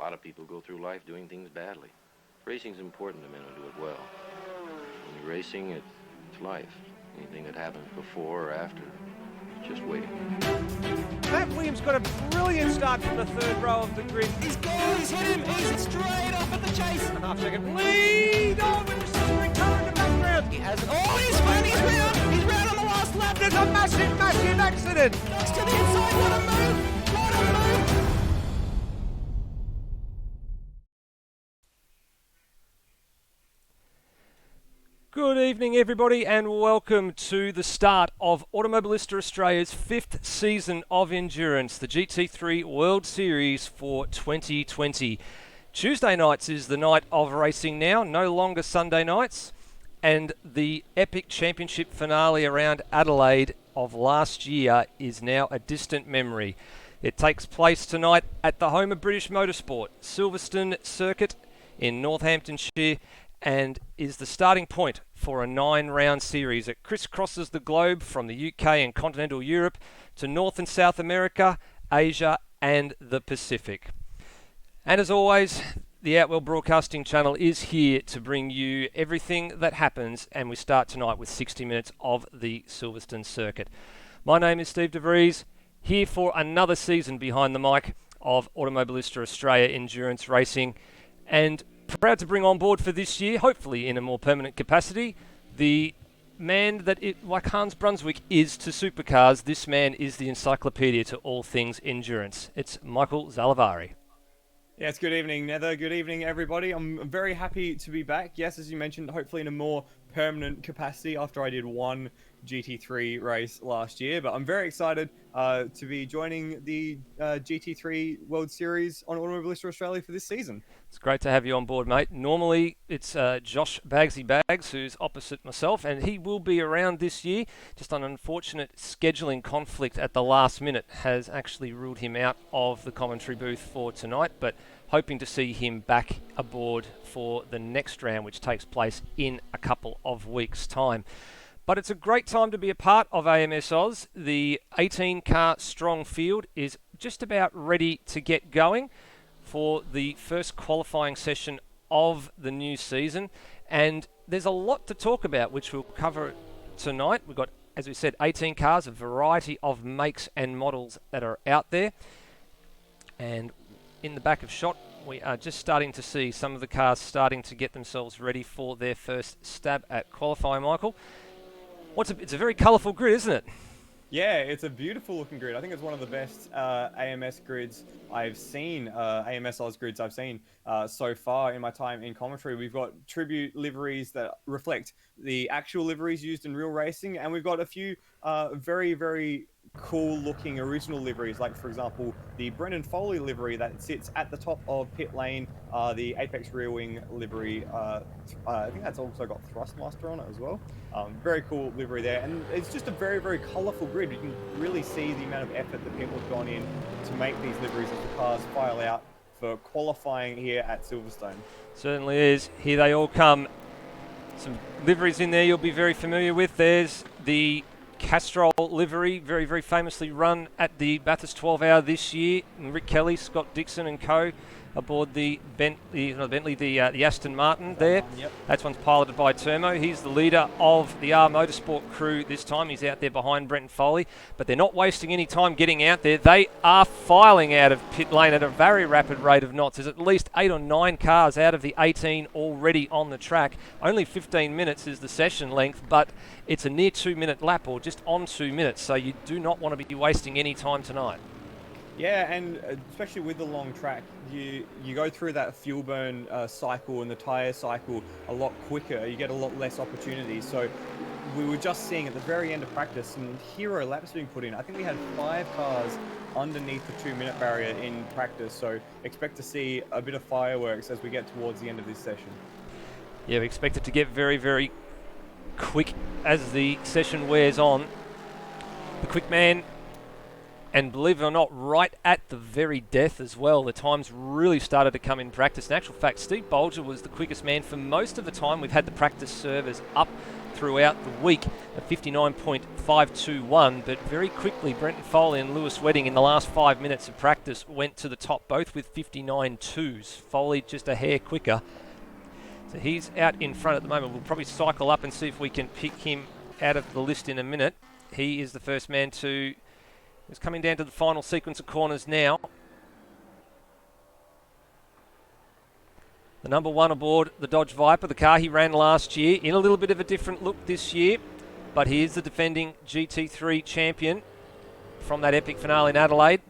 lot of people go through life doing things badly. Racing's important to men who do it well. When you're racing, it's life. Anything that happens before or after, it's just waiting. Matt Williams got a brilliant start from the third row of the grid. He's gone, he's hit him, he's straight off at the chase. A half-second lead. Oh, with the sizzling car in the background. He has it. Oh, he's round. He's round on the last lap. There's a massive accident. Next to the inside. What a move. What a move. Good evening, everybody, and welcome to the start of Automobilista Australia's 5th season of endurance, the GT3 World Series for 2020. Tuesday nights is the night of racing now, no longer Sunday nights, and the epic championship finale around Adelaide of last year is now a distant memory. It takes place tonight at the home of British Motorsport, Silverstone circuit in Northamptonshire, and is the starting point for a 9-round series. It crisscrosses the globe from the UK and continental Europe to North and South America, Asia and the Pacific. And as always, the Outwell Broadcasting Channel is here to bring you everything that happens, and we start tonight with 60 minutes of the Silverstone circuit. My name is Steve DeVries, here for another season behind the mic of Automobilista Australia Endurance Racing, and proud to bring on board for this year, hopefully in a more permanent capacity, the man that, like Hans Brunswick is to supercars, this man is the encyclopedia to all things endurance. It's Michael Zalavari. Yes, good evening, Nether. Good evening, everybody. I'm very happy to be back. Yes, as you mentioned, hopefully in a more permanent capacity after I did one GT3 race last year. But I'm very excited to be joining the GT3 World Series on Automobilista Australia for this season. It's great to have you on board, mate. Normally, it's Josh Bagsy Bags, who's opposite myself, and he will be around this year. Just an unfortunate scheduling conflict at the last minute has actually ruled him out of the commentary booth for tonight, but hoping to see him back aboard for the next round, which takes place in a couple of weeks' time. But it's a great time to be a part of AMS Oz. The 18-car strong field is just about ready to get going for the first qualifying session of the new season, and there's a lot to talk about which we'll cover tonight. We've got, as we said, 18 cars, a variety of makes and models that are out there, and in the back of shot we are just starting to see some of the cars starting to get themselves ready for their first stab at qualifying. Michael, it's a very colourful grid, isn't it? Yeah, it's a beautiful looking grid. I think it's one of the best AMS grids I've seen, AMS Oz grids I've seen so far in my time in commentary. We've got tribute liveries that reflect the actual liveries used in real racing, and we've got a few very, very cool looking original liveries, like for example the Brendan Foley livery that sits at the top of pit lane, the Apex rear wing livery. I think that's also got Thrustmaster on it as well. Very cool livery there, and it's just a very, very colourful grid. You can really see the amount of effort that people have gone in to make these liveries as the cars file out for qualifying here at Silverstone. Certainly is. Here they all come. Some liveries in there you'll be very familiar with. There's the Castrol livery, very, very famously run at the Bathurst 12 Hour this year. And Rick Kelly, Scott Dixon and co aboard the the Aston Martin there. Yep. That one's piloted by Termo. He's the leader of the R Motorsport crew this time. He's out there behind Brenton Foley, but they're not wasting any time getting out there. They are filing out of pit lane at a very rapid rate of knots. There's at least 8 or 9 cars out of the 18 already on the track. Only 15 minutes is the session length, but it's a near 2-minute lap, or just on 2 minutes, so you do not want to be wasting any time tonight. Yeah, and especially with the long track, you go through that fuel burn cycle and the tyre cycle a lot quicker. You get a lot less opportunities. So we were just seeing at the very end of practice some hero laps being put in. I think we had 5 cars underneath the 2-minute barrier in practice. So expect to see a bit of fireworks as we get towards the end of this session. Yeah, we expect it to get very, very quick as the session wears on. The quick man, and believe it or not, right at the very death as well. The times really started to come in practice. In actual fact, Steve Bolger was the quickest man for most of the time. We've had the practice servers up throughout the week at 59.521, but very quickly Brenton Foley and Lewis Wedding in the last 5 minutes of practice went to the top, both with 59.2s. Foley just a hair quicker. So he's out in front at the moment. We'll probably cycle up and see if we can pick him out of the list in a minute. He is the first man to... He's coming down to the final sequence of corners now. The number one aboard the Dodge Viper, the car he ran last year, in a little bit of a different look this year, but he is the defending GT3 champion from that epic finale in Adelaide.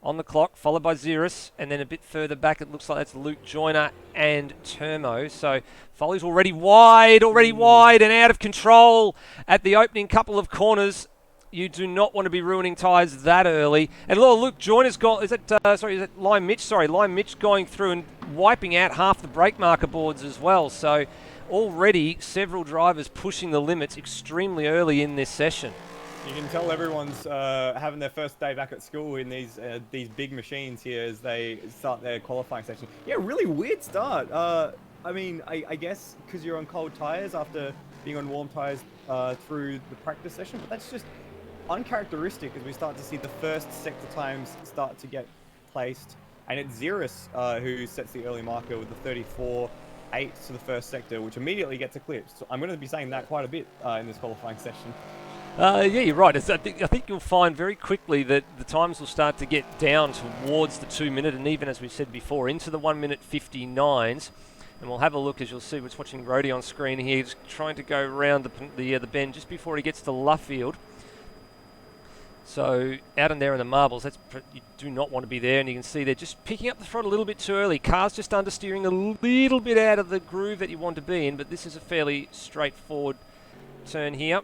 On the clock, followed by Xeris, and then a bit further back it looks like that's Luke Joyner and Termo. So Foley's already wide and out of control at the opening couple of corners. You do not want to be ruining tyres that early. And Luke Joyner's got, is it Lime Mitch? Sorry, Lime Mitch going through and wiping out half the brake marker boards as well. So already several drivers pushing the limits extremely early in this session. You can tell everyone's having their first day back at school in these big machines here as they start their qualifying section. Yeah, really weird start. I mean, I guess because you're on cold tyres after being on warm tyres through the practice session, but that's just uncharacteristic as we start to see the first sector times start to get placed. And it's Xeris who sets the early marker with the 34.8 to the first sector, which immediately gets eclipsed. So I'm going to be saying that quite a bit in this qualifying session. Yeah, you're right. I think you'll find very quickly that the times will start to get down towards the 2 minute, and even as we said before, into the 1 minute 59s. And we'll have a look, as you'll see, we're watching Rody on screen here. He's trying to go around the bend just before he gets to Luffield. So out in there in the marbles, you do not want to be there, and you can see they're just picking up the throttle a little bit too early. Car's just understeering a little bit out of the groove that you want to be in, but this is a fairly straightforward turn here.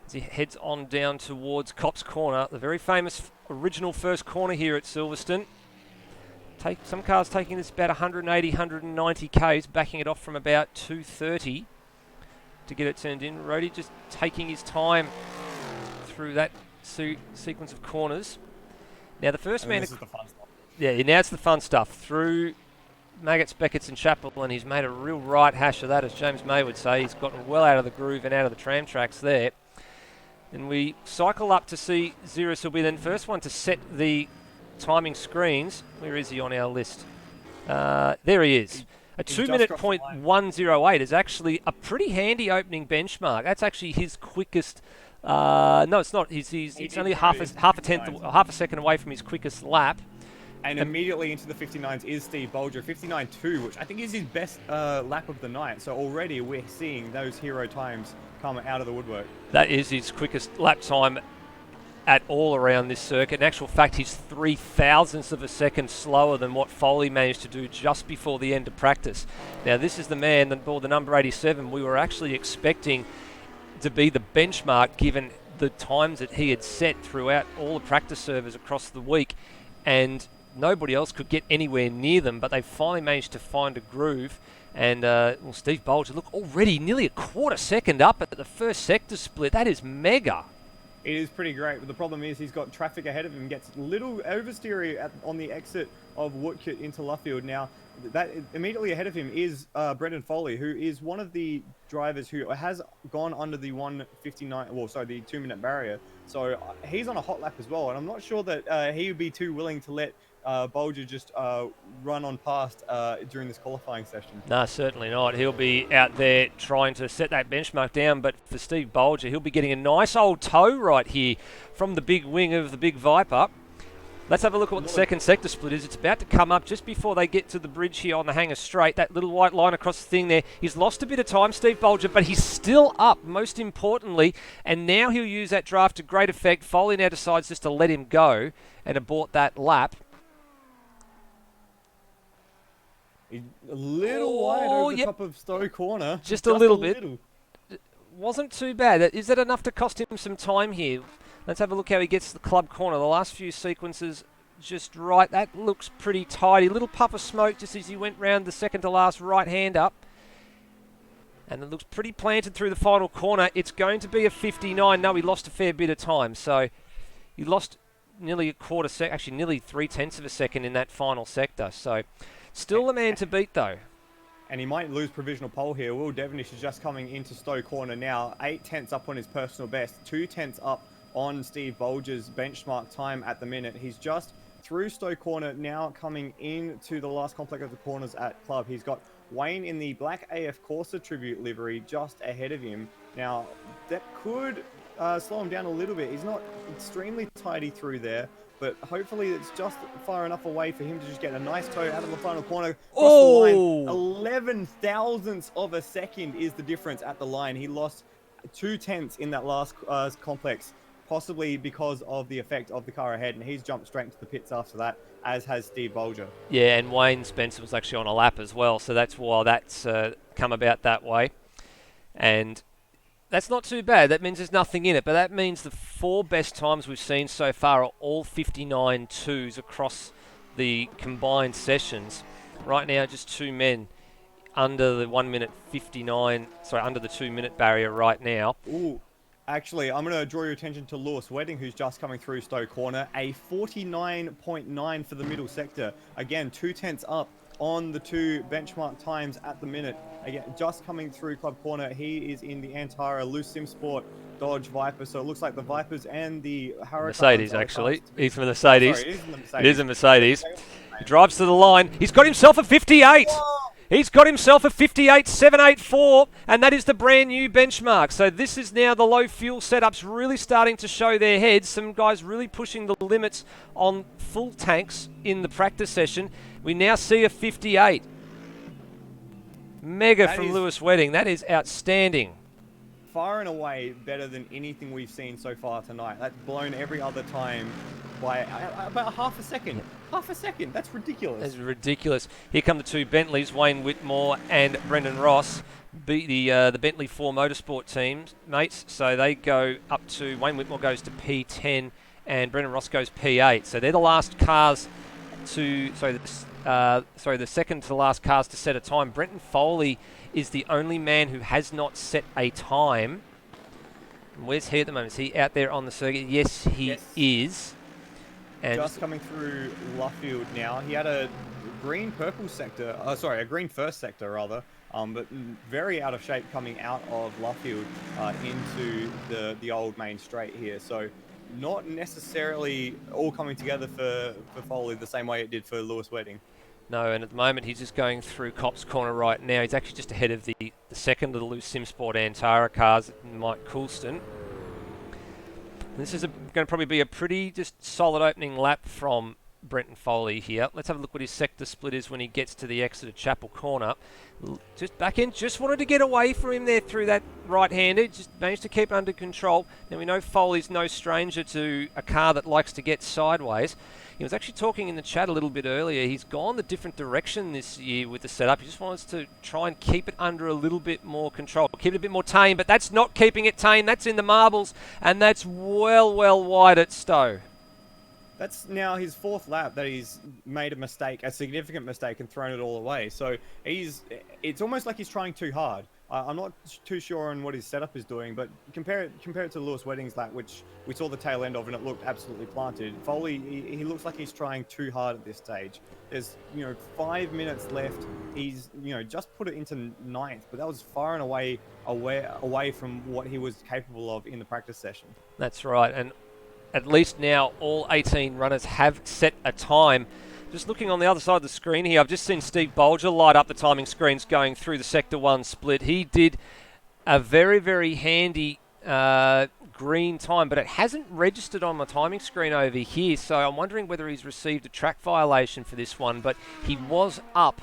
As he heads on down towards Cops Corner, the very famous original first corner here at Silverstone. Some cars taking this about 180, 190 k's, backing it off from about 230 to get it turned in. Rody just taking his time through that sequence of corners. Now the first man... This is the fun stuff. Yeah, now it's the fun stuff. Through Maggots, Beckett's and Chapel, and he's made a real right hash of that, as James May would say. He's gotten well out of the groove and out of the tram tracks there. And we cycle up to see Xeris will be the first one to set the timing screens. Where is he on our list? There he is. A 2 minute point 108 is actually a pretty handy opening benchmark. That's actually his quickest. No, it's not. It's only half a second away from his quickest lap. And immediately into the 59s is Steve Bolger, 59.2, which I think is his best lap of the night. So already we're seeing those hero times come out of the woodwork. That is his quickest lap time at all around this circuit. In actual fact, he's 0.003 of a second slower than what Foley managed to do just before the end of practice. Now, this is the man that bore the number 87. We were actually expecting to be the benchmark given the times that he had set throughout all the practice servers across the week, and nobody else could get anywhere near them, but they finally managed to find a groove. And Steve Bolger, look, already nearly a quarter second up at the first sector split. That is mega. It is pretty great, but the problem is he's got traffic ahead of him, gets a little oversteery on the exit of Woodcote into Luffield. Now, that immediately ahead of him is Brendan Foley, who is one of the drivers who has gone under the 1:59, the 2 minute barrier. So he's on a hot lap as well, and I'm not sure that he would be too willing to let Bolger just run on past during this qualifying session. No, certainly not. He'll be out there trying to set that benchmark down, but for Steve Bolger, he'll be getting a nice old tow right here from the big wing of the big Viper. Let's have a look at what the second sector split is. It's about to come up just before they get to the bridge here on the Hangar Straight. That little white line across the thing there. He's lost a bit of time, Steve Bolger, but he's still up, most importantly. And now he'll use that draft to great effect. Foley now decides just to let him go and abort that lap. He's a little wide over the top of Stowe Corner. Just a little bit. Wasn't too bad. Is that enough to cost him some time here? Let's have a look how he gets to the club corner. The last few sequences just right. That looks pretty tidy. Little puff of smoke just as he went round the second to last right hand up. And it looks pretty planted through the final corner. It's going to be a 59. No, he lost a fair bit of time. So he lost nearly a quarter second, actually nearly 0.3 of a second in that final sector. So still the man to beat though. and he might lose provisional pole here. Will Devonish is just coming into Stowe Corner now, 8/10 up on his personal best, 2/10 up on Steve Bolger's benchmark time at the minute. He's just through Stowe Corner, now coming into the last complex of the corners at Club. He's got Wayne in the black AF Corsa tribute livery just ahead of him. Now, that could slow him down a little bit. He's not extremely tidy through there, but hopefully it's just far enough away for him to just get a nice toe out of the final corner. Across the line. 11 thousandths of a second is the difference at the line. He lost 2/10 in that last complex, possibly because of the effect of the car ahead, and he's jumped straight into the pits after that, as has Steve Bolger. Yeah, and Wayne Spencer was actually on a lap as well, so that's why that's come about that way. And that's not too bad. That means there's nothing in it, but that means the 4 best times we've seen so far are all 59.2s across the combined sessions. Right now, just 2 men under the 1 minute 59, under the 2 minute barrier right now. Ooh. Actually, I'm going to draw your attention to Lewis Wedding, who's just coming through Stowe Corner. A 49.9 for the middle sector. Again, 2/10 up on the 2 benchmark times at the minute. Again, just coming through Club Corner. He is in the Antara Loose Sim Sport Dodge Viper. So it looks like the Vipers and the Hurricanes. Mercedes, actually. He's from the Mercedes. Sorry, it is the Mercedes. It is a Mercedes. He drives to the line. He's got himself a 58. Whoa! He's got himself a 58.784, and that is the brand new benchmark. So this is now the low fuel setups really starting to show their heads. Some guys really pushing the limits on full tanks in the practice session. We now see a 58. Mega from Lewis Wedding. That is outstanding. Far and away better than anything we've seen so far tonight. That's blown every other time by about half a second. Half a second. That's ridiculous. That's ridiculous. Here come the 2 Bentleys, Wayne Whitmore and Brendan Ross, beat the Bentley 4 Motorsport teams, mates. So they go up to, Wayne Whitmore goes to P10 and Brendan Ross goes P8. So they're the last cars to, the second to the last cars to set a time. Brenton Foley is the only man who has not set a time. Where's he at the moment? Is he out there on the circuit? Yes, he is. And just coming through Luffield now. He had a green-purple sector, a green first sector rather, but very out of shape coming out of Luffield into the old main straight here. So not necessarily all coming together for Foley the same way it did for Lewis Wedding. No, and at the moment he's just going through Copse Corner right now. He's actually just ahead of the second of the Loose Sim Sport Antara cars, Mike Coulston. This is going to probably be a pretty just solid opening lap from Brenton Foley here. Let's have a look what his sector split is when he gets to the Exeter Chapel corner. Just back in, just wanted to get away from him there through that right-hander. Just managed to keep it under control. Now we know Foley's no stranger to a car that likes to get sideways. He was actually talking in the chat a little bit earlier. He's gone the different direction this year with the setup. He just wants to try and keep it under a little bit more control. Keep it a bit more tame, but that's not keeping it tame. That's in the marbles, and that's well wide at Stowe. That's now his 4th lap that he's made a mistake, a significant mistake, and thrown it all away. So it's almost like he's trying too hard. I'm not too sure on what his setup is doing, but compare it to Lewis Wedding's lap, which we saw the tail end of, and it looked absolutely planted. Foley, he looks like he's trying too hard at this stage. There's 5 minutes left. He's just put it into 9th, but that was far and away from what he was capable of in the practice session. That's right, and at least now all 18 runners have set a time. Just looking on the other side of the screen here, I've just seen Steve Bolger light up the timing screens going through the Sector 1 split. He did a very, very handy green time, but it hasn't registered on my timing screen over here, so I'm wondering whether he's received a track violation for this one, but he was up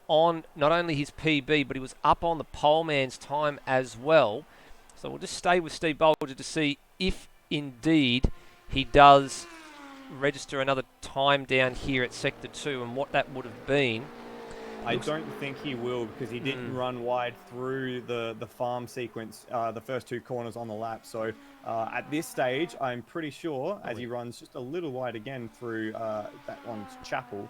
on not only his PB, but he was up on the poleman's time as well. So we'll just stay with Steve Bolger to see if indeed he does register another time down here at Sector 2 and what that would have been. I don't think he will, because he didn't run wide through the farm sequence, the first 2 corners on the lap. So at this stage, I'm pretty sure, as he runs just a little wide again through that on Chapel,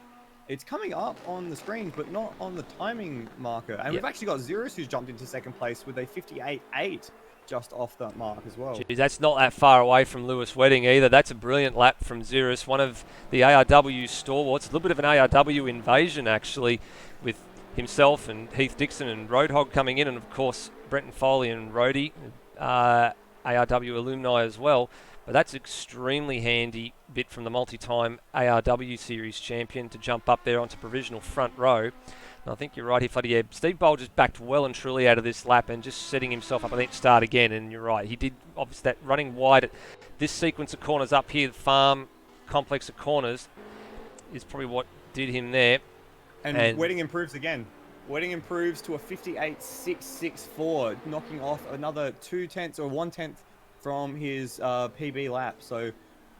it's coming up on the screen, but not on the timing marker. And we've actually got Zerus, who's jumped into 2nd place with a 58.8 just off that mark as well. Geez, that's not that far away from Lewis Wedding either. That's a brilliant lap from Zerus, one of the ARW stalwarts. A little bit of an ARW invasion, actually, with himself and Heath Dixon and Roadhog coming in, and of course Brenton Foley and Rhodey, ARW alumni as well. But that's extremely handy bit from the multi-time ARW Series champion to jump up there onto provisional front row. And I think you're right here, Fuddy. Yeah, Steve Bolger's backed well and truly out of this lap and just setting himself up, I think, to start again. And you're right, he did obviously that running wide at this sequence of corners up here, the farm complex of corners, is probably what did him there. And Wedding improves again. Wedding improves to a 58.664, knocking off another 0.2 or 1/10 from his PB lap. So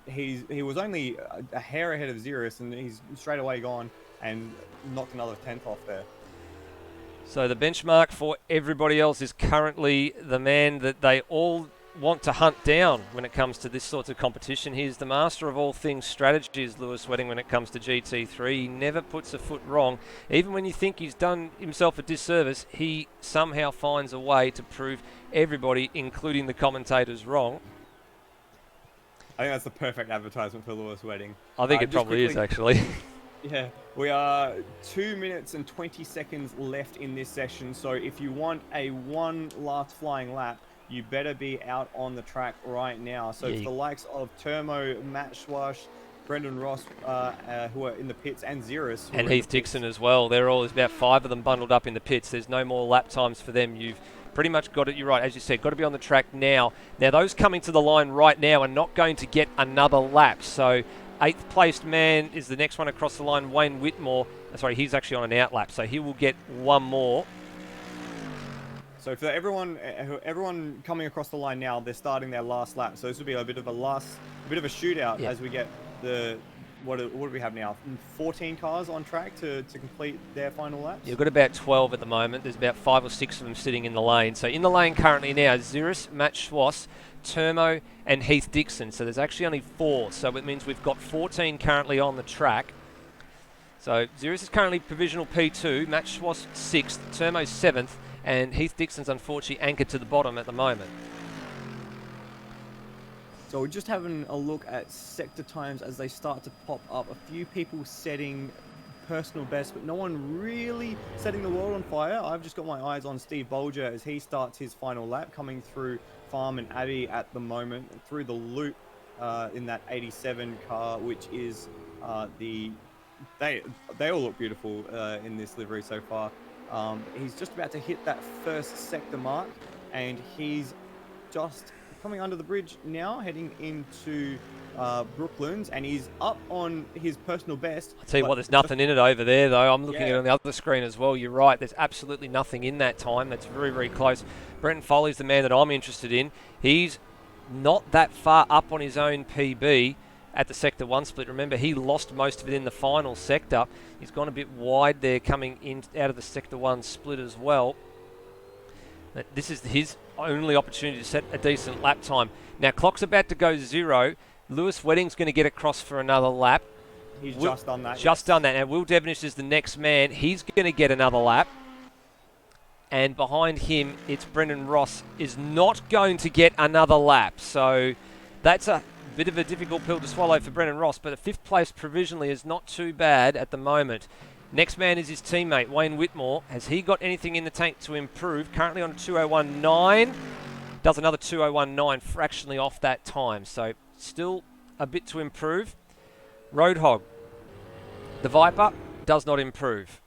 he was only a hair ahead of Xeris, and he's straight away gone and knocked another 10th off there. So the benchmark for everybody else is currently the man that they all want to hunt down when it comes to this sort of competition. He's the master of all things strategy, is Lewis Wedding, when it comes to GT3. He never puts a foot wrong. Even when you think he's done himself a disservice, he somehow finds a way to prove everybody, including the commentators, wrong. I think that's the perfect advertisement for Lewis Wedding. I think it probably is, actually. Yeah, we are 2 minutes and 20 seconds left in this session. So if you want a one last flying lap, you better be out on the track right now. So it's the likes of Termo, Matt Schwash, Brendan Ross, who are in the pits, and Xeris. And Heath Dixon as well. There's about 5 of them bundled up in the pits. There's no more lap times for them. You've pretty much got it. You're right, as you said, got to be on the track now. Now, those coming to the line right now are not going to get another lap. So 8th placed man is the next one across the line, Wayne Whitmore. Sorry, he's actually on an out lap, so he will get one more. So for everyone coming across the line now, they're starting their last lap. So this will be a bit of a shootout as we get the what do we have now? 14 cars on track to complete their final laps. You've got about 12 at the moment. There's about 5 or 6 of them sitting in the lane. So in the lane currently now, Xeris, Matt Schwass, Termo, and Heath Dixon. So there's actually only 4. So it means we've got 14 currently on the track. So Xeris is currently provisional P2, Matt Schwass 6th, Termo 7th, and Heath Dixon's unfortunately anchored to the bottom at the moment. So we're just having a look at sector times as they start to pop up. A few people setting personal best, but no one really setting the world on fire. I've just got my eyes on Steve Bolger as he starts his final lap, coming through Farm and Abbey at the moment, through the loop in that 87 car, which is they all look beautiful in this livery so far. He's just about to hit that first sector mark, and he's just coming under the bridge now, heading into Brooklands, and he's up on his personal best. I'll tell you what, there's nothing in it over there, though. I'm looking at it on the other screen as well. You're right, there's absolutely nothing in that time. That's very, very close. Brenton Foley's the man that I'm interested in. He's not that far up on his own PB at the Sector 1 split. Remember, he lost most of it in the final sector. He's gone a bit wide there coming in out of the Sector 1 split as well. This is his only opportunity to set a decent lap time. Now, clock's about to go 0. Lewis Wedding's going to get across for another lap. He's just done that. Just done that. Now, Will Devenish is the next man. He's going to get another lap. And behind him, it's Brendan Ross is not going to get another lap. So that's a bit of a difficult pill to swallow for Brendan Ross, but a 5th place provisionally is not too bad at the moment. Next man is his teammate, Wayne Whitmore. Has he got anything in the tank to improve? Currently on a 2:01.9. Does another 2:01.9, fractionally off that time. So still a bit to improve. Roadhog, the Viper, does not improve.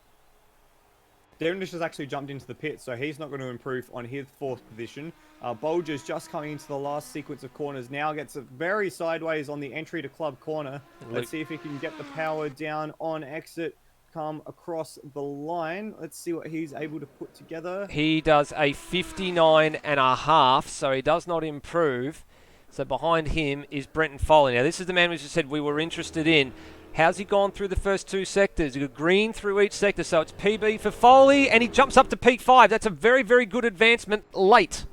Devenish has actually jumped into the pit, so he's not going to improve on his 4th position. Bolger's just coming into the last sequence of corners now, gets it very sideways on the entry to club corner. Let's see if he can get the power down on exit, come across the line. Let's see what he's able to put together. He does a 59.5, so he does not improve. So behind him is Brenton Foley. Now, this is the man we just said we were interested in. How's he gone through the first 2 sectors? He got green through each sector, so it's PB for Foley, and he jumps up to P5. That's a very, very good advancement late.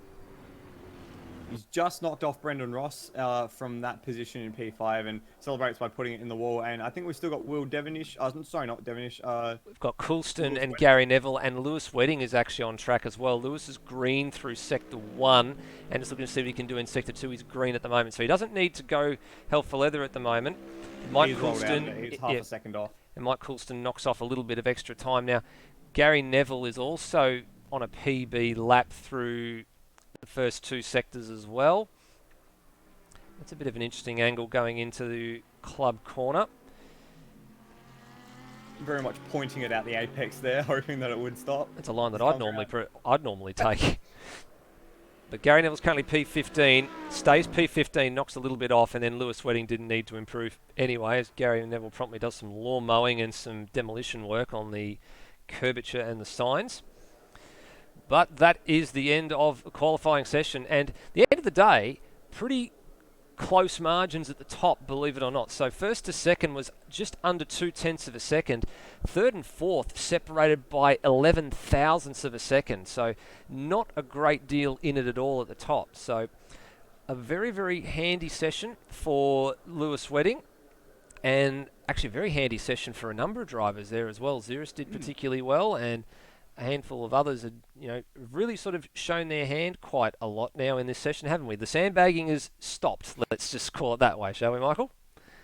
He's just knocked off Brendan Ross from that position in P5 and celebrates by putting it in the wall. And I think we've still got Will Devenish. Sorry, not Devenish. We've got Coulston and Gary Neville, and Lewis Wedding is actually on track as well. Lewis is green through Sector 1 and just looking to see what he can do in Sector 2. He's green at the moment, so he doesn't need to go hell for leather at the moment. Mike Coulston, he's half a second off. And Mike Coulston knocks off a little bit of extra time now. Gary Neville is also on a PB lap through the first two sectors as well. That's a bit of an interesting angle going into the club corner. Very much pointing it out the apex there, hoping that it would stop. It's a line that It's I'd normally take. But Gary Neville's currently P15, stays P15, knocks a little bit off, and then Lewis Wedding didn't need to improve anyway, as Gary Neville promptly does some lawn mowing and some demolition work on the curvature and the signs. But that is the end of the qualifying session, and the end of the day, pretty close margins at the top, believe it or not. So first to second was just under 0.2 of a second. Third and fourth separated by 11 thousandths of a second. So not a great deal in it at all at the top. So a very, very handy session for Lewis Wedding, and actually a very handy session for a number of drivers there as well. Xeris did particularly well, and a handful of others had, really sort of shown their hand quite a lot now in this session, haven't we? The sandbagging has stopped. Let's just call it that way, shall we, Michael?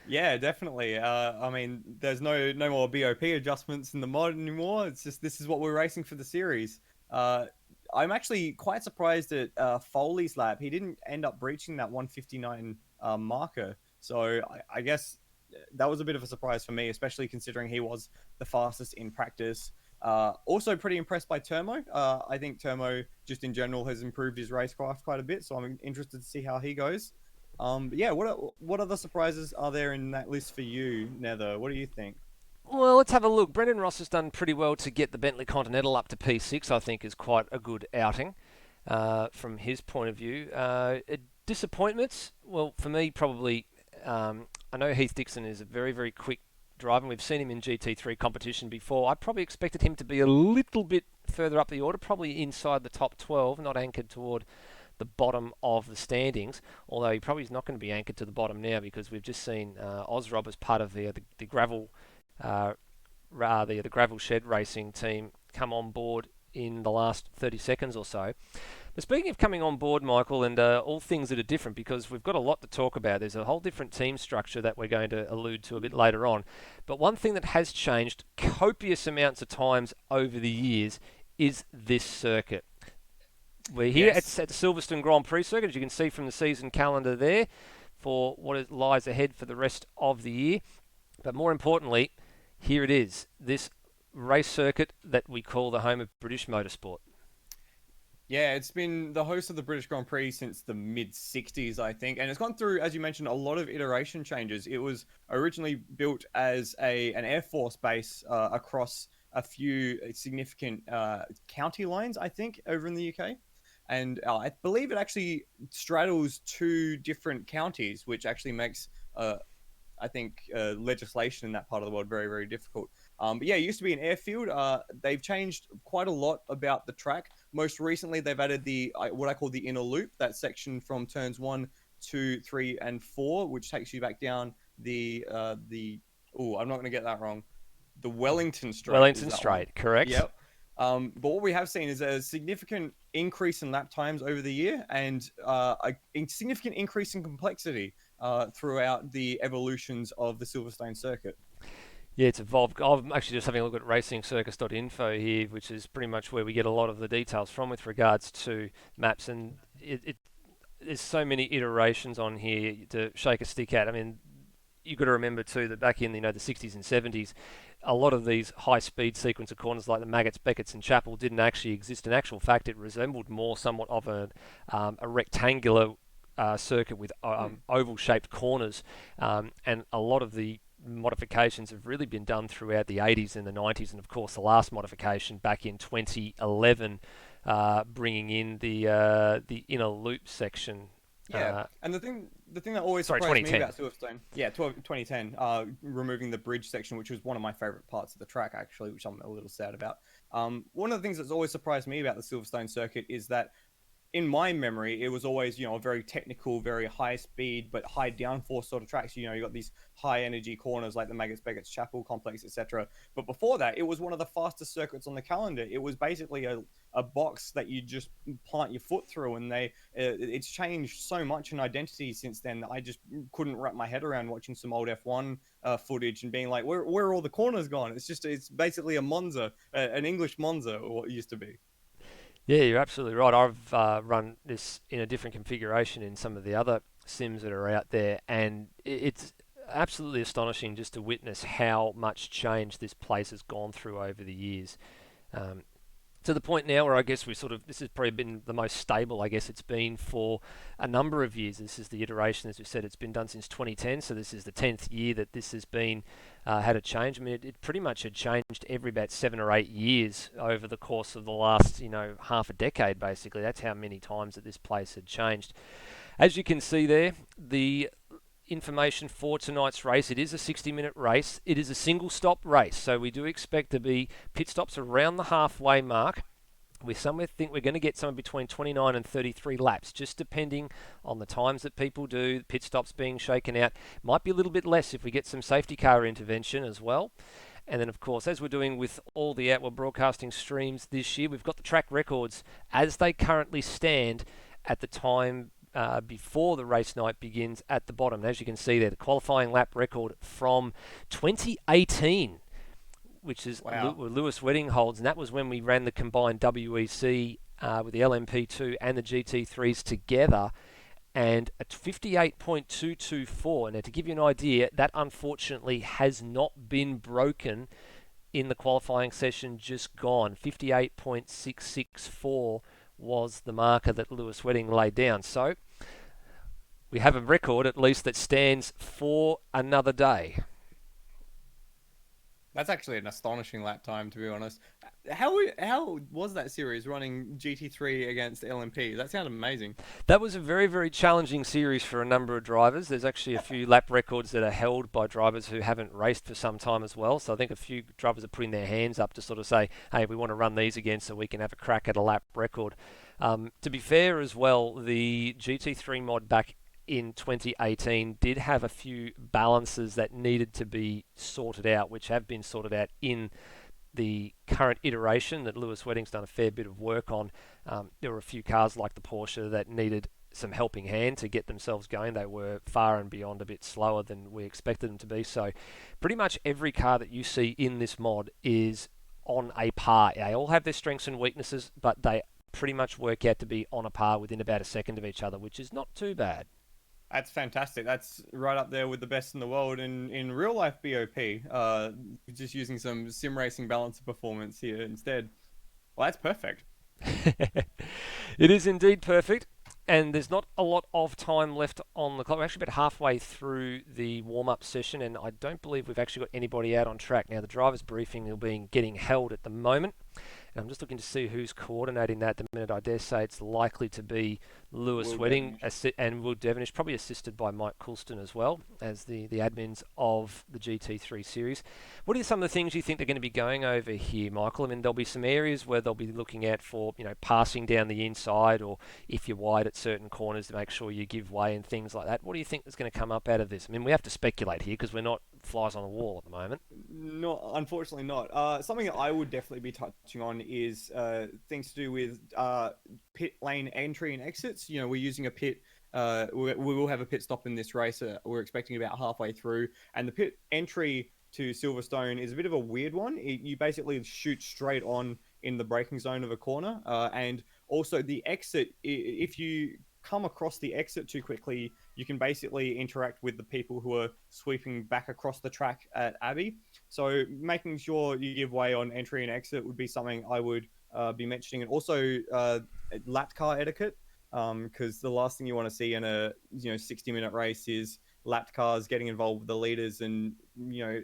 Yeah, definitely. I mean, there's no more BOP adjustments in the mod anymore. It's just this is what we're racing for the series. I'm actually quite surprised at Foley's lap. He didn't end up breaching that 159 marker. So I guess that was a bit of a surprise for me, especially considering he was the fastest in practice. Also pretty impressed by Termo. I think Termo just in general has improved his racecraft quite a bit, so I'm interested to see how he goes. But yeah, what other surprises are there in that list for you, Nether? What do you think? Well, let's have a look. Brendan Ross has done pretty well to get the Bentley Continental up to P6, I think is quite a good outing from his point of view. Disappointments? Well, for me, probably, I know Heath Dixon is a very, very quick driver. We've seen him in GT3 competition before. I probably expected him to be a little bit further up the order, probably inside the top 12, not anchored toward the bottom of the standings, although he probably is not going to be anchored to the bottom now because we've just seen Ozrob as part of the gravel the gravel shed racing team come on board in the last 30 seconds or so. But speaking of coming on board, Michael, and all things that are different, because we've got a lot to talk about. There's a whole different team structure that we're going to allude to a bit later on. But one thing that has changed copious amounts of times over the years is this circuit. We're here at the Silverstone Grand Prix circuit, as you can see from the season calendar there, for what lies ahead for the rest of the year. But more importantly, here it is, this race circuit that we call the home of British Motorsport. Yeah, it's been the host of the British Grand Prix since the mid-60s, I think. And it's gone through, as you mentioned, a lot of iteration changes. It was originally built as an Air Force base across a few significant county lines, I think, over in the UK. And I believe it actually straddles two different counties, which actually makes, I think, legislation in that part of the world very, very difficult. But yeah, it used to be an airfield. They've changed quite a lot about the track. Most recently, they've added what I call the inner loop, that section from turns 1, 2, 3, and 4, which takes you back down I'm not going to get that wrong. The Wellington Straight. Wellington Straight, correct. Yep. But what we have seen is a significant increase in lap times over the year and a significant increase in complexity throughout the evolutions of the Silverstone circuit. Yeah, it's evolved. I'm actually just having a look at racingcircus.info here, which is pretty much where we get a lot of the details from with regards to maps. And there's so many iterations on here to shake a stick at. I mean, you've got to remember too that back in the 60s and 70s, a lot of these high-speed sequence of corners like the Maggots, Beckett's and Chapel didn't actually exist. In actual fact, it resembled more somewhat of a rectangular circuit with oval-shaped corners, and a lot of the modifications have really been done throughout the 80s and the 90s, and of course the last modification back in 2011, bringing in the inner loop section. Yeah, and the thing that always surprised me about Silverstone, 2010, removing the bridge section, which was one of my favorite parts of the track actually, which I'm a little sad about. One of the things that's always surprised me about the Silverstone circuit is that in my memory, it was always, a very technical, very high speed, but high downforce sort of tracks. You got these high energy corners like the Maggots Beckett's Chapel Complex, etc. But before that, it was one of the fastest circuits on the calendar. It was basically a box that you just plant your foot through, and it's changed so much in identity since then. I just couldn't wrap my head around watching some old F1 footage and being like, where are all the corners gone? It's basically a Monza, an English Monza, or what it used to be. Yeah, you're absolutely right. I've run this in a different configuration in some of the other sims that are out there, and it's absolutely astonishing just to witness how much change this place has gone through over the years. To the point now where I guess this has probably been the most stable, I guess it's been for a number of years. This is the iteration, as we said, it's been done since 2010, so this is the 10th year that this has been had a change. I mean, it pretty much had changed every about 7 or 8 years over the course of the last, half a decade, basically. That's how many times that this place had changed. As you can see there, the information for tonight's race. It is a 60-minute race. It is a single stop race, so we do expect to be pit stops around the halfway mark. We think we're going to get somewhere between 29 and 33 laps, just depending on the times that people do, pit stops being shaken out. Might be a little bit less if we get some safety car intervention as well. And then, of course, as we're doing with all the Outward Broadcasting streams this year, we've got the track records as they currently stand at the time before the race night begins at the bottom. And as you can see there, the qualifying lap record from 2018, which is Lewis Wedding holds, and that was when we ran the combined WEC with the LMP2 and the GT3s together, and at 58.224. Now, to give you an idea, that unfortunately has not been broken in the qualifying session just gone. 58.664 was the marker that Lewis Wedding laid down. So we have a record at least that stands for another day. That's actually an astonishing lap time, to be honest. How was that series running GT3 against LMP? That sounded amazing. That was a very, very challenging series for a number of drivers. There's actually a few lap records that are held by drivers who haven't raced for some time as well. So I think a few drivers are putting their hands up to sort of say, hey, we want to run these again so we can have a crack at a lap record. To be fair as well, the GT3 mod back in 2018 did have a few balances that needed to be sorted out, which have been sorted out in the current iteration that Lewis Wedding's done a fair bit of work on. There were a few cars like the Porsche that needed some helping hand to get themselves going. They were far and beyond a bit slower than we expected them to be. So pretty much every car that you see in this mod is on a par. They all have their strengths and weaknesses, but they pretty much work out to be on a par within about a second of each other, which is not too bad. That's fantastic. That's right up there with the best in the world in real life BOP. Just using some sim racing balance of performance here instead. Well, that's perfect. It is indeed perfect, and there's not a lot of time left on the clock. We're actually about halfway through the warm-up session, and I don't believe we've actually got anybody out on track. Now, the driver's briefing is getting held at the moment. And I'm just looking to see who's coordinating that at the minute. I dare say it's likely to be Lewis Wedding and Will Devonish, probably assisted by Mike Coulston as well as the admins of the GT3 series. What are some of the things you think they're going to be going over here, Michael? I mean, there'll be some areas where they'll be looking at for, passing down the inside, or if you're wide at certain corners to make sure you give way and things like that. What do you think is going to come up out of this? I mean, we have to speculate here because we're not flies on the wall at the moment. No, unfortunately not. Something that I would definitely be touching on is things to do with pit lane entry and exits. We're using a pit. We will have a pit stop in this race. We're expecting about halfway through, and the pit entry to Silverstone is a bit of a weird one. You basically shoot straight on in the braking zone of a corner, and also the exit. If you come across the exit too quickly, you can basically interact with the people who are sweeping back across the track at Abbey. So making sure you give way on entry and exit would be something I would be mentioning. And also lap car etiquette, because the last thing you want to see in a 60-minute race is lap cars getting involved with the leaders and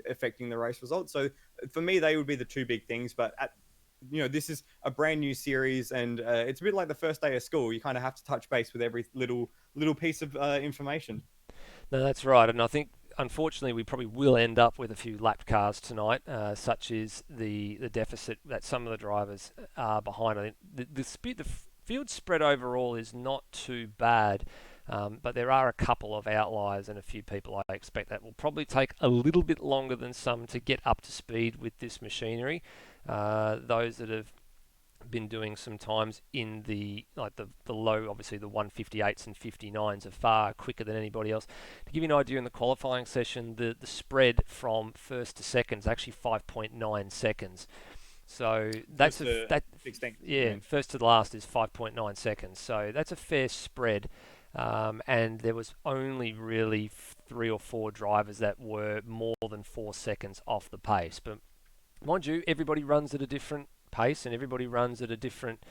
affecting the race results. So for me, they would be the two big things. But this is a brand new series, and it's a bit like the first day of school. You kind of have to touch base with every little piece of information. No, that's right. And I think, unfortunately, we probably will end up with a few lap cars tonight, such as the deficit that some of the drivers are behind. I think the field spread overall is not too bad. But there are a couple of outliers and a few people I expect that will probably take a little bit longer than some to get up to speed with this machinery. Those that have been doing some times in the low, obviously the 158s and 59s are far quicker than anybody else. To give you an idea, in the qualifying session, the spread from first to second is actually 5.9 seconds. So that's first to the last is 5.9 seconds. So that's a fair spread. And there was only really 3 or 4 drivers that were more than 4 seconds off the pace. But mind you, everybody runs at a different pace and everybody runs at a different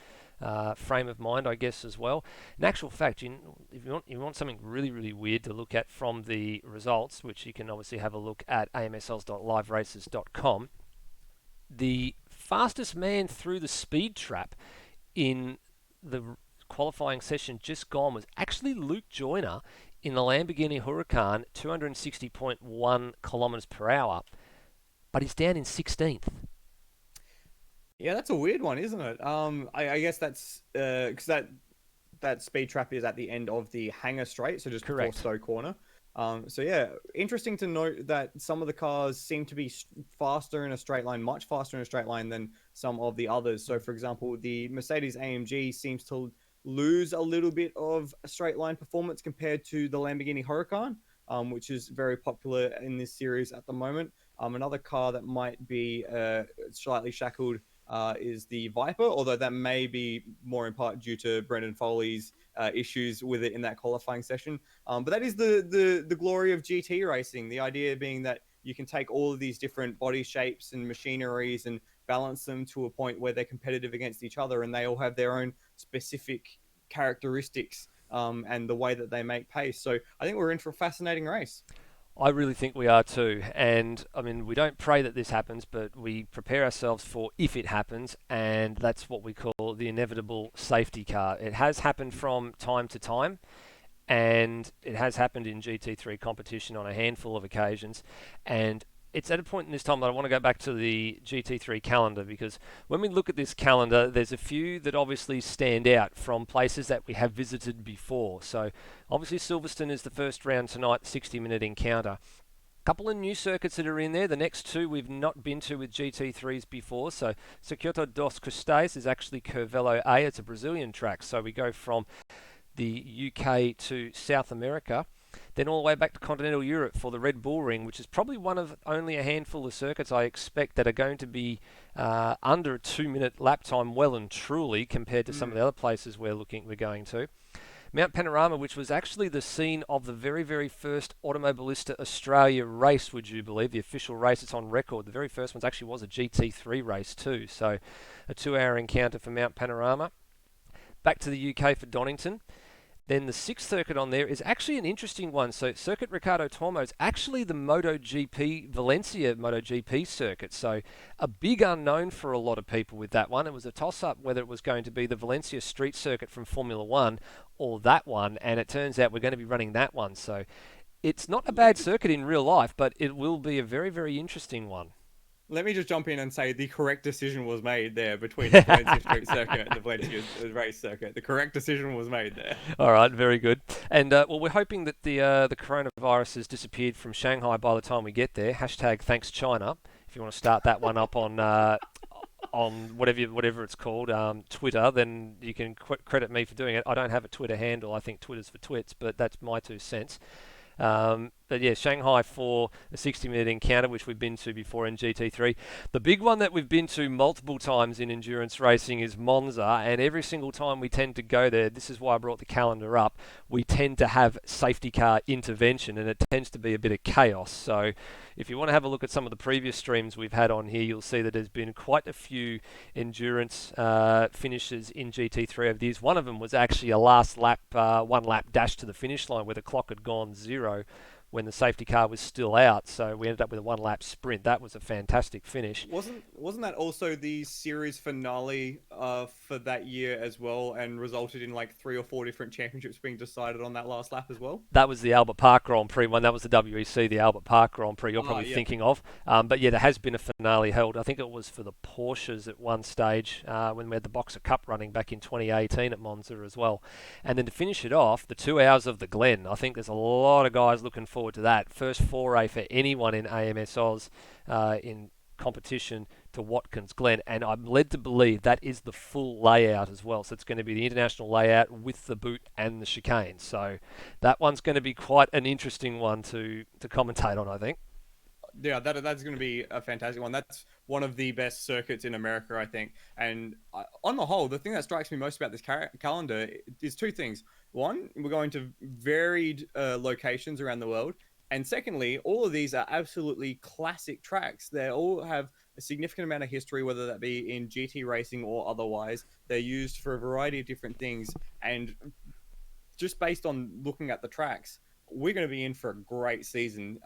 frame of mind, I guess, as well. In actual fact, if you want something really, really weird to look at from the results, which you can obviously have a look at amsls.liveraces.com, the fastest man through the speed trap in the qualifying session just gone was actually Luke Joyner in the Lamborghini Huracan, 260.1 kilometers per hour, but he's down in 16th. Yeah, that's a weird one, isn't it? I guess that's because that speed trap is at the end of the hangar straight, so just before Stowe Corner. So yeah, interesting to note that some of the cars seem to be faster in a straight line, much faster in a straight line than some of the others. So for example, the Mercedes AMG seems to lose a little bit of a straight line performance compared to the Lamborghini Huracan, which is very popular in this series at the moment. Another car that might be slightly shackled is the Viper, although that may be more in part due to Brendan Foley's issues with it in that qualifying session. But that is the glory of GT racing, the idea being that you can take all of these different body shapes and machineries and balance them to a point where they're competitive against each other, and they all have their own specific characteristics and the way that they make pace. So I think we're in for a fascinating race. I really think we are too. And I mean, we don't pray that this happens, but we prepare ourselves for if it happens, and that's what we call the inevitable safety car. It has happened from time to time, and it has happened in GT3 competition on a handful of occasions. And it's at a point in this time that I want to go back to the GT3 calendar, because when we look at this calendar, there's a few that obviously stand out from places that we have visited before. So obviously Silverstone is the first round tonight, 60-minute encounter. A couple of new circuits that are in there. The next two we've not been to with GT3s before. So Circuito dos Cristais is actually Curvelo A. It's a Brazilian track. So we go from the UK to South America, then all the way back to continental Europe for the Red Bull Ring, which is probably one of only a handful of circuits I expect that are going to be under a 2-minute lap time, well and truly, compared to some of the other places we're going to. Mount Panorama, which was actually the scene of the very, very first Automobilista Australia race, would you believe, the official race. It's on record. The very first one actually was a GT3 race too, so a 2-hour encounter for Mount Panorama. Back to the UK for Donington. Then the 6th circuit on there is actually an interesting one. So Circuit Ricardo Tormo is actually the Valencia MotoGP circuit. So a big unknown for a lot of people with that one. It was a toss-up whether it was going to be the Valencia street circuit from Formula One or that one. And it turns out we're going to be running that one. So it's not a bad circuit in real life, but it will be a very, very interesting one. Let me just jump in and say the correct decision was made there between the Valencia Street Circuit and the Valencia Race Circuit. The correct decision was made there. All right, very good. And well, we're hoping that the coronavirus has disappeared from Shanghai by the time we get there. Hashtag thanks China. If you want to start that one up on whatever it's called, Twitter, then you can credit me for doing it. I don't have a Twitter handle. I think Twitter's for twits, but that's my 2 cents. But yeah, Shanghai for a 60-minute encounter, which we've been to before in GT3. The big one that we've been to multiple times in endurance racing is Monza, and every single time we tend to go there, this is why I brought the calendar up, we tend to have safety car intervention, and it tends to be a bit of chaos. So if you want to have a look at some of the previous streams we've had on here, you'll see that there's been quite a few endurance finishes in GT3 over the years. One of them was actually a last lap, 1 lap dash to the finish line where the clock had gone 0, when the safety car was still out. So we ended up with a one-lap sprint. That was a fantastic finish. Wasn't that also the series finale for that year as well, and resulted in like 3 or 4 different championships being decided on that last lap as well? That was the Albert Park Grand Prix one. That was the WEC, the Albert Park Grand Prix you're probably thinking of. But yeah, there has been a finale held. I think it was for the Porsches at one stage when we had the Boxer Cup running back in 2018 at Monza as well. And then to finish it off, the 2 hours of the Glen. I think there's a lot of guys looking forward to that. First foray for anyone in AMS Oz in competition to Watkins Glen, and I'm led to believe that is the full layout as well. So it's going to be the international layout with the boot and the chicane. So that one's going to be quite an interesting one to commentate on, I think. Yeah, that's going to be a fantastic one. That's one of the best circuits in America, I think. And on the whole, the thing that strikes me most about this calendar is 2 things. One, we're going to varied locations around the world. And secondly, all of these are absolutely classic tracks. They all have a significant amount of history, whether that be in GT racing or otherwise. They're used for a variety of different things. And just based on looking at the tracks, we're going to be in for a great season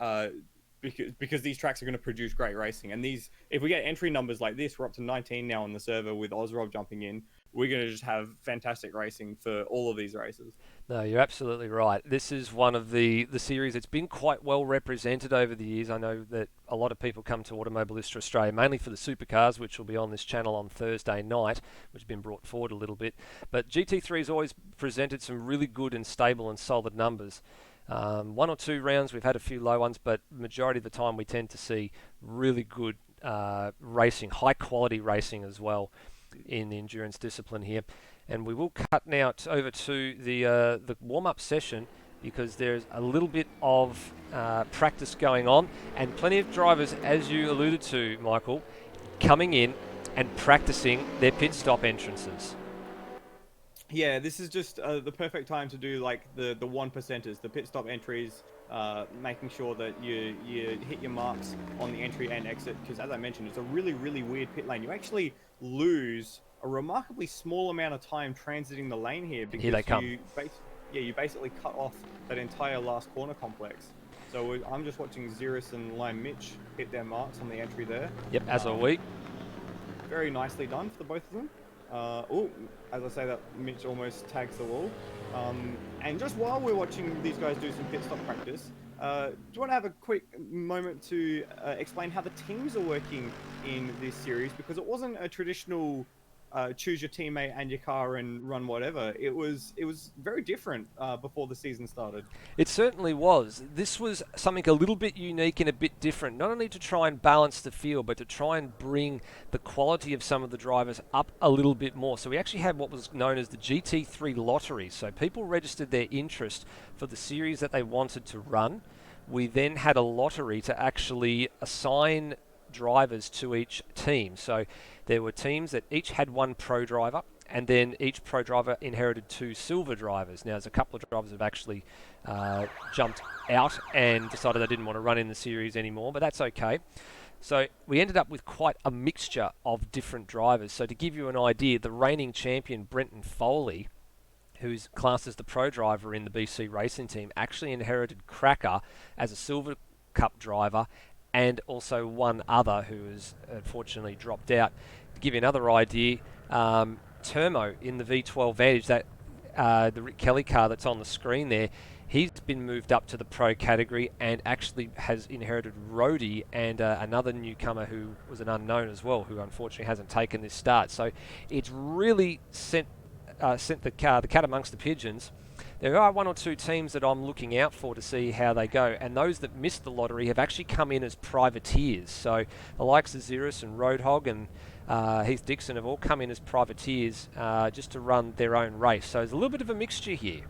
because these tracks are going to produce great racing. And these, if we get entry numbers like this, we're up to 19 now on the server with Ozrob jumping in. We're going to just have fantastic racing for all of these races. No, you're absolutely right. This is one of the series that's been quite well represented over the years. I know that a lot of people come to Automobilista Australia mainly for the supercars, which will be on this channel on Thursday night, which has been brought forward a little bit. But GT3 has always presented some really good and stable and solid numbers. 1 or 2 rounds, we've had a few low ones, but majority of the time we tend to see really good racing, high quality racing as well in the endurance discipline here. And we will cut now over to the warm-up session because there's a little bit of practice going on and plenty of drivers, as you alluded to, Michael, coming in and practicing their pit stop entrances. Yeah, this is just the perfect time to do like the 1%ers, the pit stop entries, making sure that you hit your marks on the entry and exit. Because as I mentioned, it's a really, really weird pit lane. You actually lose a remarkably small amount of time transiting the lane here because here they come. You basically cut off that entire last corner complex. So I'm just watching Xeris and Lime Mitch hit their marks on the entry there. Yep, as are we. Very nicely done for the both of them. As I say that, Mitch almost tags the wall. And just while we're watching these guys do some pit stop practice, do you want to have a quick moment to explain how the teams are working in this series? Because it wasn't a traditional choose your teammate and your car and run whatever. It was very different before the season started. It certainly was. This was something a little bit unique and a bit different, not only to try and balance the field, but to try and bring the quality of some of the drivers up a little bit more. So we actually had what was known as the GT3 lottery. So people registered their interest for the series that they wanted to run. We then had a lottery to actually assign drivers to each team. So there were teams that each had 1 pro driver, and then each pro driver inherited 2 silver drivers. Now, there's a couple of drivers have actually jumped out and decided they didn't want to run in the series anymore, but that's okay. So we ended up with quite a mixture of different drivers. So to give you an idea, the reigning champion, Brenton Foley, who's classed as the pro driver in the BC racing team, actually inherited Cracker as a Silver Cup driver, and also one other who has unfortunately dropped out. To give you another idea, Termo in the V12 Vantage, that the Rick Kelly car that's on the screen there, he's been moved up to the pro category and actually has inherited Rhodey and another newcomer who was an unknown as well, who unfortunately hasn't taken this start. So it's really sent the cat amongst the pigeons. There are 1 or 2 teams that I'm looking out for to see how they go, and those that missed the lottery have actually come in as privateers. So the likes of Xeris and Roadhog and Heath Dixon have all come in as privateers just to run their own race. So there's a little bit of a mixture here.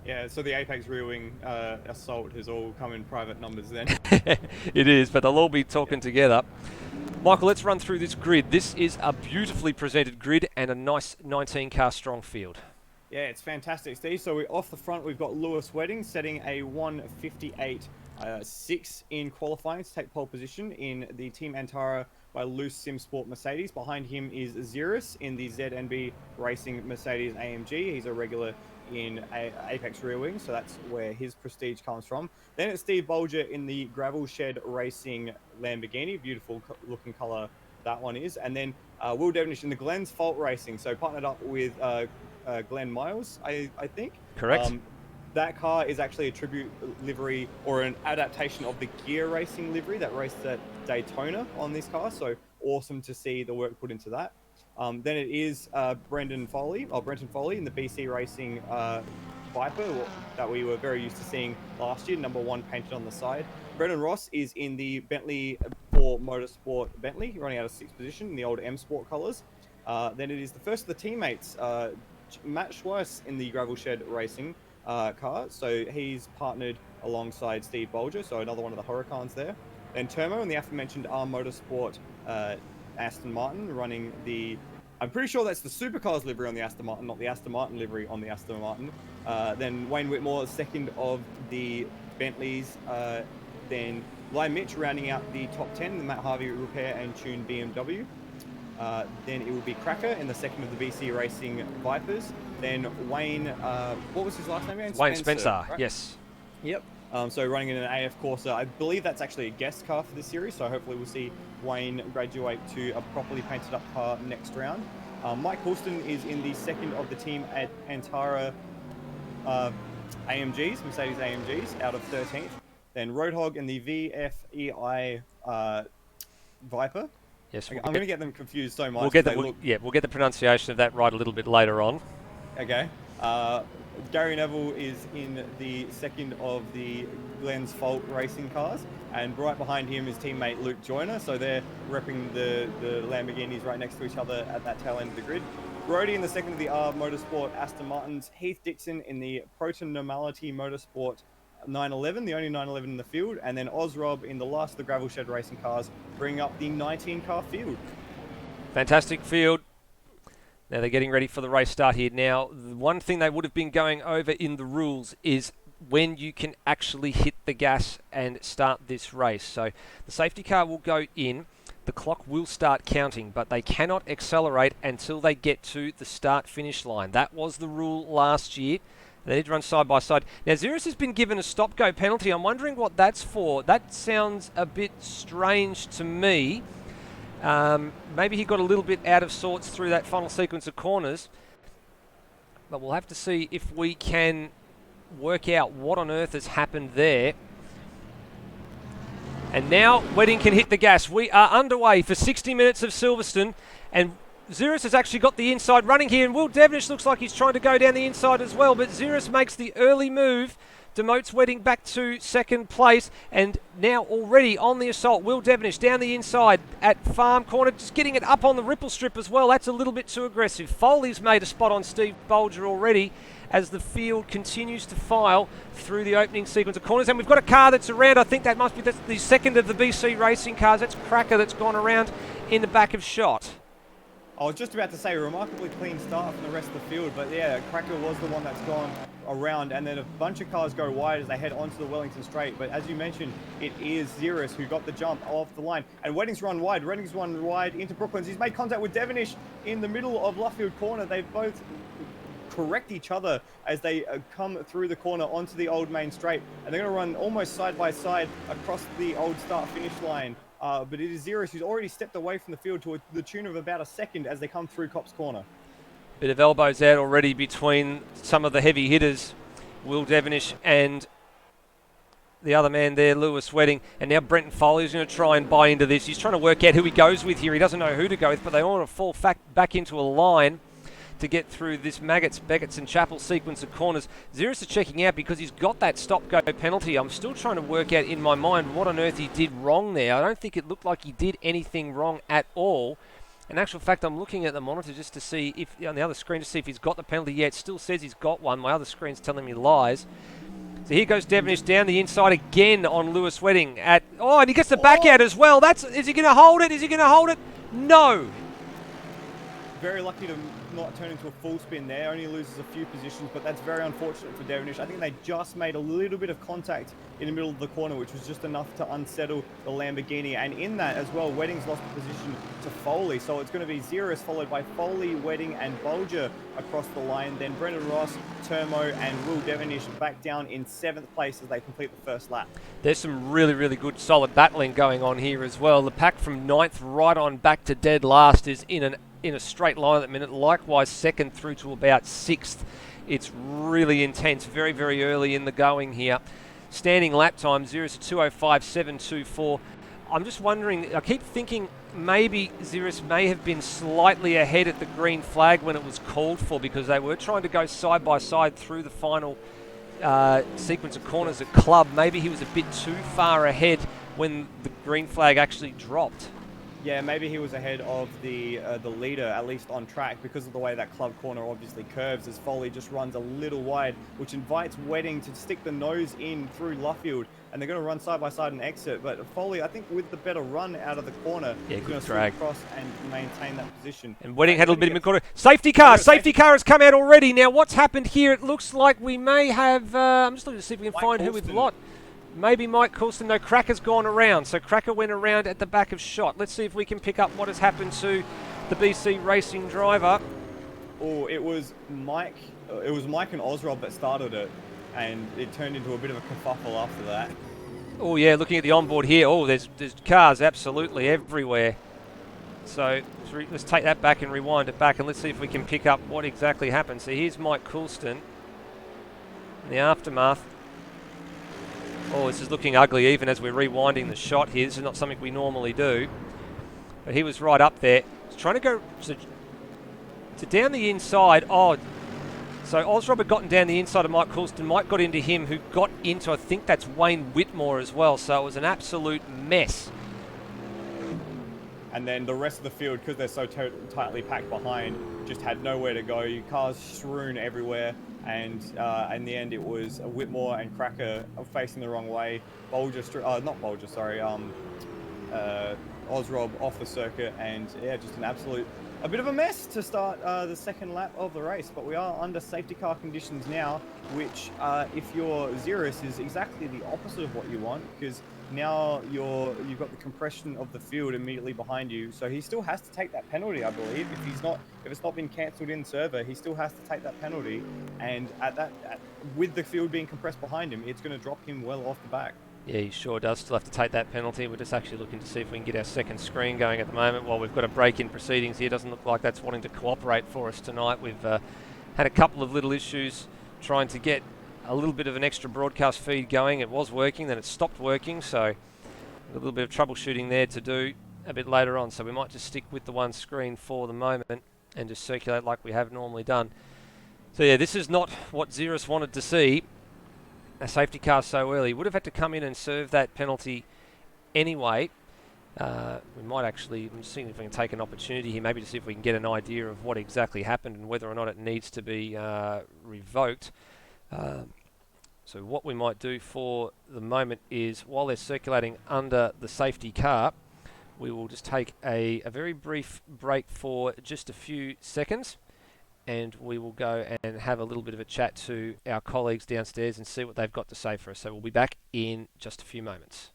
Yeah, so the Apex Rear Wing Assault has all come in private numbers then. It is, but they'll all be talking together. Michael, let's run through this grid. This is a beautifully presented grid and a nice 19-car strong field. Yeah, it's fantastic, Steve. So off the front, we've got Lewis Wedding setting a 1:58.6 in qualifying to take pole position in the Team Antara by Loose Sim Sport Mercedes. Behind him is Xeris in the ZNB Racing Mercedes AMG. He's a regular in Apex Rear Wing, so that's where his prestige comes from. Then it's Steve Bolger in the Gravel Shed Racing Lamborghini, beautiful looking color that one is. And then Will Devenish in the Glenn's Fault Racing, so partnered up with Glenn Miles, I think. Correct. That car is actually a tribute livery or an adaptation of the Gear Racing livery that raced at Daytona on this car, so awesome to see the work put into that. Then it is Brenton Foley in the BC Racing Viper that we were very used to seeing last year, number 1 painted on the side. Brendan Ross is in the Bentley for Motorsport Bentley, running out of 6th position in the old M Sport colours. Then it is the first of the teammates, Matt Schweiss in the Gravel Shed Racing car. So he's partnered alongside Steve Bolger, so another one of the Hurricanes there. Then Termo in the aforementioned R Motorsport Aston Martin, running the... I'm pretty sure that's the Supercars livery on the Aston Martin, not the Aston Martin livery on the Aston Martin. Then Wayne Whitmore, second of the Bentleys. Then Lai Mitch rounding out the top 10, the Matt Harvey Repair and Tune BMW. Then it will be Cracker in the second of the BC Racing Vipers. Then Wayne, what was his last name again? Wayne Spencer, right? yes. Yep. So running in an AF Corsa. I believe that's actually a guest car for this series, so hopefully we'll see Wayne graduate to a properly painted up car next round. Mike Houston is in the second of the team at Antara AMGs, Mercedes AMGs, out of 13th. Then Roadhog in the VFEI Viper. Yes, I'm going to get them confused so much. We'll get the pronunciation of that right a little bit later on. Okay. Gary Neville is in the second of the Glenn's Fault Racing cars, and right behind him is teammate Luke Joyner, so they're repping the Lamborghinis right next to each other at that tail end of the grid. Brody in the second of the R Motorsport Aston Martins, Heath Dixon in the Proton Normality Motorsport 911, the only 911 in the field, and then Oz Rob in the last of the Gravel Shed Racing cars, bringing up the 19-car field. Fantastic field. Now they're getting ready for the race start here. Now, the one thing they would have been going over in the rules is when you can actually hit the gas and start this race. So the safety car will go in, the clock will start counting, but they cannot accelerate until they get to the start-finish line. That was the rule last year. They need to run side by side. Now, Xeris has been given a stop-go penalty. I'm wondering what that's for. That sounds a bit strange to me. Maybe he got a little bit out of sorts through that final sequence of corners. But we'll have to see if we can work out what on earth has happened there. And now Wedding can hit the gas. We are underway for 60 minutes of Silverstone, and Xeris has actually got the inside running here, and Will Devenish looks like he's trying to go down the inside as well, but Xeris makes the early move, demotes Wedding back to second place, and now already on the assault, Will Devenish down the inside at Farm Corner, just getting it up on the ripple strip as well. That's a little bit too aggressive. Foley's made a spot on Steve Bolger already as the field continues to file through the opening sequence of corners, and we've got a car that's around. I think that's the second of the BC Racing cars. That's Cracker that's gone around in the back of shot. I was just about to say, a remarkably clean start from the rest of the field, but yeah, Cracker was the one that's gone around, and then a bunch of cars go wide as they head onto the Wellington Straight. But as you mentioned, it is Xeris who got the jump off the line, and Wedding's run wide. Wedding's run wide into Brooklands. He's made contact with Devenish in the middle of Luffield Corner. They both correct each other as they come through the corner onto the old main straight, and they're going to run almost side by side across the old start-finish line. But it is Xeris who's already stepped away from the field to the tune of about a second as they come through Copse Corner. Bit of elbows out already between some of the heavy hitters, Will Devenish and the other man there, Lewis Wedding. And now Brenton Foley is going to try and buy into this. He's trying to work out who he goes with here. He doesn't know who to go with, but they want to fall back into a line to get through this Maggots, Beckett's and Chapel sequence of corners. Xeris is checking out because he's got that stop-go penalty. I'm still trying to work out in my mind what on earth he did wrong there. I don't think it looked like he did anything wrong at all. In actual fact, I'm looking at the monitor just to see if, on the other screen, to see if he's got the penalty. Yeah, it still says he's got one. My other screen's telling me lies. So here goes Devenish down the inside again on Lewis Wedding. And he gets the back out as well. Is he going to hold it? Is he going to hold it? No. very lucky to not turn into a full spin there. Only loses a few positions, but that's very unfortunate for Devonish. I think they just made a little bit of contact in the middle of the corner, which was just enough to unsettle the Lamborghini. And in that as well, Wedding's lost the position to Foley. So it's going to be Xeris followed by Foley, Wedding, and Bolger across the line. Then Brendan Ross, Termo, and Will Devonish back down in 7th place as they complete the first lap. There's some really, really good solid battling going on here as well. The pack from 9th right on back to dead last is in a straight line at the minute. Likewise, 2nd through to about 6th. It's really intense, very, very early in the going here. Standing lap time, 0-205.724. I'm just wondering, I keep thinking maybe Xeris may have been slightly ahead at the green flag when it was called for, because they were trying to go side by side through the final sequence of corners at Club. Maybe he was a bit too far ahead when the green flag actually dropped. Yeah, maybe he was ahead of the leader, at least on track, because of the way that club corner obviously curves, as Foley just runs a little wide, which invites Wedding to stick the nose in through Luffield, and they're going to run side by side and exit. But Foley, I think, with the better run out of the corner, is going to swing across and maintain that position. And Wedding had a little bit of a corner. Safety car has come out already. Now, what's happened here? It looks like we may have. I'm just looking to see if we can find who we've lost. Maybe Mike Coulston. No, Cracker's gone around. So Cracker went around at the back of Shot. Let's see if we can pick up what has happened to the BC Racing driver. Oh, it was Mike. It was Mike and Osrob that started it, and it turned into a bit of a kerfuffle after that. Oh yeah, looking at the onboard here. Oh, there's cars absolutely everywhere. So let's take that back and rewind it back, and let's see if we can pick up what exactly happened. So here's Mike Coulston in the aftermath. Oh, this is looking ugly even as we're rewinding the shot here. This is not something we normally do. But he was right up there. He's trying to go to down the inside. Oh, so Osrob had gotten down the inside of Mike Coulston. Mike got into him, who got into, I think that's Wayne Whitmore as well. So it was an absolute mess. And then the rest of the field, because they're so tightly packed behind, just had nowhere to go. Cars strewn everywhere. And in the end, it was Whitmore and Cracker facing the wrong way. Osrob off the circuit, and yeah, just a bit of a mess to start the second lap of the race. But we are under safety car conditions now, which if you're Xeris is exactly the opposite of what you want, because now you've got the compression of the field immediately behind you. So he still has to take that penalty, I believe. If it's not been cancelled in server, he still has to take that penalty. And with the field being compressed behind him, it's going to drop him well off the back. Yeah, he sure does still have to take that penalty. We're just actually looking to see if we can get our second screen going at the moment while we've got a break in proceedings here. Doesn't look like that's wanting to cooperate for us tonight. We've had a couple of little issues trying to get a little bit of an extra broadcast feed going. It was working, then it stopped working, so a little bit of troubleshooting there to do a bit later on. So we might just stick with the one screen for the moment and just circulate like we have normally done. So yeah, this is not what Xeris wanted to see. A safety car so early. Would have had to come in and serve that penalty anyway. We might actually, I'm just seeing if we can take an opportunity here, maybe to see if we can get an idea of what exactly happened and whether or not it needs to be revoked. So what we might do for the moment is, while they're circulating under the safety car, we will just take a very brief break for just a few seconds, and we will go and have a little bit of a chat to our colleagues downstairs and see what they've got to say for us. So we'll be back in just a few moments.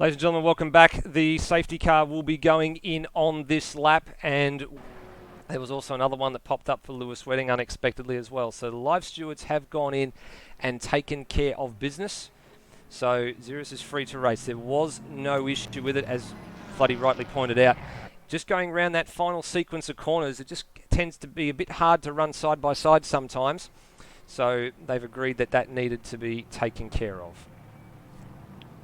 Ladies and gentlemen, welcome back. The safety car will be going in on this lap, and there was also another one that popped up for Lewis Wedding unexpectedly as well. So the live stewards have gone in and taken care of business. So Xeris is free to race. There was no issue with it, as Floody rightly pointed out. Just going around that final sequence of corners, it just tends to be a bit hard to run side by side sometimes. So they've agreed that that needed to be taken care of.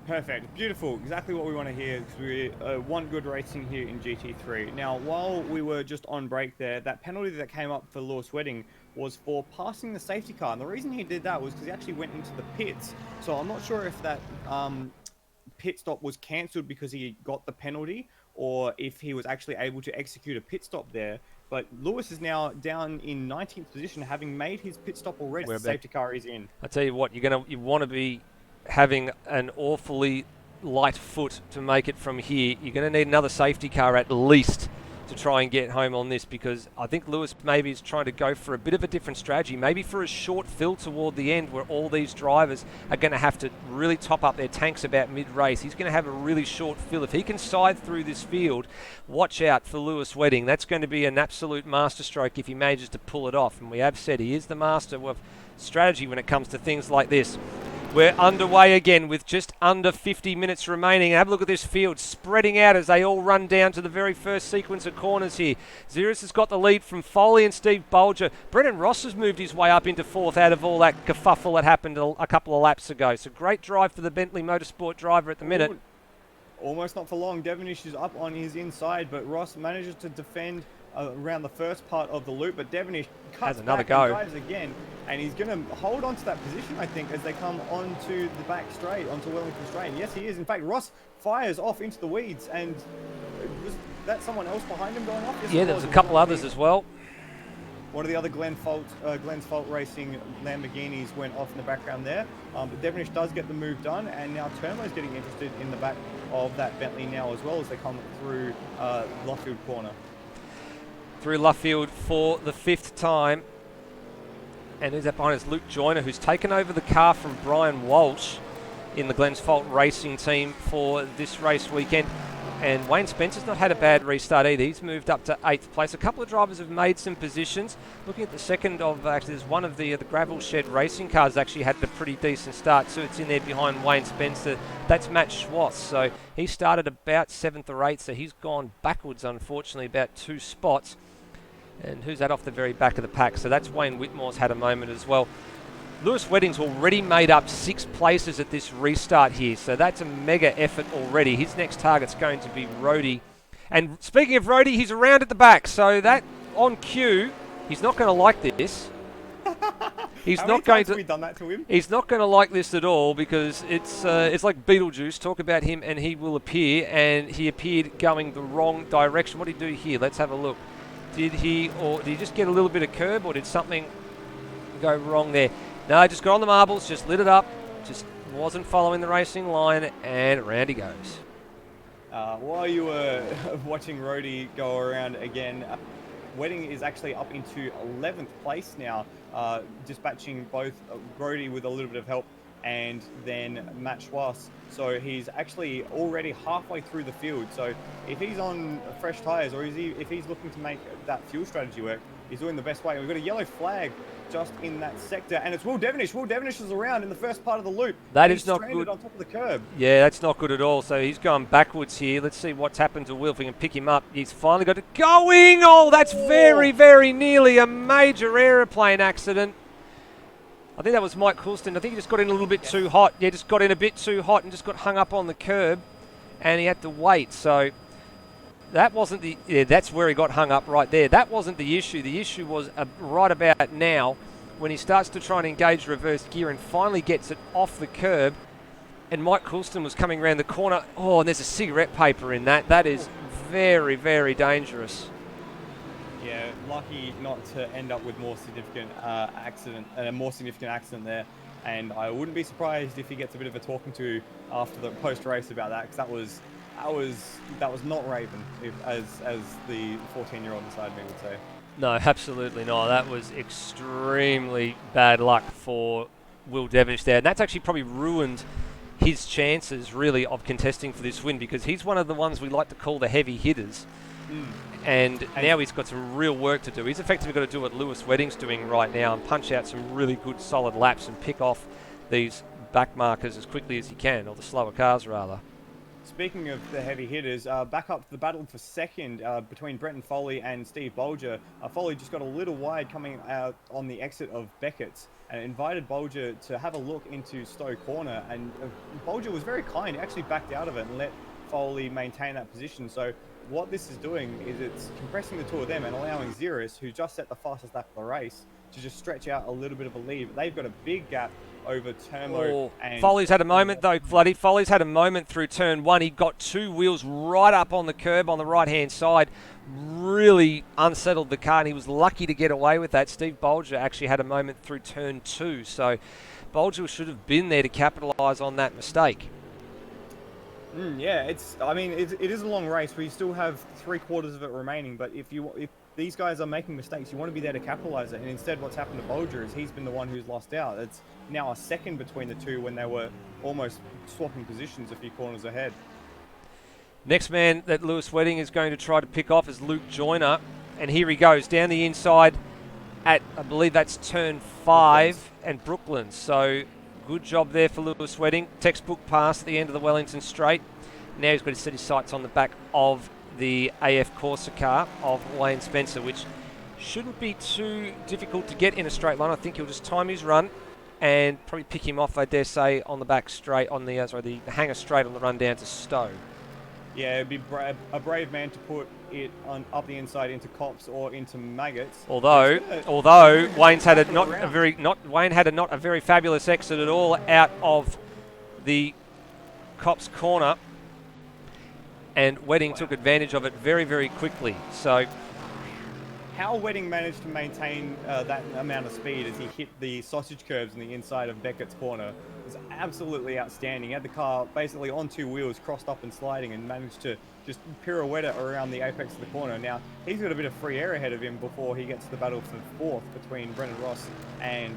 Perfect. Beautiful. Exactly what we want to hear. We want good racing here in GT3. Now, while we were just on break there, that penalty that came up for Lewis Wedding was for passing the safety car. And the reason he did that was because he actually went into the pits. So I'm not sure if that pit stop was cancelled because he got the penalty, or if he was actually able to execute a pit stop there. But Lewis is now down in 19th position, having made his pit stop already. The safety car is in. I tell you what, you want to be having an awfully light foot to make it from here. You're going to need another safety car at least to try and get home on this, because I think Lewis maybe is trying to go for a bit of a different strategy, maybe for a short fill toward the end where all these drivers are going to have to really top up their tanks about mid-race. He's going to have a really short fill. If he can side through this field, watch out for Lewis Wedding. That's going to be an absolute masterstroke if he manages to pull it off. And we have said he is the master of strategy when it comes to things like this. We're underway again with just under 50 minutes remaining. Have a look at this field spreading out as they all run down to the very first sequence of corners here. Xeris has got the lead from Foley and Steve Bolger. Brendan Ross has moved his way up into fourth out of all that kerfuffle that happened a couple of laps ago. So great drive for the Bentley Motorsport driver at the minute. Almost not for long. Devonish is up on his inside, but Ross manages to defend around the first part of the loop, but Devonish cuts another back go. and drives again, and he's going to hold on to that position, I think, as they come onto the back straight, onto Wellington Straight. Yes, he is. In fact, Ross fires off into the weeds, and was that someone else behind him going off? Yes, yeah, there was a couple others as well. One of the other Glenn's Fault Racing Lamborghinis went off in the background there. But Devonish does get the move done, and now Turmo's getting interested in the back of that Bentley now as well as they come through Luffield Corner. Through Luffield for the fifth time. And who's that behind us? Luke Joyner, who's taken over the car from Brian Walsh in the Glenn's Fault Racing team for this race weekend. And Wayne Spencer's not had a bad restart either. He's moved up to 8th place. A couple of drivers have made some positions. Looking at the second of, actually, there's one of the Gravel Shed racing cars actually had a pretty decent start. So it's in there behind Wayne Spencer. That's Matt Schwartz. So he started about 7th or 8th. So he's gone backwards, unfortunately, about 2 spots. And who's that off the very back of the pack? So that's Wayne Whitmore's had a moment as well. Lewis Wedding's already made up 6 places at this restart here, so that's a mega effort already. His next target's going to be Rhodey. And speaking of Rhodey, he's around at the back, so that on cue, he's not going to like this. He's not going to. Have we done that to him? He's not going to like this at all, because it's like Beetlejuice. Talk about him, and he will appear. And he appeared going the wrong direction. What did he do here? Let's have a look. Did he just get a little bit of curb, or did something go wrong there? No, just got on the marbles, just lit it up, just wasn't following the racing line, and around he goes. While you were watching Rhodey go around again, Wedding is actually up into 11th place now, dispatching both Rhodey with a little bit of help and then Matt Schwartz. So he's actually already halfway through the field. So if he's on fresh tyres, or if he's looking to make that fuel strategy work, he's doing the best way. We've got a yellow flag just in that sector, and it's Will Devonish. Will Devonish is around in the first part of the loop. That is not good. On top of the curb. Yeah, that's not good at all. So he's going backwards here. Let's see what's happened to Will. If we can pick him up. He's finally got it going. Oh, that's very, very nearly a major aeroplane accident. I think that was Mike Coulston. I think he just got in a little bit too hot. Yeah, just got in a bit too hot and just got hung up on the curb, and he had to wait. So that wasn't the... Yeah, that's where he got hung up right there. That wasn't the issue. The issue was right about now when he starts to try and engage reverse gear and finally gets it off the curb, and Mike Coulston was coming around the corner. Oh, and there's a cigarette paper in that. That is very, very dangerous. Yeah, lucky not to end up with a more significant accident there. And I wouldn't be surprised if he gets a bit of a talking to after the post-race about that, because that was not Raven, as the 14-year-old inside me would say. No, absolutely not. That was extremely bad luck for Will Devonish there, and that's actually probably ruined his chances really of contesting for this win, because he's one of the ones we like to call the heavy hitters. And now he's got some real work to do. He's effectively got to do what Lewis Wedding's doing right now and punch out some really good solid laps and pick off these back markers as quickly as he can, or the slower cars rather. Speaking of the heavy hitters, back up to the battle for second between Brenton Foley and Steve Bolger. Foley just got a little wide coming out on the exit of Beckett's and invited Bolger to have a look into Stowe Corner, and Bolger was very kind. He actually backed out of it and let Foley maintain that position. So what this is doing is it's compressing the two of them and allowing Xeris, who just set the fastest lap of the race, to just stretch out a little bit of a lead. They've got a big gap over Turmo and... Foley's had a moment though, Floody. Foley's had a moment through turn one. He got two wheels right up on the curb on the right-hand side. Really unsettled the car, and he was lucky to get away with that. Steve Bolger actually had a moment through turn two, so Bolger should have been there to capitalise on that mistake. Yeah, it is a long race. We still have 3/4 of it remaining, but if these guys are making mistakes, you want to be there to capitalize it. And instead, what's happened to Bolger is he's been the one who's lost out. It's now a second between the two when they were almost swapping positions a few corners ahead. Next man that Lewis Wedding is going to try to pick off is Luke Joyner, and here he goes down the inside at, I believe that's turn 5 and Brooklands. So good job there for Lewis Wedding. Textbook pass at the end of the Wellington Straight. Now he's got to set his sights on the back of the AF Corsa car of Wayne Spencer, which shouldn't be too difficult to get in a straight line. I think he'll just time his run and probably pick him off, I dare say, on the back straight, on the the hanger straight on the run down to Stowe. Yeah, it'd be a brave man to put it on up the inside into Cops or into Maggots. Although Wayne's had a not a very fabulous exit at all out of the Cops corner, and Wedding took advantage of it very, very quickly. So how Wedding managed to maintain that amount of speed as he hit the sausage curves on the inside of Beckett's corner was absolutely outstanding. He had the car basically on two wheels, crossed up and sliding, and managed to just pirouette it around the apex of the corner. Now, he's got a bit of free air ahead of him before he gets to the battle for fourth between Brendan Ross and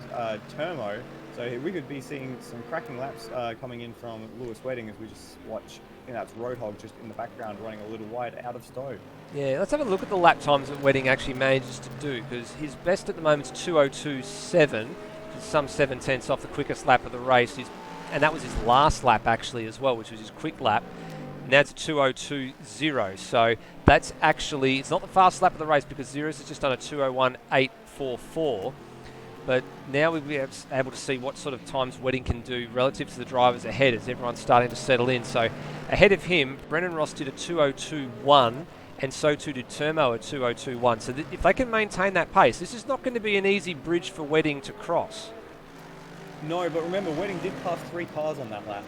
Turmo. So we could be seeing some cracking laps coming in from Lewis Wedding as we just watch. I think that's Roadhog just in the background running a little wide out of Stowe. Yeah, let's have a look at the lap times that Wedding actually manages to do, because his best at the moment is 2:02.7, which is some 7/10 off the quickest lap of the race. And that was his last lap actually as well, which was his quick lap. Now it's a 2:02.0, so that's actually, it's not the fastest lap of the race because Xeris has just done a 2:01.844. But now we'll be able to see what sort of times Wedding can do relative to the drivers ahead as everyone's starting to settle in. So ahead of him, Brendan Ross did a 2:02.1, and so too did Turmo at 2:02.1. So if they can maintain that pace, this is not going to be an easy bridge for Wedding to cross. No, but remember, Wedding did pass 3 cars on that lap.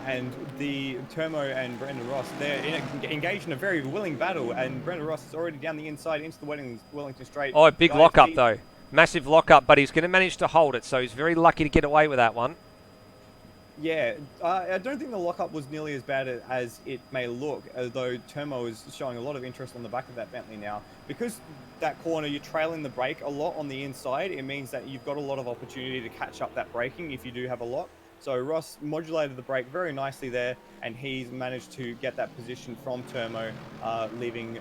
And the Turmo and Brendan Ross, they're engaged in a very willing battle, and Brendan Ross is already down the inside into the Wellington Straight. Oh, big lock-up though. Massive lock-up, but he's going to manage to hold it, so he's very lucky to get away with that one. Yeah, I don't think the lock-up was nearly as bad as it may look, although Turmo is showing a lot of interest on the back of that Bentley now. Because that corner, you're trailing the brake a lot on the inside, it means that you've got a lot of opportunity to catch up that braking if you do have a lock. So Ross modulated the brake very nicely there, and he's managed to get that position from Turmo, leaving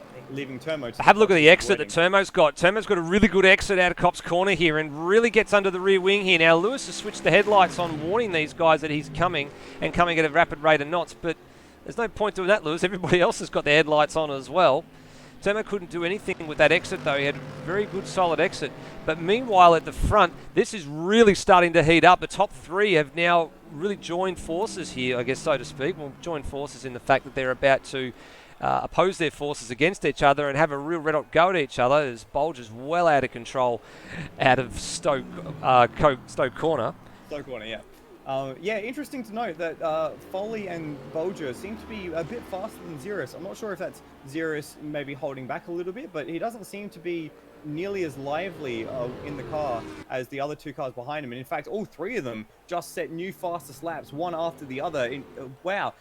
Turmo to... Have a look at the exit that Turmo's got. Turmo's got a really good exit out of Cop's corner here and really gets under the rear wing here. Now Lewis has switched the headlights on, warning these guys that he's coming and coming at a rapid rate of knots, but there's no point doing that, Lewis. Everybody else has got their headlights on as well. Turmo couldn't do anything with that exit though. He had a very good solid exit. But meanwhile at the front, this is really starting to heat up. The top three have now really joined forces here, I guess so to speak. Well, joined forces in the fact that they're about to oppose their forces against each other and have a real red-hot go at each other as Bolger's well out of control out of Stowe corner. Stowe corner, yeah. Yeah, interesting to note that Foley and Bolger seem to be a bit faster than Xeris. I'm not sure if that's Xeris maybe holding back a little bit, but he doesn't seem to be nearly as lively in the car as the other two cars behind him. And in fact, all three of them just set new fastest laps, one after the other. Wow.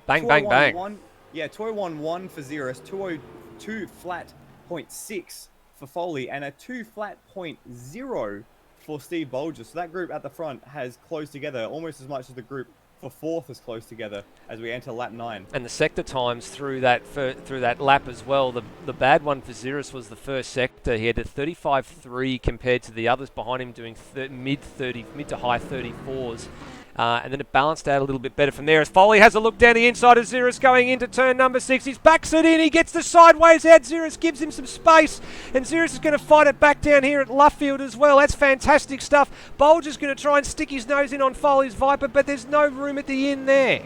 Bang, bang, bang. Yeah, 2:01.1 for Xeris, 2:02 flat 0.6 for Foley, and a 2 flat 0.0 for Steve Bolger. So that group at the front has closed together almost as much as the group for fourth as close together as we enter lap 9. And the sector times through that lap as well. The bad one for Ziris was the first sector. He had a 35.3 compared to the others behind him doing mid to high 34s. And then it balanced out a little bit better from there as Foley has a look down the inside of Ziris going into turn number 6. He's backs it in. He gets the sideways out. Ziris gives him some space. And Ziris is going to fight it back down here at Luffield as well. That's fantastic stuff. Bolger's going to try and stick his nose in on Foley's Viper, but there's no room at the end there.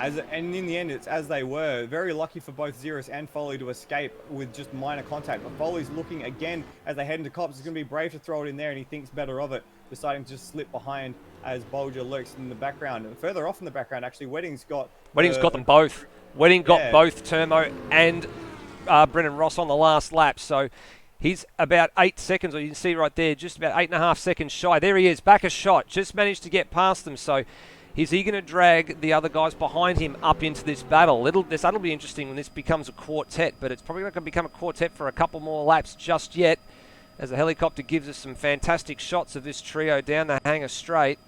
And in the end, it's as they were. Very lucky for both Ziris and Foley to escape with just minor contact. But Foley's looking again as they head into Cops. He's going to be brave to throw it in there, and he thinks better of it, deciding to just slip behind as Bolger lurks in the background. And further off in the background, actually, Wedding's got them both. Wedding got both Termo and Brennan Ross on the last lap. So he's about 8 seconds, or you can see right there, just about 8.5 seconds shy. There he is, back a shot. Just managed to get past them. So is he going to drag the other guys behind him up into this battle? That'll be interesting when this becomes a quartet, but it's probably not going to become a quartet for a couple more laps just yet, as the helicopter gives us some fantastic shots of this trio down the hangar straight.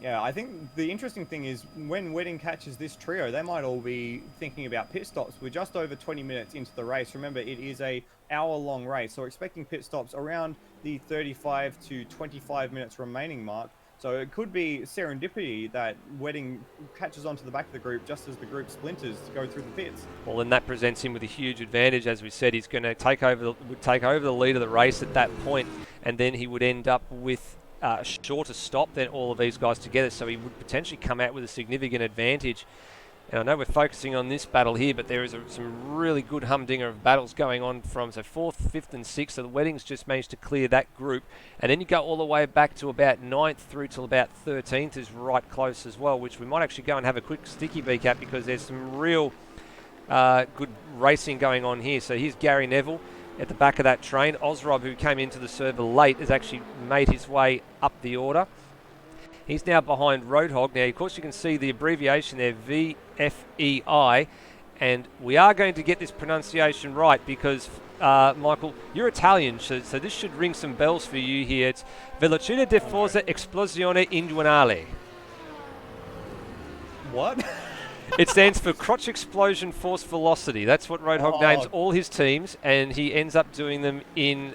Yeah, I think the interesting thing is when Wedding catches this trio, they might all be thinking about pit stops. We're just over 20 minutes into the race. Remember, it is a hour-long race, so we're expecting pit stops around the 35 to 25 minutes remaining mark. So it could be serendipity that Wedding catches onto the back of the group just as the group splinters to go through the pits. Well, then that presents him with a huge advantage. As we said, he's going to take over the lead of the race at that point, and then he would end up with a shorter stop than all of these guys together, so he would potentially come out with a significant advantage. And I know we're focusing on this battle here, but there is some really good humdinger of battles going on from 4th, 5th and 6th. So the Weddings just managed to clear that group. And then you go all the way back to about 9th through till about 13th is right close as well, which we might actually go and have a quick sticky beak at because there's some real good racing going on here. So here's Gary Neville at the back of that train. Ozrob, who came into the server late, has actually made his way up the order. He's now behind Roadhog. Now, of course, you can see the abbreviation there, VFEI, and we are going to get this pronunciation right because, Michael, you're Italian, so this should ring some bells for you here. It's Velocità di Forza Esplosione Induanale. What? It stands for Crotch Explosion Force Velocity. That's what Roadhog names all his teams, and he ends up doing them in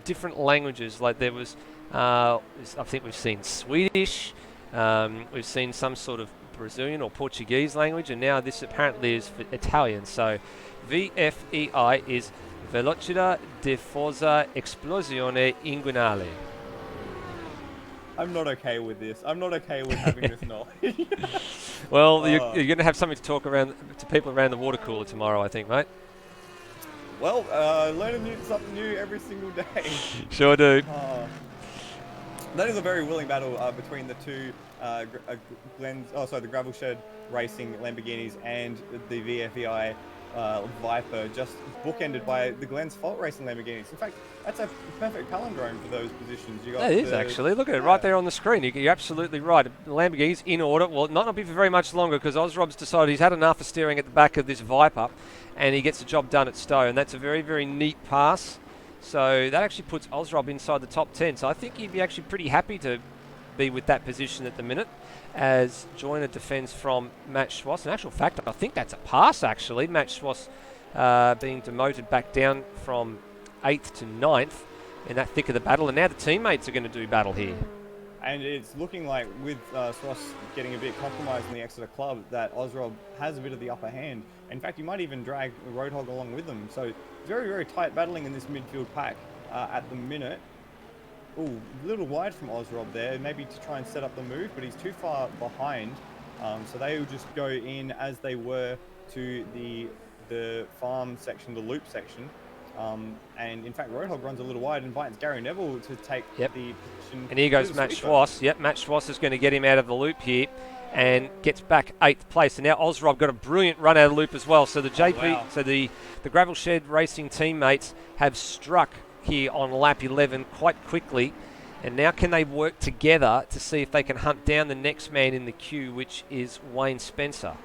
different languages. Like there was, I think we've seen Swedish, we've seen some sort of Brazilian or Portuguese language, and now this apparently is for Italian. So VFEI is Velocità di Forza Esplosione Induanale. I'm not okay with this. I'm not okay with having this knowledge. Well, you're going to have something to talk around to people around the water cooler tomorrow, I think, mate. Well, learn something new every single day. Sure do. That is a very willing battle between the two the Gravel Shed Racing Lamborghinis and the VFEI Viper, just bookended by the Glenn's Fault Racing Lamborghinis. In fact, that's a perfect palindrome for those positions. You got that is actually. Look at it right there on the screen. You're absolutely right. The Lamborghini's in order. Well, not be for very much longer because Ozrob's decided he's had enough of steering at the back of this Viper, and he gets the job done at Stowe. And that's a very, very neat pass. So that actually puts Ozrob inside the top 10. So I think he'd be actually pretty happy to be with that position at the minute as Joyner defends from Matt Schwass. In actual fact, I think that's a pass, actually. Matt Schwass being demoted back down from 8th to 9th in that thick of the battle. And now the teammates are going to do battle here. And it's looking like with Schwass getting a bit compromised in the Exeter Club that Ozrob has a bit of the upper hand. In fact, he might even drag Roadhog along with them. So very, very tight battling in this midfield pack at the minute. Ooh, a little wide from Ozrob there, maybe to try and set up the move, but he's too far behind. So they will just go in as they were to the farm section, the loop section. And in fact, Roadhog runs a little wide, invites Gary Neville to take the position. And here goes Matt Schwass. Yep, Matt Schwass is going to get him out of the loop here and gets back 8th place. And now Ozrob got a brilliant run out of the loop as well. So the the Gravel Shed Racing teammates have struck here on lap 11 quite quickly, and now can they work together to see if they can hunt down the next man in the queue, which is Wayne Spencer.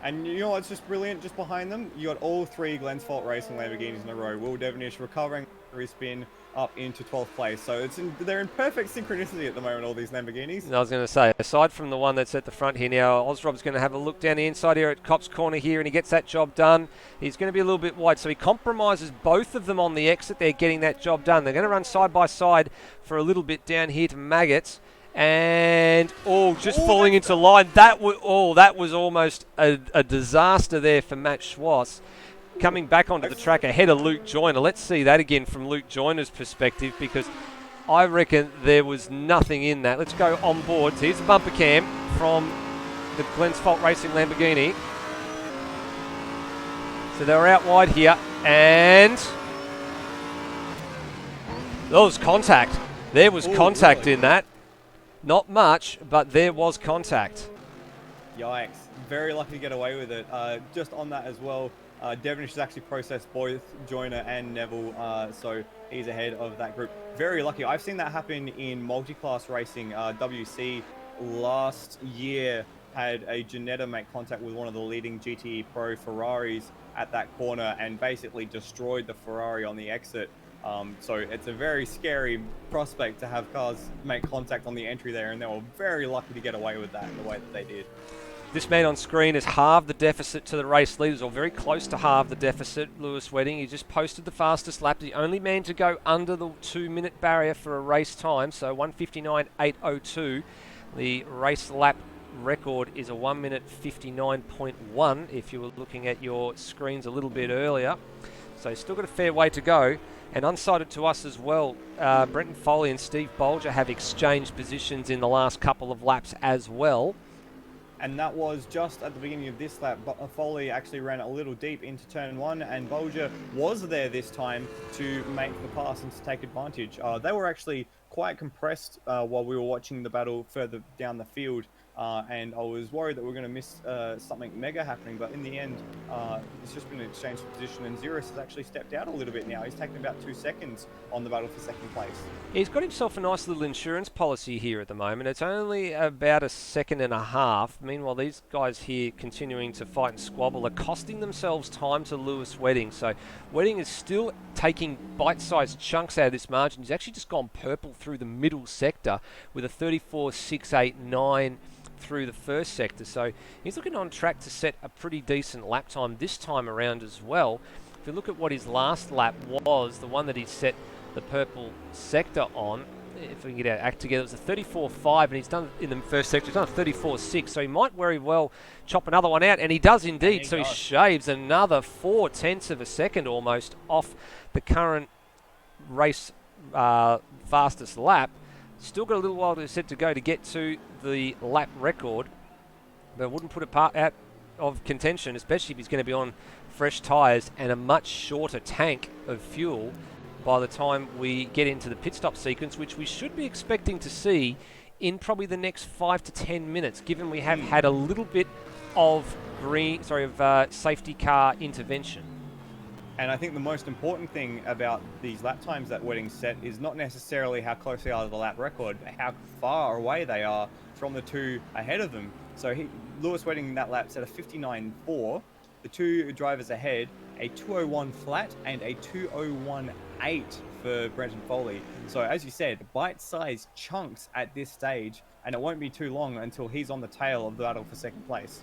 And you know what's just brilliant? Just behind them, you got all three Glenn's Fault Racing Lamborghinis in a row. Will Devonish recovering for his spin, up into 12th place. So they're in perfect synchronicity at the moment, all these Lamborghinis. I was going to say, aside from the one that's at the front here now, Osrob's going to have a look down the inside here at Cop's Corner here, and he gets that job done. He's going to be a little bit wide, so he compromises both of them on the exit. They're getting that job done. They're going to run side by side for a little bit down here to Maggots. And, just falling into line. That was almost a disaster there for Matt Schwass. Coming back onto the track ahead of Luke Joyner. Let's see that again from Luke Joyner's perspective, because I reckon there was nothing in that. Let's go on board. So here's the bumper cam from the Glens Fault Racing Lamborghini. So they were out wide here, and there was contact. There was contact really? In that. Not much, but there was contact. Yikes. Very lucky to get away with it. Just on that as well, Devonish has actually processed both Joyner and Neville, so he's ahead of that group. Very lucky. I've seen that happen in multi-class racing. WC last year had a Ginetta make contact with one of the leading GTE Pro Ferraris at that corner and basically destroyed the Ferrari on the exit. So it's a very scary prospect to have cars make contact on the entry there, and they were very lucky to get away with that in the way that they did. This man on screen has halved the deficit to the race leaders, or very close to halve the deficit. Lewis Wedding, he just posted the fastest lap, the only man to go under the 2-minute barrier for a race time, so 1:59.802. The race lap record is a 1 minute 59.1 if you were looking at your screens a little bit earlier. So he's still got a fair way to go. And unsighted to us as well, Brenton Foley and Steve Bolger have exchanged positions in the last couple of laps as well. And that was just at the beginning of this lap. Foley actually ran a little deep into turn 1, and Bolger was there this time to make the pass and to take advantage. They were actually quite compressed while we were watching the battle further down the field. And I was worried that we were going to miss something mega happening, but in the end, it's just been an exchange of position, and Zirus has actually stepped out a little bit now. He's taken about 2 seconds on the battle for second place. He's got himself a nice little insurance policy here at the moment. It's only about 1.5 seconds. Meanwhile, these guys here continuing to fight and squabble are costing themselves time to Lewis Wedding. So Wedding is still taking bite-sized chunks out of this margin. He's actually just gone purple through the middle sector with a 34.689 through the first sector, so he's looking on track to set a pretty decent lap time this time around as well. If you look at what his last lap was, the one that he set the purple sector on, if we can get our act together, it was a 34.5, and he's done in the first sector, he's done a 34.6, so he might very well chop another one out, and he does indeed. He shaves another 0.4 of a second almost off the current race fastest lap. Still got a little while to go to get to the lap record, but I wouldn't put it out of contention, especially if he's going to be on fresh tyres and a much shorter tank of fuel by the time we get into the pit stop sequence, which we should be expecting to see in probably the next 5 to 10 minutes, given we have had a little bit of safety car intervention. And I think the most important thing about these lap times that Wedding set is not necessarily how close they are to the lap record, but how far away they are from the two ahead of them. So Lewis Wedding in that lap set a 59.4, the two drivers ahead, a 2:01 flat and a 2:01.8 for Brenton Foley. So as you said, bite-sized chunks at this stage, and it won't be too long until he's on the tail of the battle for second place.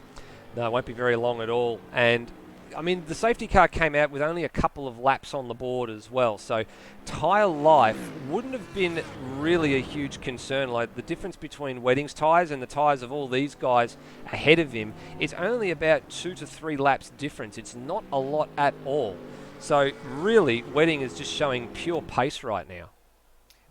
No, it won't be very long at all. And I mean, the safety car came out with only a couple of laps on the board as well, so tyre life wouldn't have been really a huge concern. Like, the difference between Wedding's tyres and the tyres of all these guys ahead of him is only about 2 to 3 laps difference. It's not a lot at all. So really, Wedding is just showing pure pace right now.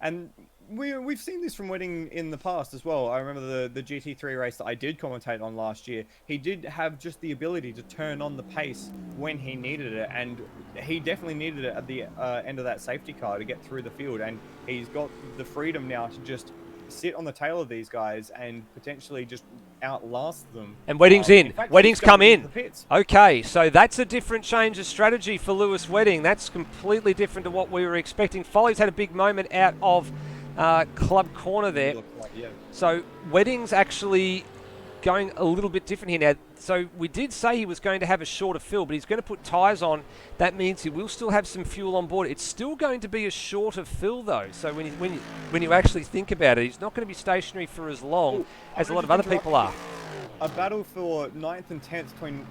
And we've seen this from Wedding in the past as well. I remember the GT3 race that I did commentate on last year. He did have just the ability to turn on the pace when he needed it, and he definitely needed it at the end of that safety car to get through the field, and he's got the freedom now to just sit on the tail of these guys and potentially just outlast them. And Wedding's in. Wedding's come in. Pits. Okay, so that's a different change of strategy for Lewis Wedding. That's completely different to what we were expecting. Foley's had a big moment out of Club Corner there. So Wedding's actually going a little bit different here now. So we did say he was going to have a shorter fill, but he's going to put tyres on. That means he will still have some fuel on board. It's still going to be a shorter fill though. So when you actually think about it, he's not going to be stationary for as long as a lot of other people are. A battle for 9th and 10th between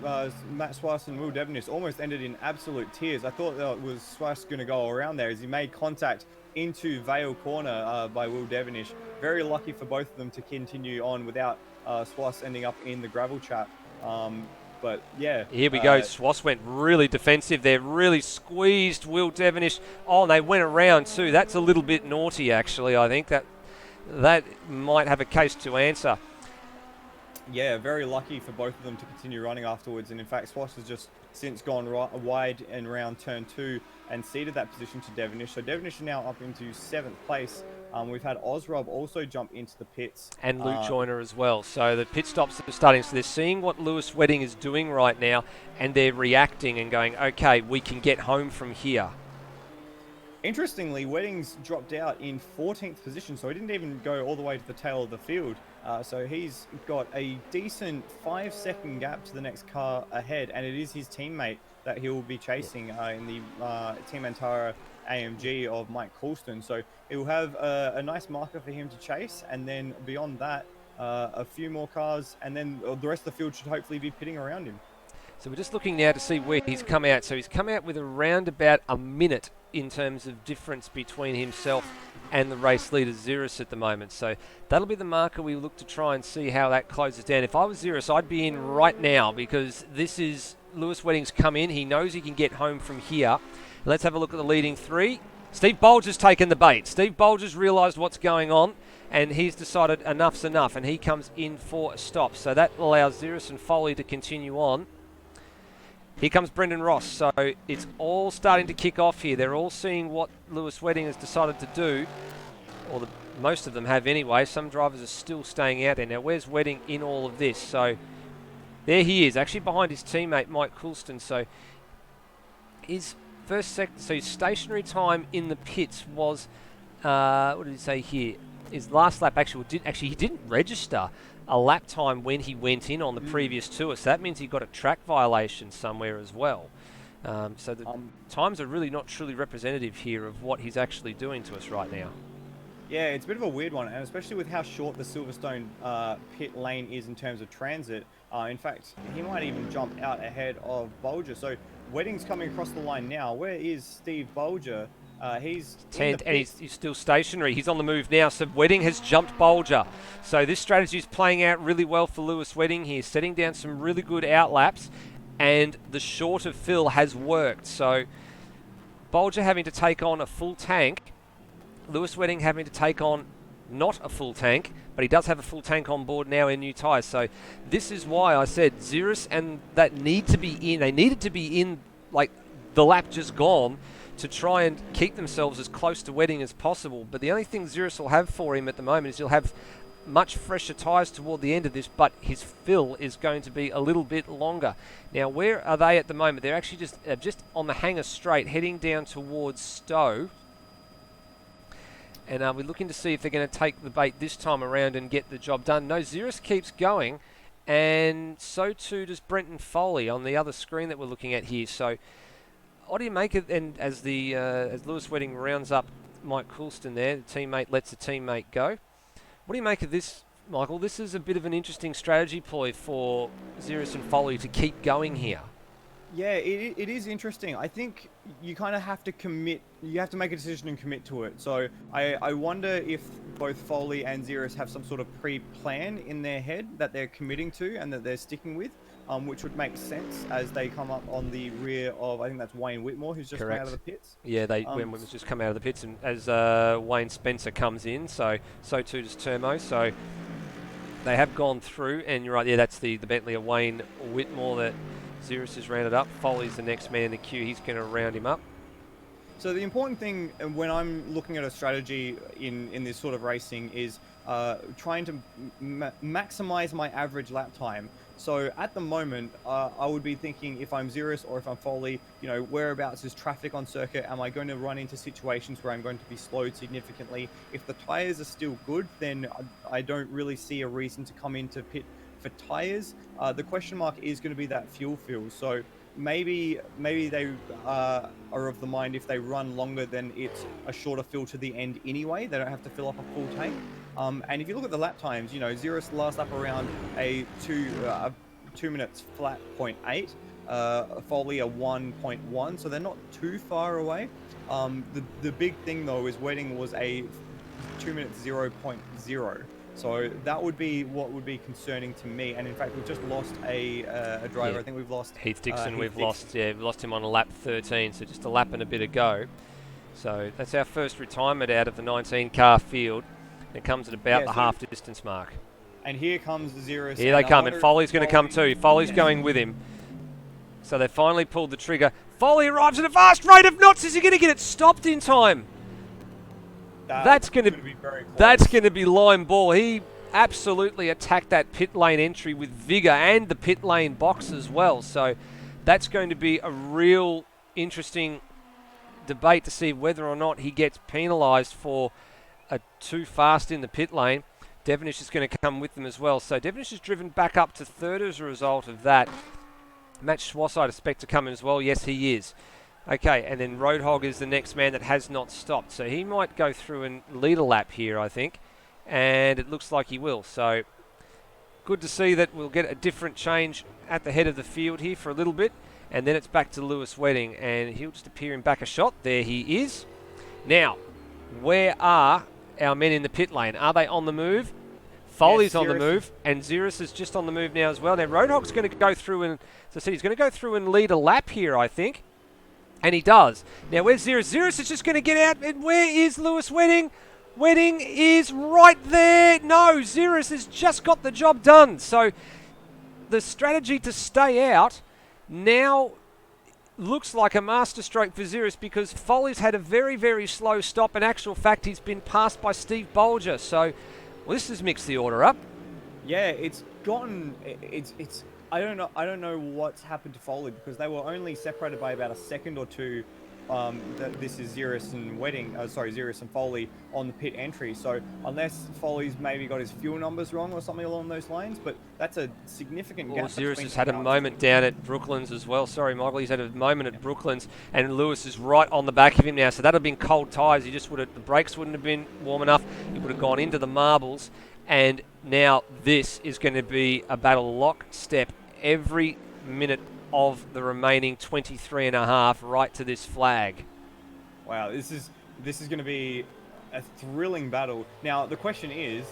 Matt Swice and Will Devenish almost ended in absolute tears. I thought that was Swice going to go around there as he made contact into Vale Corner by Will Devenish. Very lucky for both of them to continue on without Swice ending up in the gravel trap. But yeah. Here we go. Swice went really defensive there, really squeezed Will Devenish. Oh, and they went around too. That's a little bit naughty, actually. I think that might have a case to answer. Yeah, very lucky for both of them to continue running afterwards. And in fact, Swash has just since gone wide and around turn 2 and ceded that position to Devenish. So Devenish is now up into 7th place. We've had Ozrob also jump into the pits. And Luke Joyner as well. So the pit stops are starting. So they're seeing what Lewis Wedding is doing right now, and they're reacting and going, okay, we can get home from here. Interestingly, Wedding's dropped out in 14th position, so he didn't even go all the way to the tail of the field. So he's got a decent 5-second gap to the next car ahead, and it is his teammate that he will be chasing in the Team Antara AMG of Mike Coulston. So it will have a nice marker for him to chase, and then beyond that, a few more cars, and then the rest of the field should hopefully be pitting around him. So we're just looking now to see where he's come out. So he's come out with around about a minute in terms of difference between himself and the race leader Xeris at the moment. So that'll be the marker we look to try and see how that closes down. If I was Xeris, I'd be in right now, because this is Lewis Wedding's come in. He knows he can get home from here. Let's have a look at the leading 3. Steve Bolger's taken the bait. Steve Bolger's realised what's going on, and he's decided enough's enough, and he comes in for a stop. So that allows Xeris and Foley to continue on. Here comes Brendan Ross. So it's all starting to kick off here. They're all seeing what Lewis Wedding has decided to do, or most of them have anyway. Some drivers are still staying out there. Now, where's Wedding in all of this? So there he is, actually behind his teammate Mike Coulston. So his his stationary time in the pits was, what did he say here? His last lap he didn't register a lap time when he went in on the previous tour, so that means he got a track violation somewhere as well. So the times are really not truly representative here of what he's actually doing to us right now. Yeah, it's a bit of a weird one, and especially with how short the Silverstone pit lane is in terms of transit. In fact, he might even jump out ahead of Bolger. So Wedding's coming across the line now. Where is Steve Bolger? He's 10th, and he's still stationary. He's on the move now. So Wedding has jumped Bolger. So this strategy is playing out really well for Lewis Wedding here, setting down some really good outlaps, and the shorter fill has worked. So Bolger having to take on a full tank, Lewis Wedding having to take on not a full tank, but he does have a full tank on board now in new tyres. So this is why I said Xeris and that need to be in. They needed to be in like the lap just gone to try and keep themselves as close to Wedding as possible. But the only thing Xeris will have for him at the moment is he'll have much fresher tyres toward the end of this, but his fill is going to be a little bit longer. Now, where are they at the moment? They're actually just on the Hangar Straight, heading down towards Stowe. And we're looking to see if they're going to take the bait this time around and get the job done. No, Xeris keeps going, and so too does Brenton Foley on the other screen that we're looking at here. So what do you make of, and as Lewis Wedding rounds up Mike Coulston there, the teammate lets the teammate go. What do you make of this, Michael? This is a bit of an interesting strategy ploy for Xeris and Foley to keep going here. Yeah, it is interesting. I think you kind of have to commit. You have to make a decision and commit to it. So I wonder if both Foley and Xeris have some sort of pre-plan in their head that they're committing to and that they're sticking with, which would make sense as they come up on the rear of, I think that's Wayne Whitmore, who's just come out of the pits. Yeah, Wayne Whitmore's just come out of the pits, and as Wayne Spencer comes in, so too does Termo. So they have gone through, and you're right, yeah, that's the Bentley of Wayne Whitmore that Xeris has rounded up. Foley's the next man in the queue. He's going to round him up. So the important thing when I'm looking at a strategy in this sort of racing is trying to maximize my average lap time. So at the moment, I would be thinking, if I'm Xeris or if I'm Foley, whereabouts is traffic on circuit? Am I going to run into situations where I'm going to be slowed significantly? If the tires are still good, then I don't really see a reason to come into pit For tyres, the question mark is going to be that fuel fill. So maybe they are of the mind if they run longer, then it's a shorter fill to the end anyway. They don't have to fill up a full tank. And if you look at the lap times, you know, Xeris last up around a 2 minutes flat 0.8. Foley a 1.1, so they're not too far away. The big thing though is Wedding was a 2 minutes 0.0, so that would be what would be concerning to me. And in fact, we've just lost a driver. Yeah. I think we've lost Heath Dixon. Heath We've Dixon. lost him on lap 13, so just a lap and a bit ago. So that's our first retirement out of the 19-car field. It comes at about the half distance mark. And here comes Xeris. Here they come, and Foley's going to come too. Foley's going with him. So they finally pulled the trigger. Foley arrives at a fast rate of knots. Is he going to get it stopped in time? That's going to be very close. That's going to be line ball. He absolutely attacked that pit lane entry with vigour and the pit lane box as well. So that's going to be a real interesting debate to see whether or not he gets penalised for a too fast in the pit lane. Devonish is going to come with them as well. So Devonish is driven back up to third as a result of that. Matt Schwass, I'd expect to come in as well. Yes, he is. Okay, and then Roadhog is the next man that has not stopped. So he might go through and lead a lap here, I think. And it looks like he will. So good to see that we'll get a different change at the head of the field here for a little bit. And then it's back to Lewis Wedding. And he'll just appear in back a shot. There he is. Now, where are our men in the pit lane? Are they on the move? Foley's on the move, and Xeris is just on the move now as well. Now, Roadhog's going to go through and, as I said, he's going to go through and lead a lap here, I think. And he does. Now, where's Xeris? Xeris is just going to get out, and where is Lewis Wedding? Wedding is right there. No, Xeris has just got the job done. So, the strategy to stay out now looks like a masterstroke for Xeris because Foley's had a very, very slow stop. In actual fact, he's been passed by Steve Bolger. So, well, this has mixed the order up. Yeah, it's gotten it's I don't know what's happened to Foley because they were only separated by about a second or two. This is Xeris and Xeris and Foley on the pit entry. So unless Foley's maybe got his fuel numbers wrong or something along those lines, but that's a significant gap. Xeris has had a moment down at Brooklands as well. Sorry, Michael, he's had a moment at Brooklands, and Lewis is right on the back of him now. So that'd have been cold tyres. He just the brakes wouldn't have been warm enough. He would have gone into the marbles, and now this is going to be a battle lockstep every minute of the remaining 23 and a half right to this flag. Wow, this is going to be a thrilling battle. Now, the question is,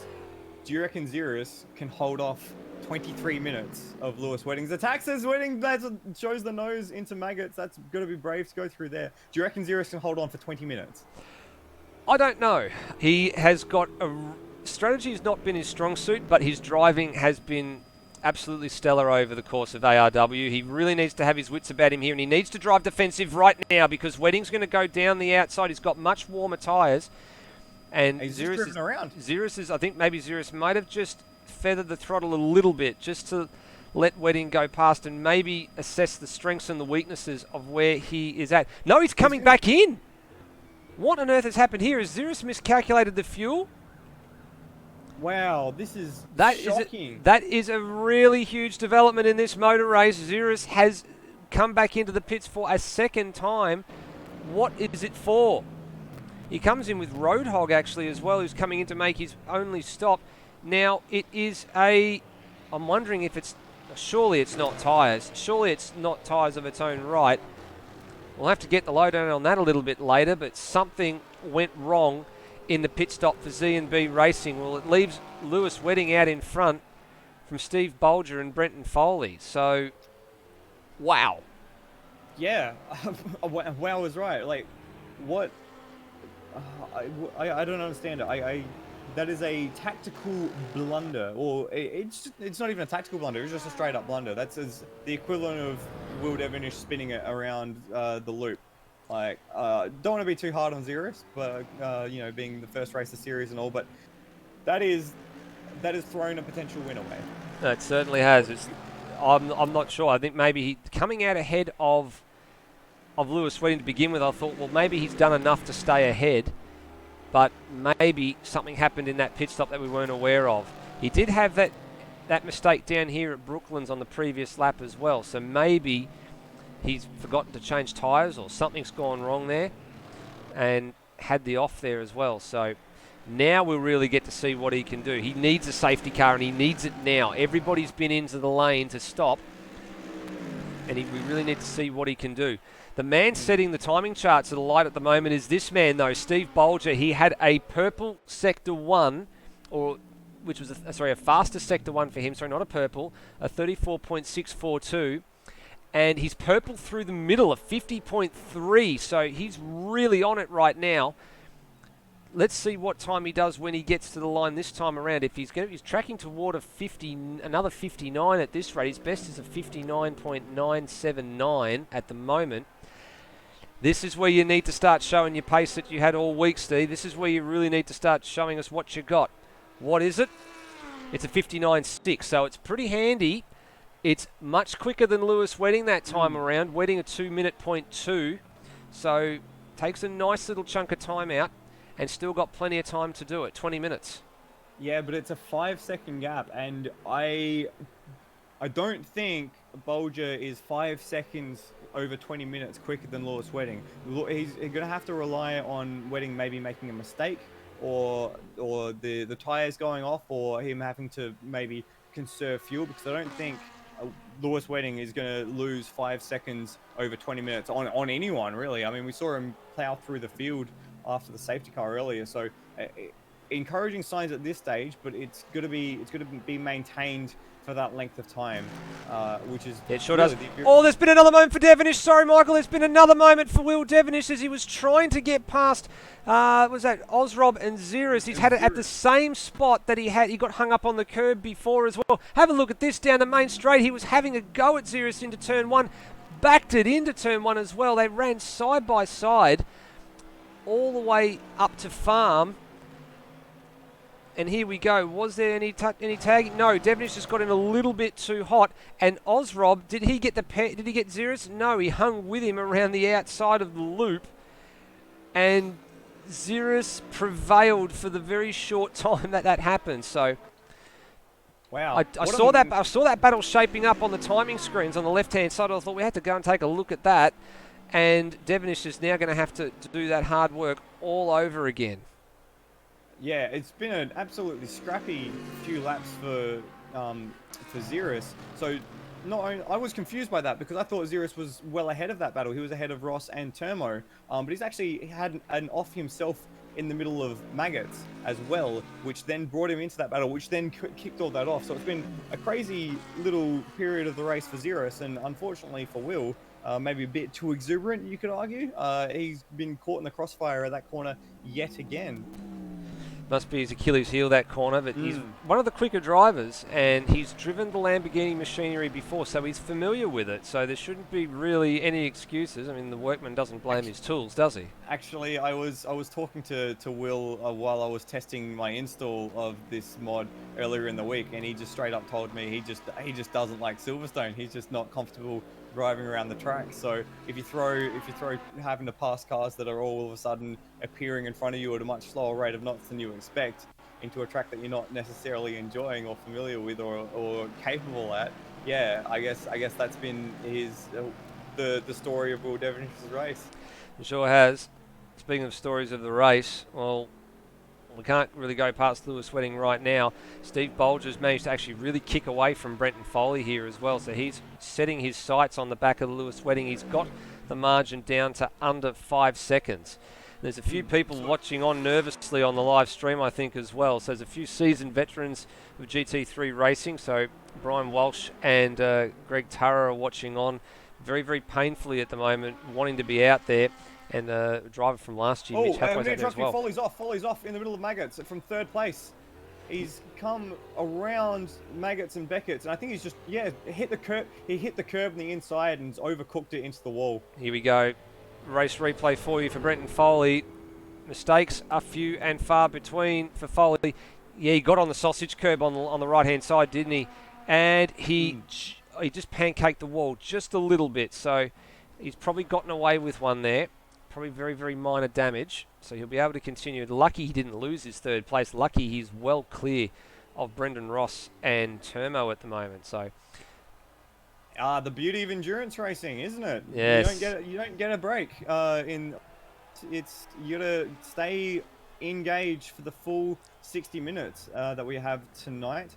do you reckon Xeris can hold off 23 minutes of Lewis Wedding's attacks? Says Wedding, that shows the nose into maggots. That's got to be brave to go through there. Do you reckon Xeris can hold on for 20 minutes? I don't know. He has got strategy has not been his strong suit, but his driving has been absolutely stellar over the course of ARW. He really needs to have his wits about him here, and he needs to drive defensive right now because Wedding's going to go down the outside. He's got much warmer tyres, and Xeris is. I think maybe Xeris might have just feathered the throttle a little bit just to let Wedding go past and maybe assess the strengths and the weaknesses of where he is at. No, he's coming back in. What on earth has happened here? Has Xeris miscalculated the fuel? Wow, this is shocking. That is a really huge development in this motor race. Xeris has come back into the pits for a second time. What is it for? He comes in with Roadhog actually as well, who's coming in to make his only stop. Now, it is I'm wondering if surely it's not tyres. Surely it's not tyres of its own right. We'll have to get the lowdown on that a little bit later, but something went wrong in the pit stop for Z&B Racing. Well, it leaves Lewis Wedding out in front from Steve Bolger and Brenton Foley. So, wow. Yeah, wow is right. Like, what? I don't understand it. That is a tactical blunder, or it's not even a tactical blunder. It's just a straight up blunder. That's the equivalent of Will Devonish spinning it around the loop. Like, don't want to be too hard on Xeris, but you know, being the first race of the series and all, but that is thrown a potential win away. It certainly has. I'm not sure. I think maybe he coming out ahead of Lewis Wedding to begin with. I thought, well, maybe he's done enough to stay ahead, but maybe something happened in that pit stop that we weren't aware of. He did have that that mistake down here at Brooklands on the previous lap as well. So maybe he's forgotten to change tyres or something's gone wrong there and had the off there as well. So now we'll really get to see what he can do. He needs a safety car and he needs it now. Everybody's been into the lane to stop and we really need to see what he can do. The man setting the timing charts at the light at the moment is this man though, Steve Bolger. He had a purple Sector 1, which was a faster Sector 1 for him, sorry, not a purple, a 34.642. And he's purple through the middle, a 50.3, so he's really on it right now. Let's see what time he does when he gets to the line this time around. If he's tracking toward another 59 at this rate. His best is a 59.979 at the moment. This is where you need to start showing your pace that you had all week, Steve. This is where you really need to start showing us what you got. What is it? It's a 59.6, so it's pretty handy. It's much quicker than Lewis Wedding that time around. Wedding a 2:02, so takes a nice little chunk of time out and still got plenty of time to do it, 20 minutes. Yeah, but it's a 5-second gap, and I don't think Bolger is 5 seconds over 20 minutes quicker than Lewis Wedding. He's going to have to rely on Wedding maybe making a mistake, or the tires going off, or him having to maybe conserve fuel, because I don't think Lewis Wedding is going to lose 5 seconds over 20 minutes on anyone, really. I mean, we saw him plow through the field after the safety car earlier, so encouraging signs at this stage, but it's going to be maintained for that length of time, which is... It sure does. Oh, there's been another moment for Devonish. Sorry, Michael. There's been another moment for Will Devonish as he was trying to get past, was that Osrob and Xeris. He's had it at the same spot that he got hung up on the curb before as well. Have a look at this down the main straight. He was having a go at Xeris into turn 1, backed it into turn 1 as well. They ran side by side all the way up to farm. And here we go. Was there any tagging? No, Devonish just got in a little bit too hot. And Osrob, did he get Xeris? No, he hung with him around the outside of the loop. And Xeris prevailed for the very short time that happened. So wow, I saw that battle shaping up on the timing screens on the left-hand side. I thought we had to go and take a look at that. And Devonish is now going to have to do that hard work all over again. Yeah, it's been an absolutely scrappy few laps for Xeris. So I was confused by that because I thought Xeris was well ahead of that battle. He was ahead of Ross and Termo, but he's actually had an off himself in the middle of Maggots as well, which then brought him into that battle, which then kicked all that off. So it's been a crazy little period of the race for Xeris, and unfortunately for Will, maybe a bit too exuberant, you could argue. He's been caught in the crossfire at that corner yet again. Must be his Achilles heel, that corner, but he's one of the quicker drivers, and he's driven the Lamborghini machinery before, so he's familiar with it, so there shouldn't be really any excuses. I mean, the workman doesn't blame his tools, does he? Actually, I was talking to Will while I was testing my install of this mod earlier in the week, and he just straight up told me he just doesn't like Silverstone. He's just not comfortable driving around the track. So if you throw having to pass cars that are all of a sudden appearing in front of you at a much slower rate of knots than you expect into a track that you're not necessarily enjoying or familiar with or capable at, yeah, I guess that's been the story of Will Devonish's race. It sure has. Speaking of stories of the race, well, we can't really go past Lewis Wedding right now. Steve Bolger's managed to actually really kick away from Brenton Foley here as well. So he's setting his sights on the back of the Lewis Wedding. He's got the margin down to under 5 seconds. There's a few people watching on nervously on the live stream, I think, as well. So there's a few seasoned veterans of GT3 racing. So Brian Walsh and Greg Turrer are watching on very, very painfully at the moment, wanting to be out there. And the driver from last year, Mitch Hathaway's out there as well. Foley's off in the middle of Maggots from third place. He's come around Maggots and Beckett's, and I think he's just, hit the curb. He hit the curb on the inside and overcooked it into the wall. Here we go. Race replay for you for Brenton Foley. Mistakes are few and far between for Foley. Yeah, he got on the sausage curb on the right-hand side, didn't he? And he just pancaked the wall just a little bit, so he's probably gotten away with one there. Probably very, very minor damage, so he'll be able to continue. Lucky he didn't lose his third place. Lucky he's well clear of Brendan Ross and Turmo at the moment. So The beauty of endurance racing, isn't it? Yes. You don't get a break. You gotta stay engaged for the full 60 minutes that we have tonight.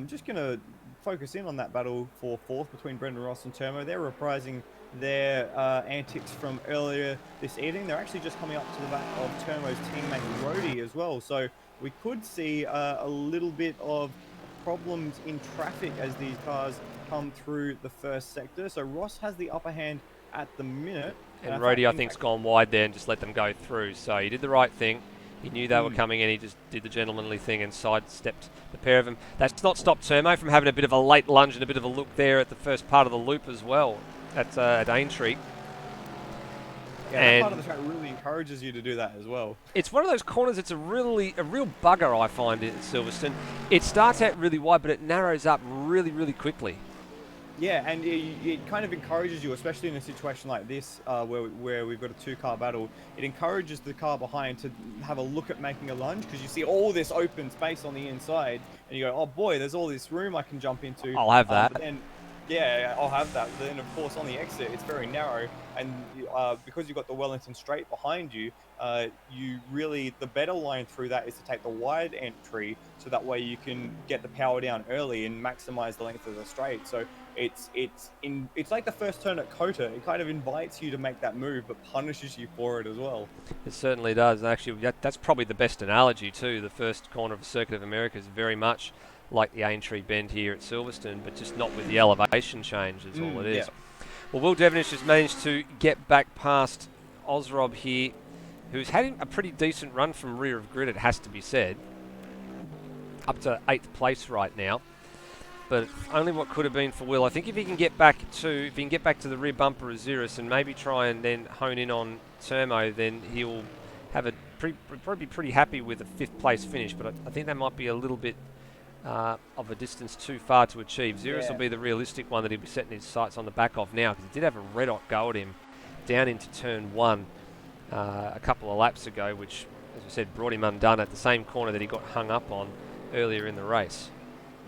Just gonna focus in on that battle for fourth between Brendan Ross and Turmo. They're reprising their antics from earlier this evening. They're actually just coming up to the back of Turmo's teammate Rody as well. So we could see a little bit of problems in traffic as these cars come through the first sector. So Ross has the upper hand at the minute. And Rody, I think, has gone wide there and just let them go through. So he did the right thing. He knew they were coming and he just did the gentlemanly thing and sidestepped the pair of them. That's not stopped Turmo from having a bit of a late lunge and a bit of a look there at the first part of the loop as well at Aintree. Yeah, that part of the track really encourages you to do that as well. It's one of those corners, it's a real bugger, I find, at Silverstone. It starts out really wide, but it narrows up really, really quickly. Yeah, and it kind of encourages you, especially in a situation like this, where we've got a two-car battle. It encourages the car behind to have a look at making a lunge, because you see all this open space on the inside, and you go, oh boy, there's all this room I can jump into. I'll have that. But then, yeah, I'll have that. But then, of course, on the exit, it's very narrow, and because you've got the Wellington Straight behind you, the better line through that is to take the wide entry, so that way you can get the power down early and maximize the length of the straight. So it's like the first turn at Kota. It kind of invites you to make that move, but punishes you for it as well. It certainly does. Actually, that's probably the best analogy too. The first corner of the Circuit of America is very much like the Aintree bend here at Silverstone, but just not with the elevation change is all it is. Yeah. Well, Will Devenish has managed to get back past Ozrob here, who's had a pretty decent run from rear of grid, it has to be said. Up to 8th place right now. But only what could have been for Will. I think if he can get back to the rear bumper of Ziris and maybe try and then hone in on Turmo, then he'll have probably be pretty happy with a 5th place finish. But I think that might be a little bit of a distance too far to achieve. Ziris will be the realistic one that he'll be setting his sights on the back of now, because he did have a red hot go at him down into turn 1 a couple of laps ago, which, as we said, brought him undone at the same corner that he got hung up on earlier in the race.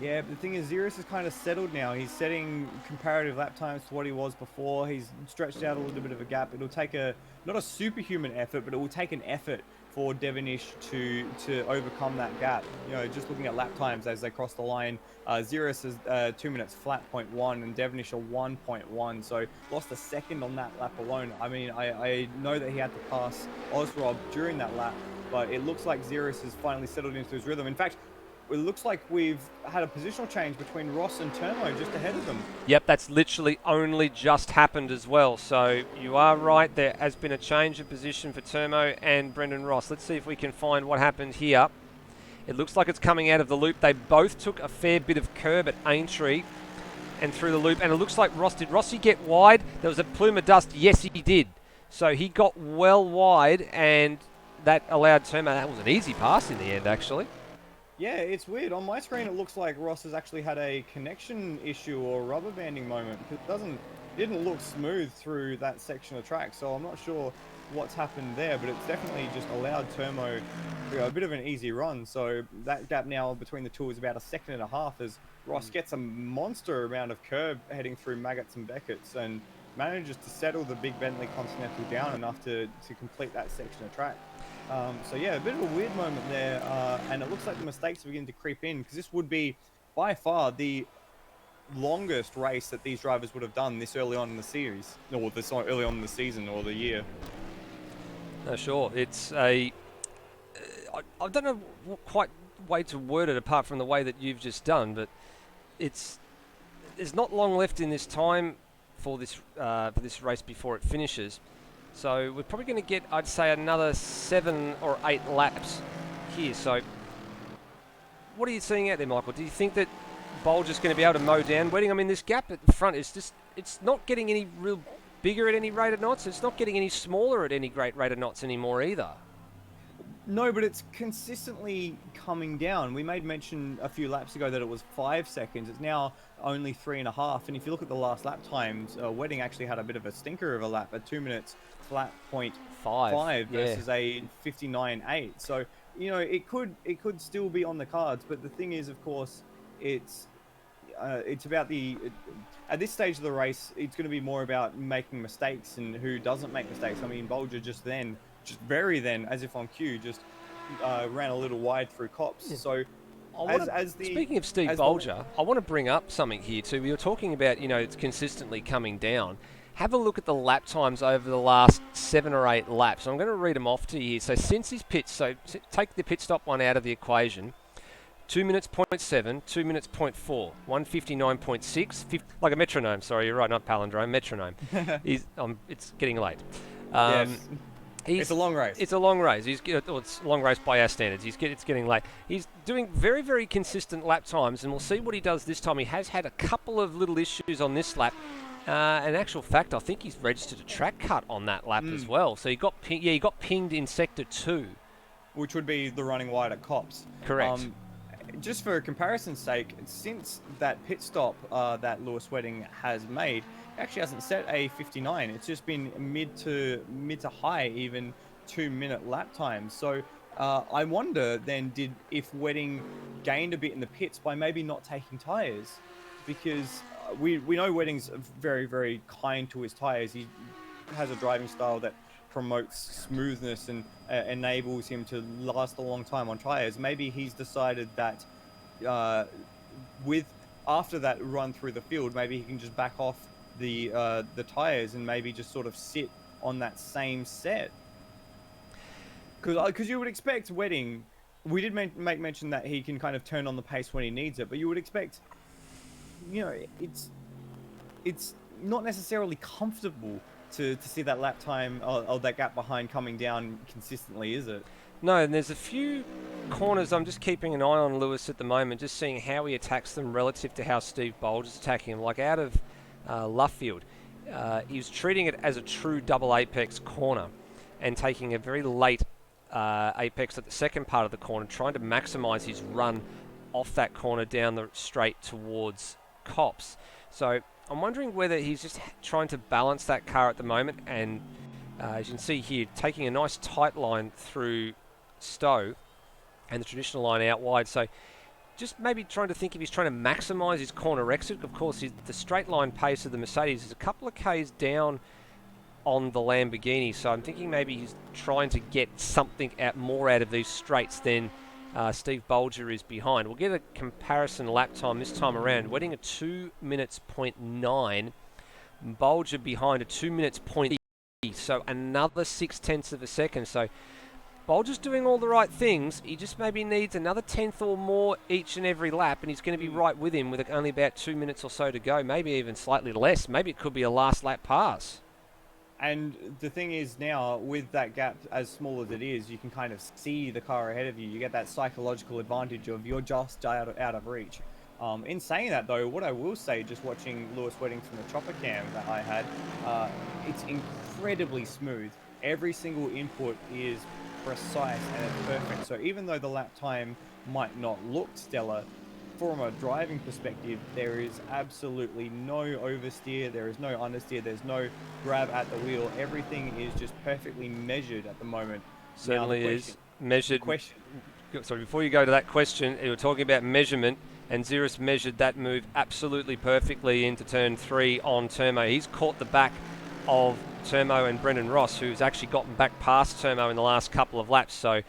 Yeah, but the thing is, Ziris is kind of settled now. He's setting comparative lap times to what he was before. He's stretched out a little bit of a gap. It'll take not a superhuman effort, but it will take an effort for Devenish to overcome that gap. You know, just looking at lap times as they cross the line, Ziris is 2 minutes flat 0.1 and Devenish a 1.1, so lost a second on that lap alone. I mean, I know that he had to pass Ozrob during that lap, but it looks like Ziris has finally settled into his rhythm. In fact, it looks like we've had a positional change between Ross and Turmo just ahead of them. Yep, that's literally only just happened as well. So you are right, there has been a change of position for Turmo and Brendan Ross. Let's see if we can find what happened here. It looks like it's coming out of the loop. They both took a fair bit of curb at Aintree and through the loop. And it looks like did Rossi get wide? There was a plume of dust. Yes, he did. So he got well wide, and that allowed Turmo. That was an easy pass in the end, actually. Yeah, it's weird. On my screen, it looks like Ross has actually had a connection issue or rubber banding moment. It didn't look smooth through that section of track, so I'm not sure what's happened there, but it's definitely just allowed Turmo a bit of an easy run. So that gap now between the two is about 1.5 seconds as Ross gets a monster amount of curb heading through Maggots and Beckett's and manages to settle the big Bentley Continental down enough to complete that section of track. So yeah, a bit of a weird moment there, and it looks like the mistakes are beginning to creep in, because this would be by far the longest race that these drivers would have done this early on in the series, or this early on in the season or the year. No, sure. It's I don't know what quite way to word it apart from the way that you've just done, but there's not long left in this time for this race before it finishes. So we're probably going to get, I'd say, another 7 or 8 laps here. So what are you seeing out there, Michael? Do you think that Bolger's going to be able to mow down Wedding? I mean, this gap at the front is just, it's not getting any real bigger at any rate of knots. It's not getting any smaller at any great rate of knots anymore either. No, but it's consistently coming down. We made mention a few laps ago that it was 5 seconds. It's now only 3.5. And if you look at the last lap times, Wedding actually had a bit of a stinker of a lap at 2 minutes flat 0.5 versus a 59.8. So it could still be on the cards. But the thing is, of course, it's about at this stage of the race, it's going to be more about making mistakes and who doesn't make mistakes. I mean, Bolger just very then, as if on cue, just ran a little wide through Copse. So, speaking of Steve Bolger, I want to bring up something here too. We were talking about, it's consistently coming down. Have a look at the lap times over the last 7 or 8 laps. I'm going to read them off to you here. So since his pits, take the pit stop one out of the equation. 2 minutes 0.7, 2 minutes 0.4, 159.6, like a metronome. Sorry, you're right, not palindrome, metronome. It's getting late. Yes. It's a long race. It's a long race. It's a long race by our standards. It's getting late. He's doing very, very consistent lap times, and we'll see what he does this time. He has had a couple of little issues on this lap. In actual fact, I think he's registered a track cut on that lap as well. So he got pinged in sector 2, which would be the running wide at Copse. Correct. Just for comparison's sake, since that pit stop that Lewis Wedding has made, he actually hasn't set a 59. It's just been mid to high, even 2-minute lap time. So I wonder then, if Wedding gained a bit in the pits by maybe not taking tyres, because we know Wedding's very, very kind to his tyres. He has a driving style that promotes smoothness and enables him to last a long time on tyres. Maybe he's decided that after that run through the field, maybe he can just back off the tyres and maybe just sort of sit on that same set. Because you would expect Wedding, we did make mention that he can kind of turn on the pace when he needs it, but you would expect, it's not necessarily comfortable to see that lap time or that gap behind coming down consistently, is it? No, and there's a few corners I'm just keeping an eye on Lewis at the moment, just seeing how he attacks them relative to how Steve Bolger's attacking him. Like out of Luffield, he was treating it as a true double apex corner and taking a very late apex at the second part of the corner, trying to maximise his run off that corner down the straight towards Copse. So I'm wondering whether he's just trying to balance that car at the moment, and as you can see here, taking a nice tight line through Stowe and the traditional line out wide. So just maybe trying to think if he's trying to maximise his corner exit. Of course, the straight line pace of the Mercedes is a couple of Ks down on the Lamborghini. So I'm thinking maybe he's trying to get something more out of these straights than Steve Bolger is behind. We'll get a comparison lap time this time around. Wedding a 2 minutes 0.9, Bolger behind a 2 minutes 0.8, so another 0.6 of a second. So Bolger's doing all the right things. He just maybe needs another 10th or more each and every lap, and he's going to be right with him with only about 2 minutes or so to go, maybe even slightly less. Maybe it could be a last lap pass. And the thing is now, with that gap as small as it is, you can kind of see the car ahead of you. You get that psychological advantage of you're just out of reach. In saying that, though, what I will say, just watching Lewis Wedding from the chopper cam that I had, it's incredibly smooth. Every single input is precise and it's perfect. So even though the lap time might not look stellar, from a driving perspective, there is absolutely no oversteer, there is no understeer, there's no grab at the wheel. Everything is just perfectly measured at the moment. Certainly is measured. Sorry, before you go to that question, you were talking about measurement, and Xeris measured that move absolutely perfectly into turn 3 on Turmo. He's caught the back of Turmo and Brendan Ross, who's actually gotten back past Turmo in the last couple of laps. So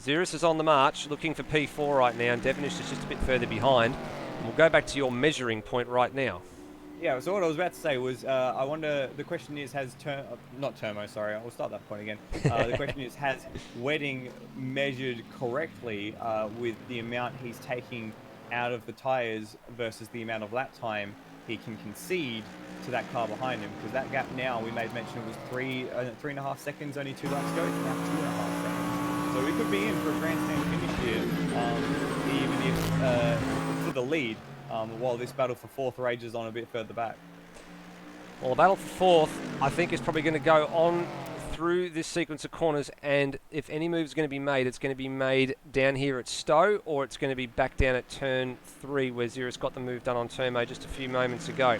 Xeris is on the march, looking for P4 right now, and Devonish is just a bit further behind. And we'll go back to your measuring point right now. Yeah, so what I was about to say was, I wonder, the question is, not Turmo, sorry, I'll start that point again. The question is, has Wedding measured correctly with the amount he's taking out of the tyres versus the amount of lap time he can concede to that car behind him? Because that gap now, we made mention, was 3.5 seconds, only 2 laps ago. It's now 2.5 seconds. So we could be in for a grandstand finish here, even if for the lead, while this battle for 4th rages on a bit further back. Well, the battle for 4th, I think, is probably going to go on through this sequence of corners, and if any move is going to be made, it's going to be made down here at Stowe, or it's going to be back down at turn 3, where Xeris got the move done on Turmo just a few moments ago.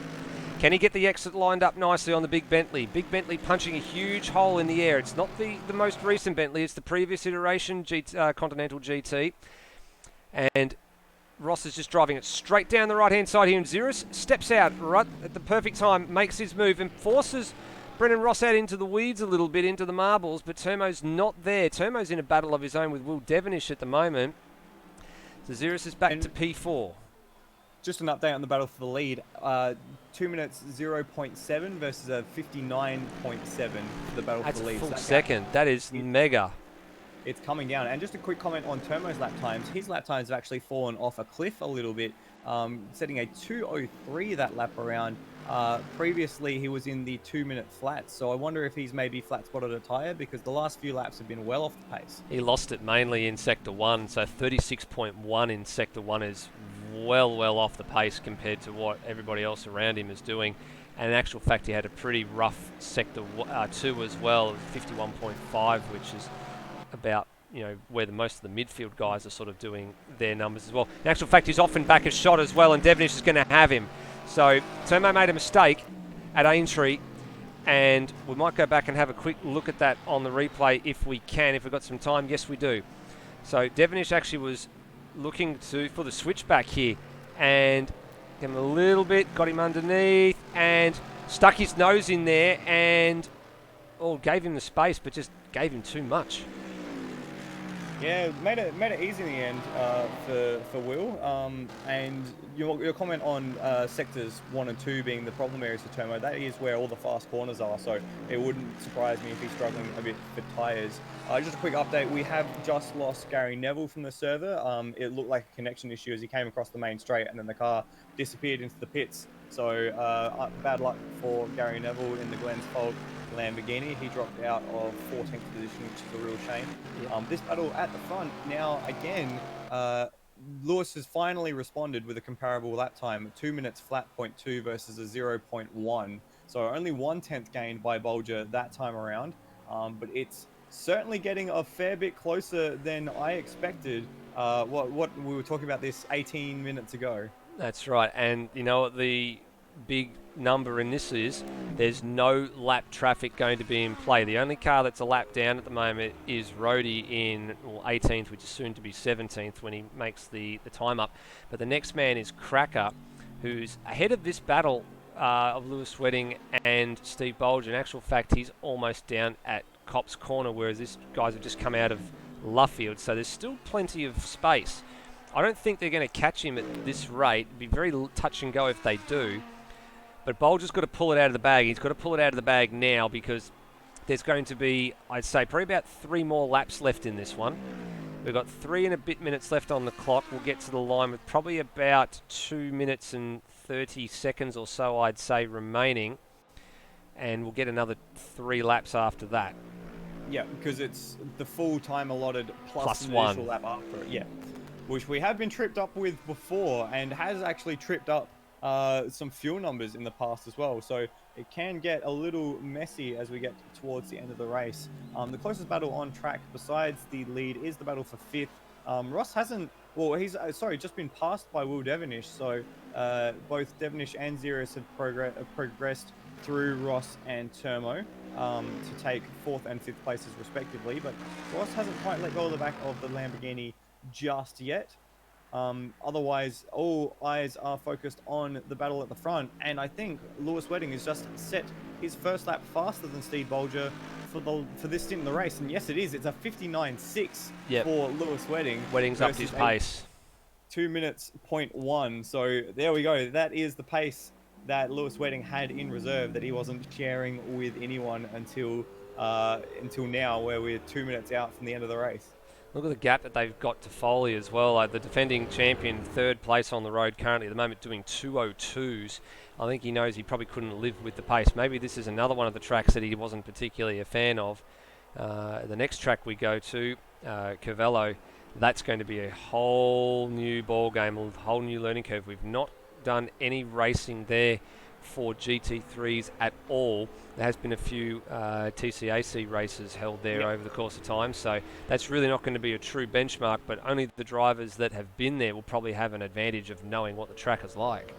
Can he get the exit lined up nicely on the Big Bentley? Big Bentley punching a huge hole in the air. It's not the most recent Bentley, it's the previous iteration, Continental GT. And Ross is just driving it straight down the right-hand side here, and Xeris steps out right at the perfect time, makes his move, and forces Brendan Ross out into the weeds a little bit, into the marbles, but Turmo's not there. Turmo's in a battle of his own with Will Devonish at the moment. So Xeris is back to P4. Just an update on the battle for the lead. 2 minutes 0.7 versus a 59.7 for the battle for the lead. That's a full second. That is mega. It's coming down. And just a quick comment on Turmo's lap times. His lap times have actually fallen off a cliff a little bit, setting a 2:03 that lap around. Previously, he was in the 2-minute flats, so I wonder if he's maybe flat spotted a tyre, because the last few laps have been well off the pace. He lost it mainly in Sector 1, so 36.1 in Sector 1 is well off the pace compared to what everybody else around him is doing. And in actual fact, he had a pretty rough Sector 2 as well, 51.5, which is about, you know, where most of the midfield guys are sort of doing their numbers as well. In actual fact, he's often back a shot as well, and Devonish is going to have him. So Turmo made a mistake at Aintree, and we might go back and have a quick look at that on the replay if we can, if we've got some time. Yes, we do. So Devonish actually was looking for the switchback here, and gave him a little bit, got him underneath, and stuck his nose in there, and gave him the space, but just gave him too much. Yeah, made it easy in the end for Will. And your comment on sectors 1 and 2 being the problem areas for Turmo, that is where all the fast corners are. So it wouldn't surprise me if he's struggling a bit for tyres. Just a quick update: we have just lost Gary Neville from the server. It looked like a connection issue as he came across the main straight, and then the car disappeared into the pits. So bad luck for Gary Neville in the Glens Fold Lamborghini. He dropped out of 14th position, which is a real shame. Yeah. This battle at the front now again, Lewis has finally responded with a comparable lap time, 2 minutes flat 0.2 versus a 0.1. So only 1/10 gained by Bolger that time around, but it's certainly getting a fair bit closer than I expected. What we were talking about this 18 minutes ago. That's right, and you know what the big number in this is? There's no lap traffic going to be in play. The only car that's a lap down at the moment is Rhodey in 18th, which is soon to be 17th when he makes the time up. But the next man is Cracker, who's ahead of this battle of Lewis Wedding and Steve Bolger. In actual fact, he's almost down at Cop's Corner, whereas these guys have just come out of Luffield, so there's still plenty of space. I don't think they're going to catch him at this rate. It'd be very touch and go if they do. But Bolger's got to pull it out of the bag. He's got to pull it out of the bag now, because there's going to be, I'd say, probably about 3 more laps left in this one. We've got 3 and a bit minutes left on the clock. We'll get to the line with probably about 2 minutes and 30 seconds or so, I'd say, remaining. And we'll get another 3 laps after that. Yeah, because it's the full time allotted plus an 1 initial lap after it. Yeah, which we have been tripped up with before, and has actually tripped up some fuel numbers in the past as well. So it can get a little messy as we get towards the end of the race. The closest battle on track besides the lead is the battle for 5th. Ross hasn't, well, he's just been passed by Will Devonish. So both Devonish and Xeris have progressed through Ross and Turmo to take 4th and 5th places respectively. But Ross hasn't quite let go of the back of the Lamborghini just yet. Otherwise, all eyes are focused on the battle at the front, and I think Lewis Wedding has just set his first lap faster than Steve Bolger for this stint in the race. And yes, it is. It's a 59.6 for Lewis Wedding. Wedding's upped his pace. 2 minutes 0.1. So there we go. That is the pace that Lewis Wedding had in reserve, that he wasn't sharing with anyone until now, where we're 2 minutes out from the end of the race. Look at the gap that they've got to Foley as well. The defending champion, 3rd place on the road currently at the moment, doing 2:02s. I think he knows he probably couldn't live with the pace. Maybe this is another one of the tracks that he wasn't particularly a fan of. The next track we go to, Cervelo, that's going to be a whole new ball game, a whole new learning curve. We've not done any racing there for GT3s at all. There has been a few TCAC races held there over the course of time, so that's really not going to be a true benchmark, but only the drivers that have been there will probably have an advantage of knowing what the track is like.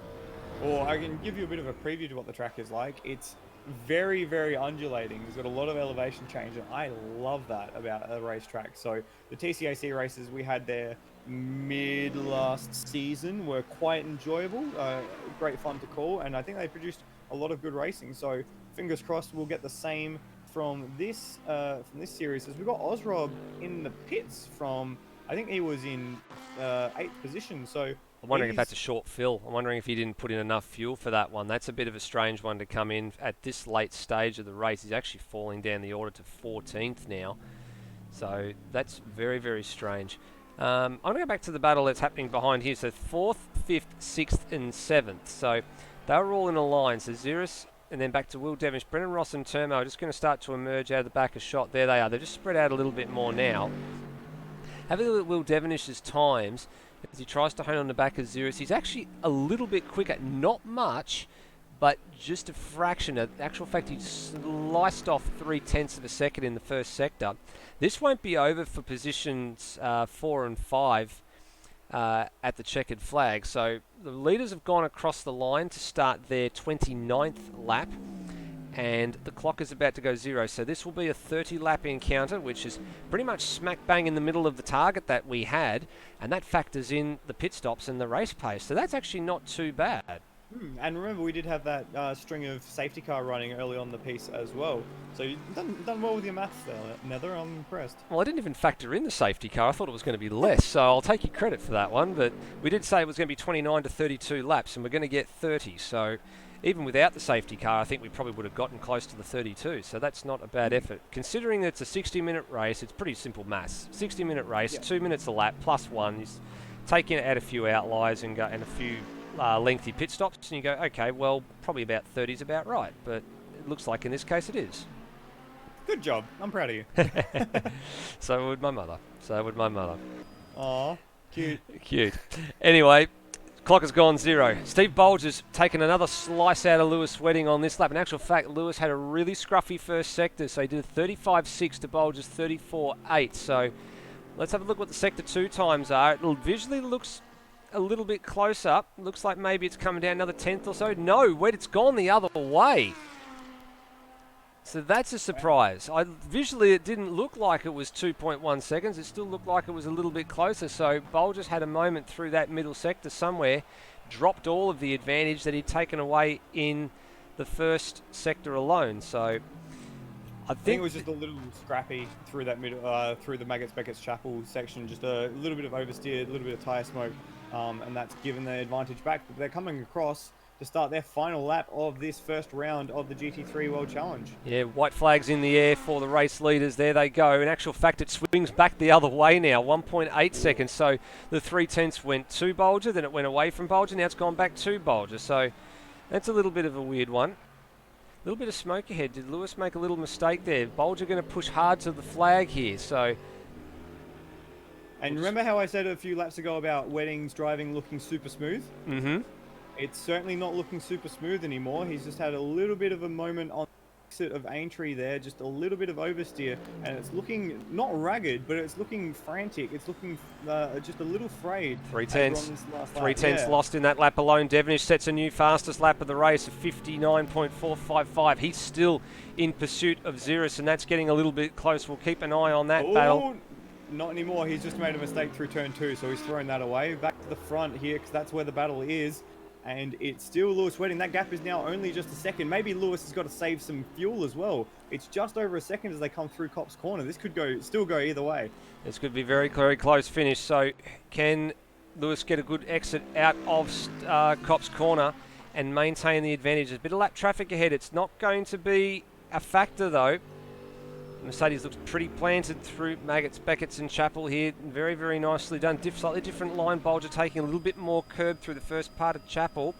Or I can give you a bit of a preview to what the track is like. It's very, very undulating. It's got a lot of elevation change, and I love that about a racetrack. So the TCAC races we had there mid last season were quite enjoyable, great fun to call, and I think they produced a lot of good racing. So fingers crossed we'll get the same from this series. As we got Osrob in the pits from, I think he was in 8th position. So I'm wondering if that's a short fill. I'm wondering if he didn't put in enough fuel for that one. That's a bit of a strange one to come in at this late stage of the race. He's actually falling down the order to 14th now. So that's very, very strange. I'm going to go back to the battle that's happening behind here. So 4th, 5th, 6th and 7th. So they were all in a line. So Xeris and then back to Will Devonish. Brennan Ross and Termo are just going to start to emerge out of the back of shot. There they are. They've just spread out a little bit more now. Have a look at Will Devonish's times as he tries to hone on the back of Xeris. He's actually a little bit quicker. Not much, but just a fraction. In actual fact, he sliced off 0.3 of a second in the first sector. This won't be over for positions 4 and 5 at the checkered flag. So the leaders have gone across the line to start their 29th lap, and the clock is about to go 0. So this will be a 30-lap encounter, which is pretty much smack bang in the middle of the target that we had, and that factors in the pit stops and the race pace. So that's actually not too bad. And remember, we did have that string of safety car running early on the piece as well. So you've done well with your maths there, Nether. I'm impressed. Well, I didn't even factor in the safety car. I thought it was going to be less, so I'll take you credit for that one. But we did say it was going to be 29 to 32 laps, and we're going to get 30. So even without the safety car, I think we probably would have gotten close to the 32. So that's not a bad effort. Considering that it's a 60-minute race, it's pretty simple maths. 60-minute race, 2 minutes a lap, plus 1. Is taking out a few outliers and a few lengthy pit stops, and you go, okay, well, probably about 30 is about right, but it looks like in this case it is. Good job. I'm proud of you. So would my mother. Aw, cute. Cute. Anyway, clock has gone 0. Steve Bolger's taken another slice out of Lewis Wedding on this lap. In actual fact, Lewis had a really scruffy first sector, so he did a 35.6 to Bolger's 34.8. So let's have a look what the sector 2 times are. It visually looks a little bit close up. Looks like maybe it's coming down another 10th or so. No, it's gone the other way. So that's a surprise. Visually, it didn't look like it was 2.1 seconds. It still looked like it was a little bit closer. So Bolger's had a moment through that middle sector somewhere, dropped all of the advantage that he'd taken away in the first sector alone. So I think it was just a little scrappy through that middle, through the Maggots Beckett's Chapel section. Just a little bit of oversteer, a little bit of tyre smoke, and that's given the advantage back. But they're coming across to start their final lap of this first round of the GT3 World Challenge. Yeah, white flags in the air for the race leaders. There they go. In actual fact, it swings back the other way now, 1.8 seconds. So the 0.3 went to Bolger, then it went away from Bolger. Now it's gone back to Bolger. So that's a little bit of a weird one. A little bit of smoke ahead. Did Lewis make a little mistake there? Bolger going to push hard to the flag here. So. And remember how I said a few laps ago about Wedding's driving looking super smooth? Mm-hmm. It's certainly not looking super smooth anymore. He's just had a little bit of a moment on the exit of Aintree there, just a little bit of oversteer, and it's looking not ragged, but it's looking frantic. It's looking just a little frayed. 3/10 lost in that lap alone. Devonish sets a new fastest lap of the race of 59.455. He's still in pursuit of Xeris, and that's getting a little bit close. We'll keep an eye on that battle. Not anymore. He's just made a mistake through turn 2, so he's thrown that away. Back to the front here, because that's where the battle is. And it's still Lewis Wedding. That gap is now only just a second. Maybe Lewis has got to save some fuel as well. It's just over a second as they come through Copse Corner. This could still go either way. This could be very, very close finish. So can Lewis get a good exit out of Copse Corner and maintain the advantage? There's a bit of lap traffic ahead. It's not going to be a factor though. Mercedes looks pretty planted through Maggots, Beckett's and Chapel here. Very, very nicely done. Slightly different line. Bolger taking a little bit more curb through the first part of Chapel.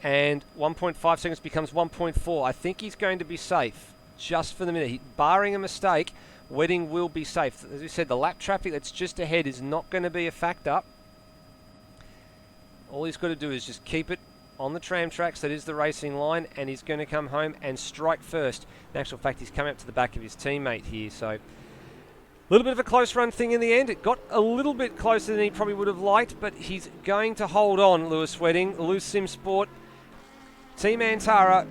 And 1.5 seconds becomes 1.4. I think he's going to be safe just for the minute. Barring a mistake, Wedding will be safe. As we said, the lap traffic that's just ahead is not going to be a factor. All he's got to do is just keep it on the tram tracks, that is the racing line, and he's going to come home and strike first. In actual fact, he's coming up to the back of his teammate here, so a little bit of a close run thing in the end. It got a little bit closer than he probably would have liked, but he's going to hold on, Lewis Wedding. Loose Sim Sport Team Antara,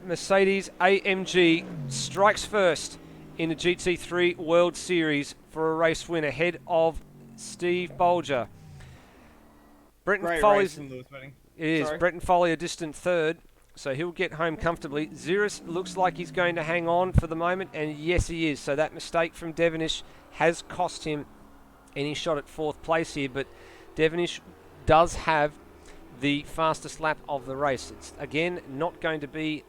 Mercedes AMG strikes first in the GT3 World Series for a race win ahead of Steve Bolger. Brenton Great Foley's race from Lewis Wedding. It is. Sorry. Brenton Foley a distant third, so he'll get home comfortably. Ziris looks like he's going to hang on for the moment, and yes, he is. So that mistake from Devonish has cost him any shot at fourth place here, but Devonish does have the fastest lap of the race. It's, again, not going to be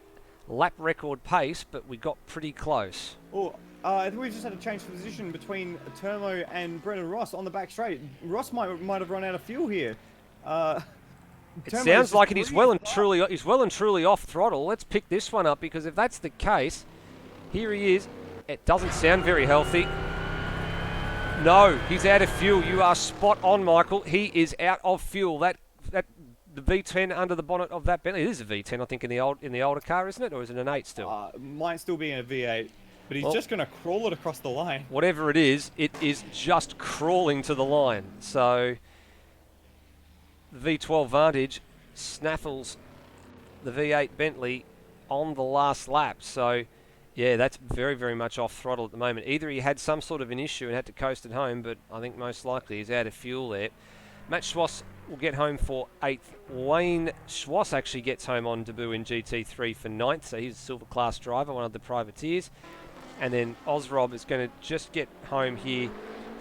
lap record pace, but we got pretty close. Oh, I think we just had a change of position between Turmo and Brendan Ross on the back straight. Ross might have run out of fuel here. It Turmo's sounds just like it. He's well and breathing truly off throttle. Let's pick this one up, because if that's the case, here he is. It doesn't sound very healthy. No, he's out of fuel. You are spot on, Michael. He is out of fuel. That the V10 under the bonnet of that Bentley. It is a V10, I think, in the older car, isn't it, or is it an 8 still? Might still be in a V8, but he's just going to crawl it across the line. Whatever it is just crawling to the line. So the V12 Vantage snaffles the V8 Bentley on the last lap. So yeah, that's very, very much off throttle at the moment. Either he had some sort of an issue and had to coast it home, but I think most likely he's out of fuel there. Matt Schwass will get home for 8th. Wayne Schwass actually gets home on debut in GT3 for 9th, so he's a silver class driver, one of the privateers. And then Ozrob is going to just get home here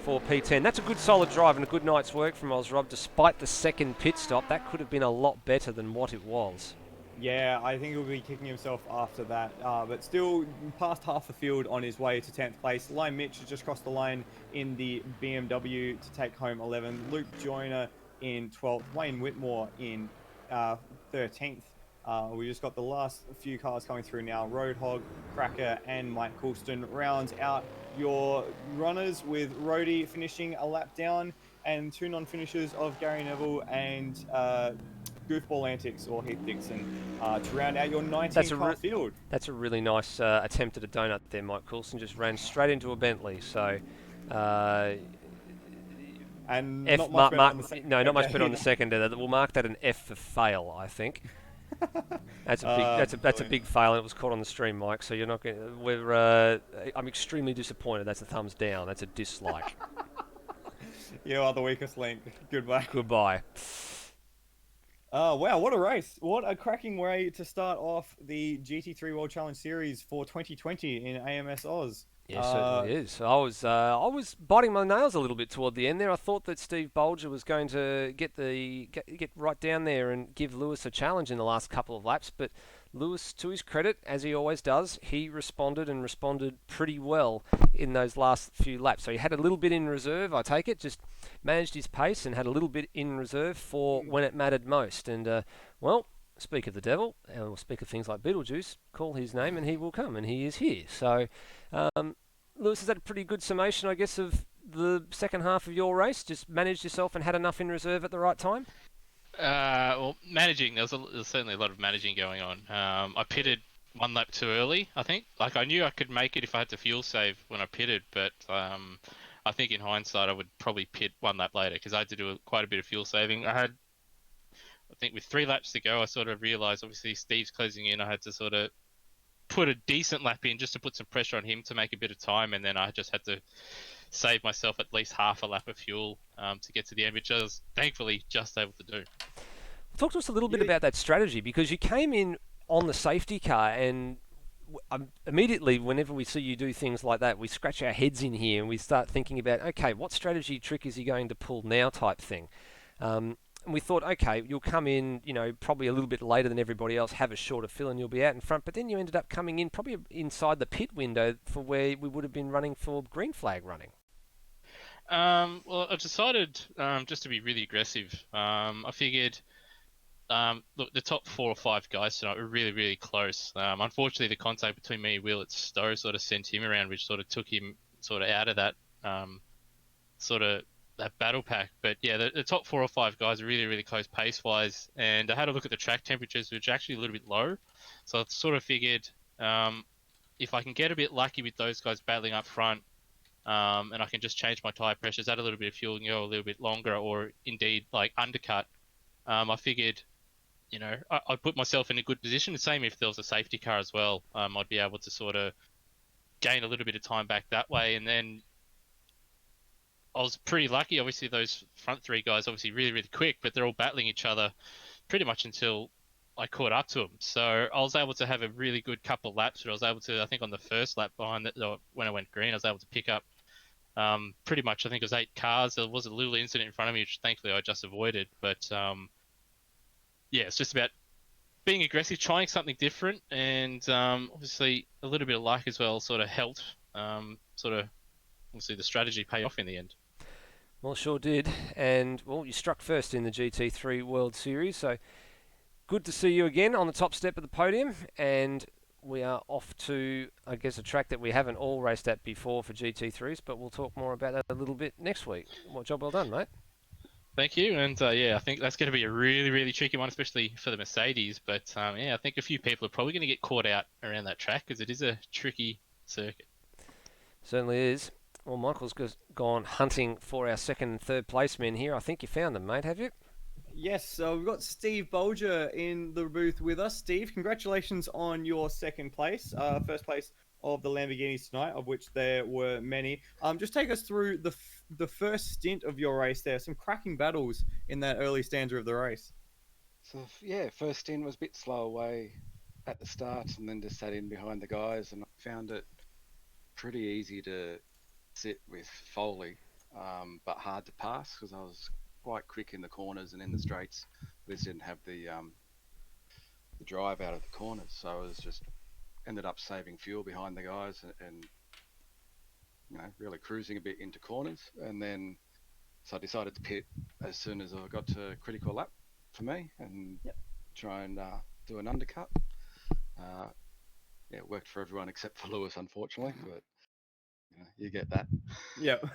for P10. That's a good solid drive and a good night's work from Ozrob, despite the second pit stop. That could have been a lot better than what it was. Yeah, I think he'll be kicking himself after that, but still past half the field on his way to 10th place. Lime Mitch has just crossed the line in the BMW to take home 11th. Luke Joyner in 12th. Wayne Whitmore in 13th. We just got the last few cars coming through now. Roadhog, Cracker, and Mike Coulston rounds out your runners, with Rhodey finishing a lap down, and two non-finishers of Gary Neville and Goofball Antics, or Heath Dixon, to round out your 19-car field. That's a really nice attempt at a donut there, Mike Coulson. Just ran straight into a Bentley. So, and not much better on the second. We'll mark that an F for fail, I think. That's a big fail, and it was caught on the stream, Mike. So you're not going. I'm extremely disappointed. That's a thumbs down. That's a dislike. You are the weakest link. Goodbye. Goodbye. Wow, what a race. What a cracking way to start off the GT3 World Challenge Series for 2020 in AMS Oz. Yes, certainly is. I was biting my nails a little bit toward the end there. I thought that Steve Bolger was going to get right down there and give Lewis a challenge in the last couple of laps, but Lewis, to his credit, as he always does, he responded pretty well in those last few laps. So he had a little bit in reserve, I take it, just managed his pace and had a little bit in reserve for when it mattered most. And, well, speak of the devil, and we'll speak of things like Beetlejuice, call his name and he will come, and he is here. So, Lewis, is that a pretty good summation, I guess, of the second half of your race? Just managed yourself and had enough in reserve at the right time? Well, managing, there was certainly a lot of managing going on. I pitted one lap too early, I think. Like, I knew I could make it if I had to fuel save when I pitted, but I think in hindsight I would probably pit one lap later, because I had to do quite a bit of fuel saving. I think with 3 laps to go, I sort of realised, obviously, Steve's closing in. I had to sort of put a decent lap in just to put some pressure on him to make a bit of time, and then I just had to save myself at least half a lap of fuel to get to the end, which I was thankfully just able to do. Talk to us a little bit about that strategy, because you came in on the safety car, and immediately whenever we see you do things like that, we scratch our heads in here and we start thinking about, okay, what strategy trick is he going to pull now type thing. And we thought, okay, you'll come in, probably a little bit later than everybody else, have a shorter fill, and you'll be out in front. But then you ended up coming in probably inside the pit window for where we would have been running for green flag running. Well, I decided just to be really aggressive. I figured, look, the top 4 or 5 guys tonight were really, really close. Unfortunately, the contact between me and Will at Stowe sort of sent him around, which sort of took him sort of out of that that battle pack. But yeah, the top 4 or 5 guys are really, really close pace-wise, and I had a look at the track temperatures, which are actually a little bit low. So I sort of figured if I can get a bit lucky with those guys battling up front, and I can just change my tyre pressures, add a little bit of fuel and go a little bit longer, or indeed like undercut, I figured I'd put myself in a good position. The same if there was a safety car as well. I'd be able to sort of gain a little bit of time back that way. And then I was pretty lucky. Obviously, those front three guys obviously really, really quick, but they're all battling each other pretty much until I caught up to them. So I was able to have a really good couple of laps. But I was able to, I think, on the first lap behind that, when I went green, I was able to pick up pretty much. I think it was 8 cars. There was a little incident in front of me, which thankfully I just avoided. But yeah, it's just about being aggressive, trying something different, and obviously a little bit of luck as well sort of helped. Obviously the strategy pay off in the end. Well, it sure did. And, well, you struck first in the GT3 World Series, so good to see you again on the top step of the podium. And we are off to, I guess, a track that we haven't all raced at before for GT3s, but we'll talk more about that a little bit next week. Well, job well done, mate. Thank you, and yeah, I think that's going to be a really, really tricky one, especially for the Mercedes. But yeah, I think a few people are probably going to get caught out around that track because it is a tricky circuit. Certainly is. Well, Michael's gone hunting for our second and third placemen here. I think you found them, mate, have you? Yes, we've got Steve Bolger in the booth with us. Steve, congratulations on your second place, first place of the Lamborghinis tonight, of which there were many. Just take us through the first stint of your race there. Some cracking battles in that early stanza of the race. So yeah, first stint was a bit slow away at the start, and then just sat in behind the guys, and I found it pretty easy to sit with Foley, but hard to pass because I was quite quick in the corners and in the straights. We just didn't have the drive out of the corners, so I was just ended up saving fuel behind the guys and really cruising a bit into corners, and then so I decided to pit as soon as I got to critical lap for me and try and do an undercut. Yeah, it worked for everyone except for Lewis, unfortunately, but you get that. Yep.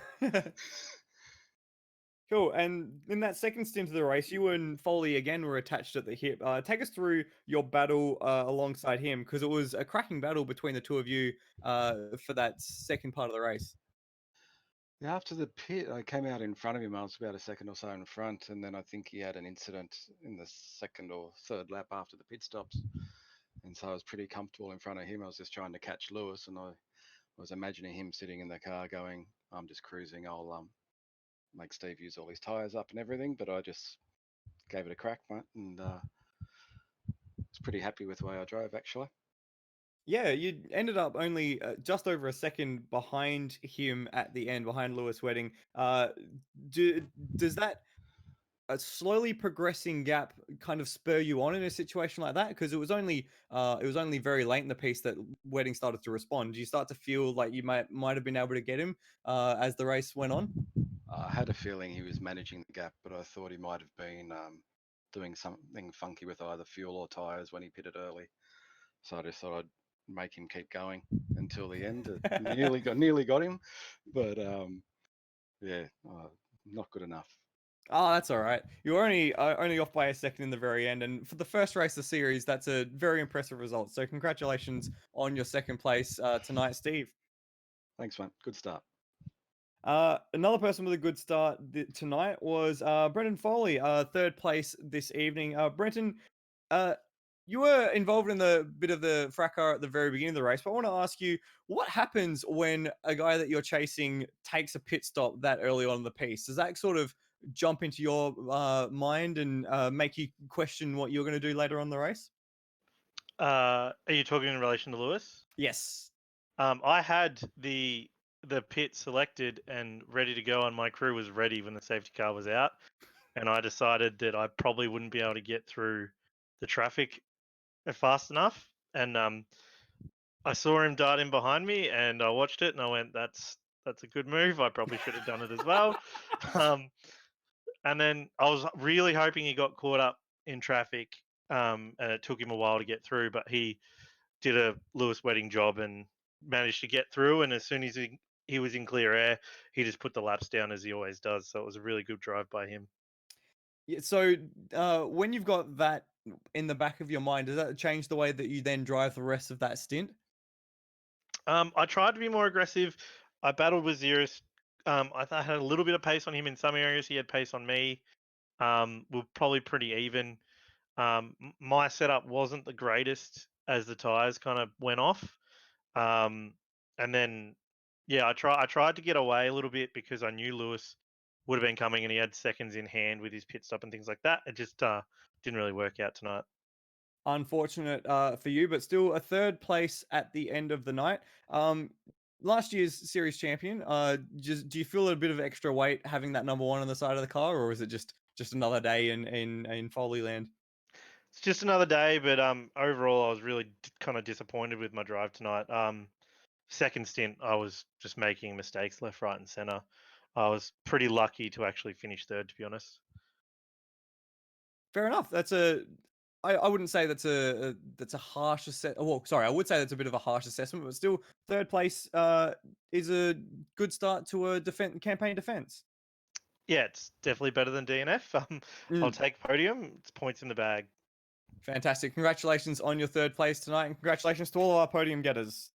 Cool. And in that second stint of the race, you and Foley again were attached at the hip. Take us through your battle alongside him, because it was a cracking battle between the two of you for that second part of the race. Yeah, after the pit, I came out in front of him. I was about a second or so in front, and then I think he had an incident in the second or third lap after the pit stops. And so I was pretty comfortable in front of him. I was just trying to catch Lewis, and I was imagining him sitting in the car going, I'm just cruising. I'll make Steve use all his tyres up and everything. But I just gave it a crack, mate, and was pretty happy with the way I drove, actually. Yeah, you ended up only just over a second behind him at the end, behind Lewis Wedding. Does that a slowly progressing gap kind of spur you on in a situation like that? Because it was only very late in the piece that Wedding started to respond. Do you start to feel like you might have been able to get him as the race went on? I had a feeling he was managing the gap, but I thought he might have been doing something funky with either fuel or tyres when he pitted early. So I just thought I'd make him keep going until the end. It nearly got him, but yeah, not good enough. Oh, that's all right. You were only off by a second in the very end, and for the first race of the series, that's a very impressive result. So congratulations on your second place tonight, Steve. Thanks, man. Good start. Another person with a good start tonight was Brendan Foley, third place this evening. Brenton, you were involved in the bit of the fracas at the very beginning of the race, but I want to ask you, what happens when a guy that you're chasing takes a pit stop that early on in the piece? Does that sort of jump into your mind and make you question what you're going to do later on in the race? Are you talking in relation to Lewis? Yes. I had the pit selected and ready to go, and my crew was ready when the safety car was out. And I decided that I probably wouldn't be able to get through the traffic fast enough. And I saw him dart in behind me, and I watched it, and I went, "That's a good move. I probably should have done it as well." And then I was really hoping he got caught up in traffic, and it took him a while to get through, but he did a Lewis Wedding job and managed to get through. And as soon as he was in clear air, he just put the laps down as he always does. So it was a really good drive by him. Yeah, so when you've got that in the back of your mind, does that change the way that you then drive the rest of that stint? I tried to be more aggressive. I battled with Xeris. I had a little bit of pace on him in some areas. He had pace on me. We're probably pretty even. My setup wasn't the greatest as the tires kind of went off. And then, yeah, I tried to get away a little bit because I knew Lewis would have been coming and he had seconds in hand with his pit stop and things like that. It just didn't really work out tonight. Unfortunate for you, but still a third place at the end of the night. Last year's series champion. Just do you feel a bit of extra weight having that number one on the side of the car, or is it just another day in Foley Land? It's just another day, but overall, I was really kind of disappointed with my drive tonight. Second stint, I was just making mistakes left, right, and center. I was pretty lucky to actually finish third, to be honest. Fair enough. I wouldn't say that's a harsh assessment. Well, sorry, I would say that's a bit of a harsh assessment, but still, third place is a good start to a campaign defense. Yeah, it's definitely better than DNF. I'll take podium. It's points in the bag. Fantastic. Congratulations on your third place tonight, and congratulations to all of our podium getters.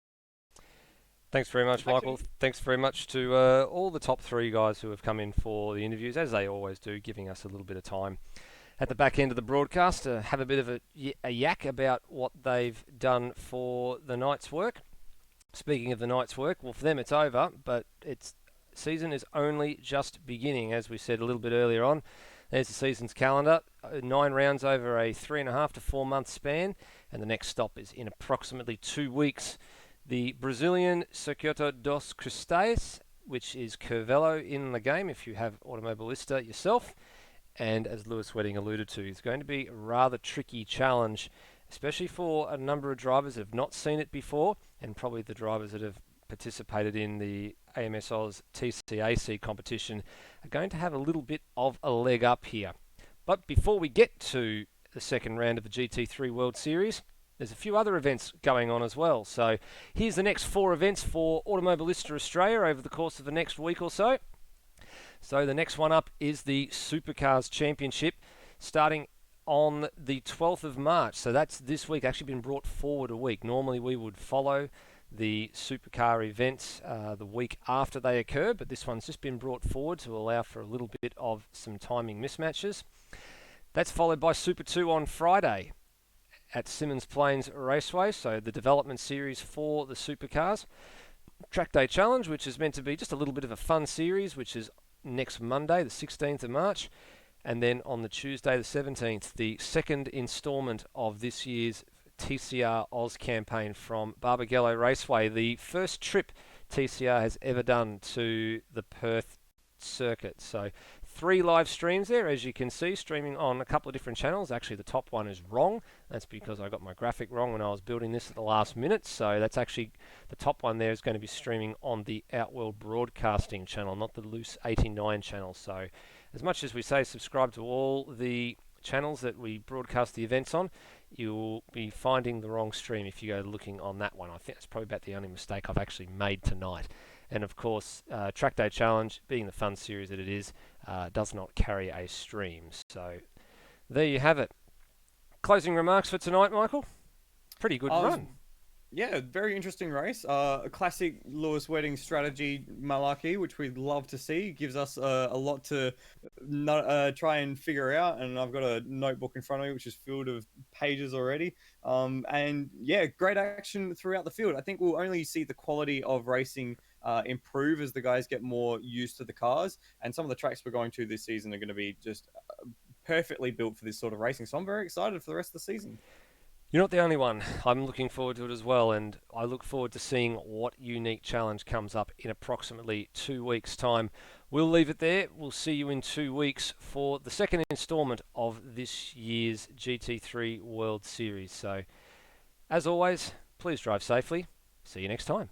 Thanks very much, Michael. Thanks very much to all the top three guys who have come in for the interviews, as they always do, giving us a little bit of time at the back end of the broadcast to have a bit of a yak about what they've done for the night's work. Speaking of the night's work, well, for them it's over, but its season is only just beginning, as we said a little bit earlier on. There's the season's calendar, 9 rounds over a 3.5 to 4 month span, and the next stop is in approximately 2 weeks. The Brazilian Circuito dos Cristais, which is Curvelo in the game if you have Automobilista yourself, and as Lewis Wedding alluded to, it's going to be a rather tricky challenge, especially for a number of drivers that have not seen it before, and probably the drivers that have participated in the AMS Oz TCAC competition are going to have a little bit of a leg up here. But before we get to the second round of the GT3 World Series, there's a few other events going on as well. So here's the next 4 events for Automobilista Australia over the course of the next week or so. So the next one up is the Supercars Championship, starting on the 12th of March. So that's this week, actually been brought forward a week. Normally we would follow the supercar events the week after they occur, but this one's just been brought forward to allow for a little bit of some timing mismatches. That's followed by Super 2 on Friday at Symmons Plains Raceway, so the development series for the supercars. Track Day Challenge, which is meant to be just a little bit of a fun series, which is next Monday, the 16th of March. And then on the Tuesday, the 17th, the second instalment of this year's TCR Oz campaign from Barbagallo Raceway, the first trip TCR has ever done to the Perth circuit. So 3 live streams there, as you can see, streaming on a couple of different channels. Actually, the top one is wrong. That's because I got my graphic wrong when I was building this at the last minute. So that's actually, the top one there is going to be streaming on the Outworld Broadcasting channel, not the Loose 89 channel. So as much as we say subscribe to all the channels that we broadcast the events on, you'll be finding the wrong stream if you go looking on that one. I think that's probably about the only mistake I've actually made tonight. And of course, Track Day Challenge, being the fun series that it is, does not carry a stream. So there you have it. Closing remarks for tonight, Michael? Pretty good run. Yeah, very interesting race. A classic Lewis Wedding strategy malarkey, which we'd love to see. Gives us a lot to try and figure out. And I've got a notebook in front of me, which is filled with pages already. And yeah, great action throughout the field. I think we'll only see the quality of racing improve as the guys get more used to the cars. And some of the tracks we're going to this season are going to be just perfectly built for this sort of racing. So I'm very excited for the rest of the season. You're not the only one. I'm looking forward to it as well, and I look forward to seeing what unique challenge comes up in approximately 2 weeks' time. We'll leave it there. We'll see you in 2 weeks for the second instalment of this year's GT3 World Series. So, as always, please drive safely. See you next time.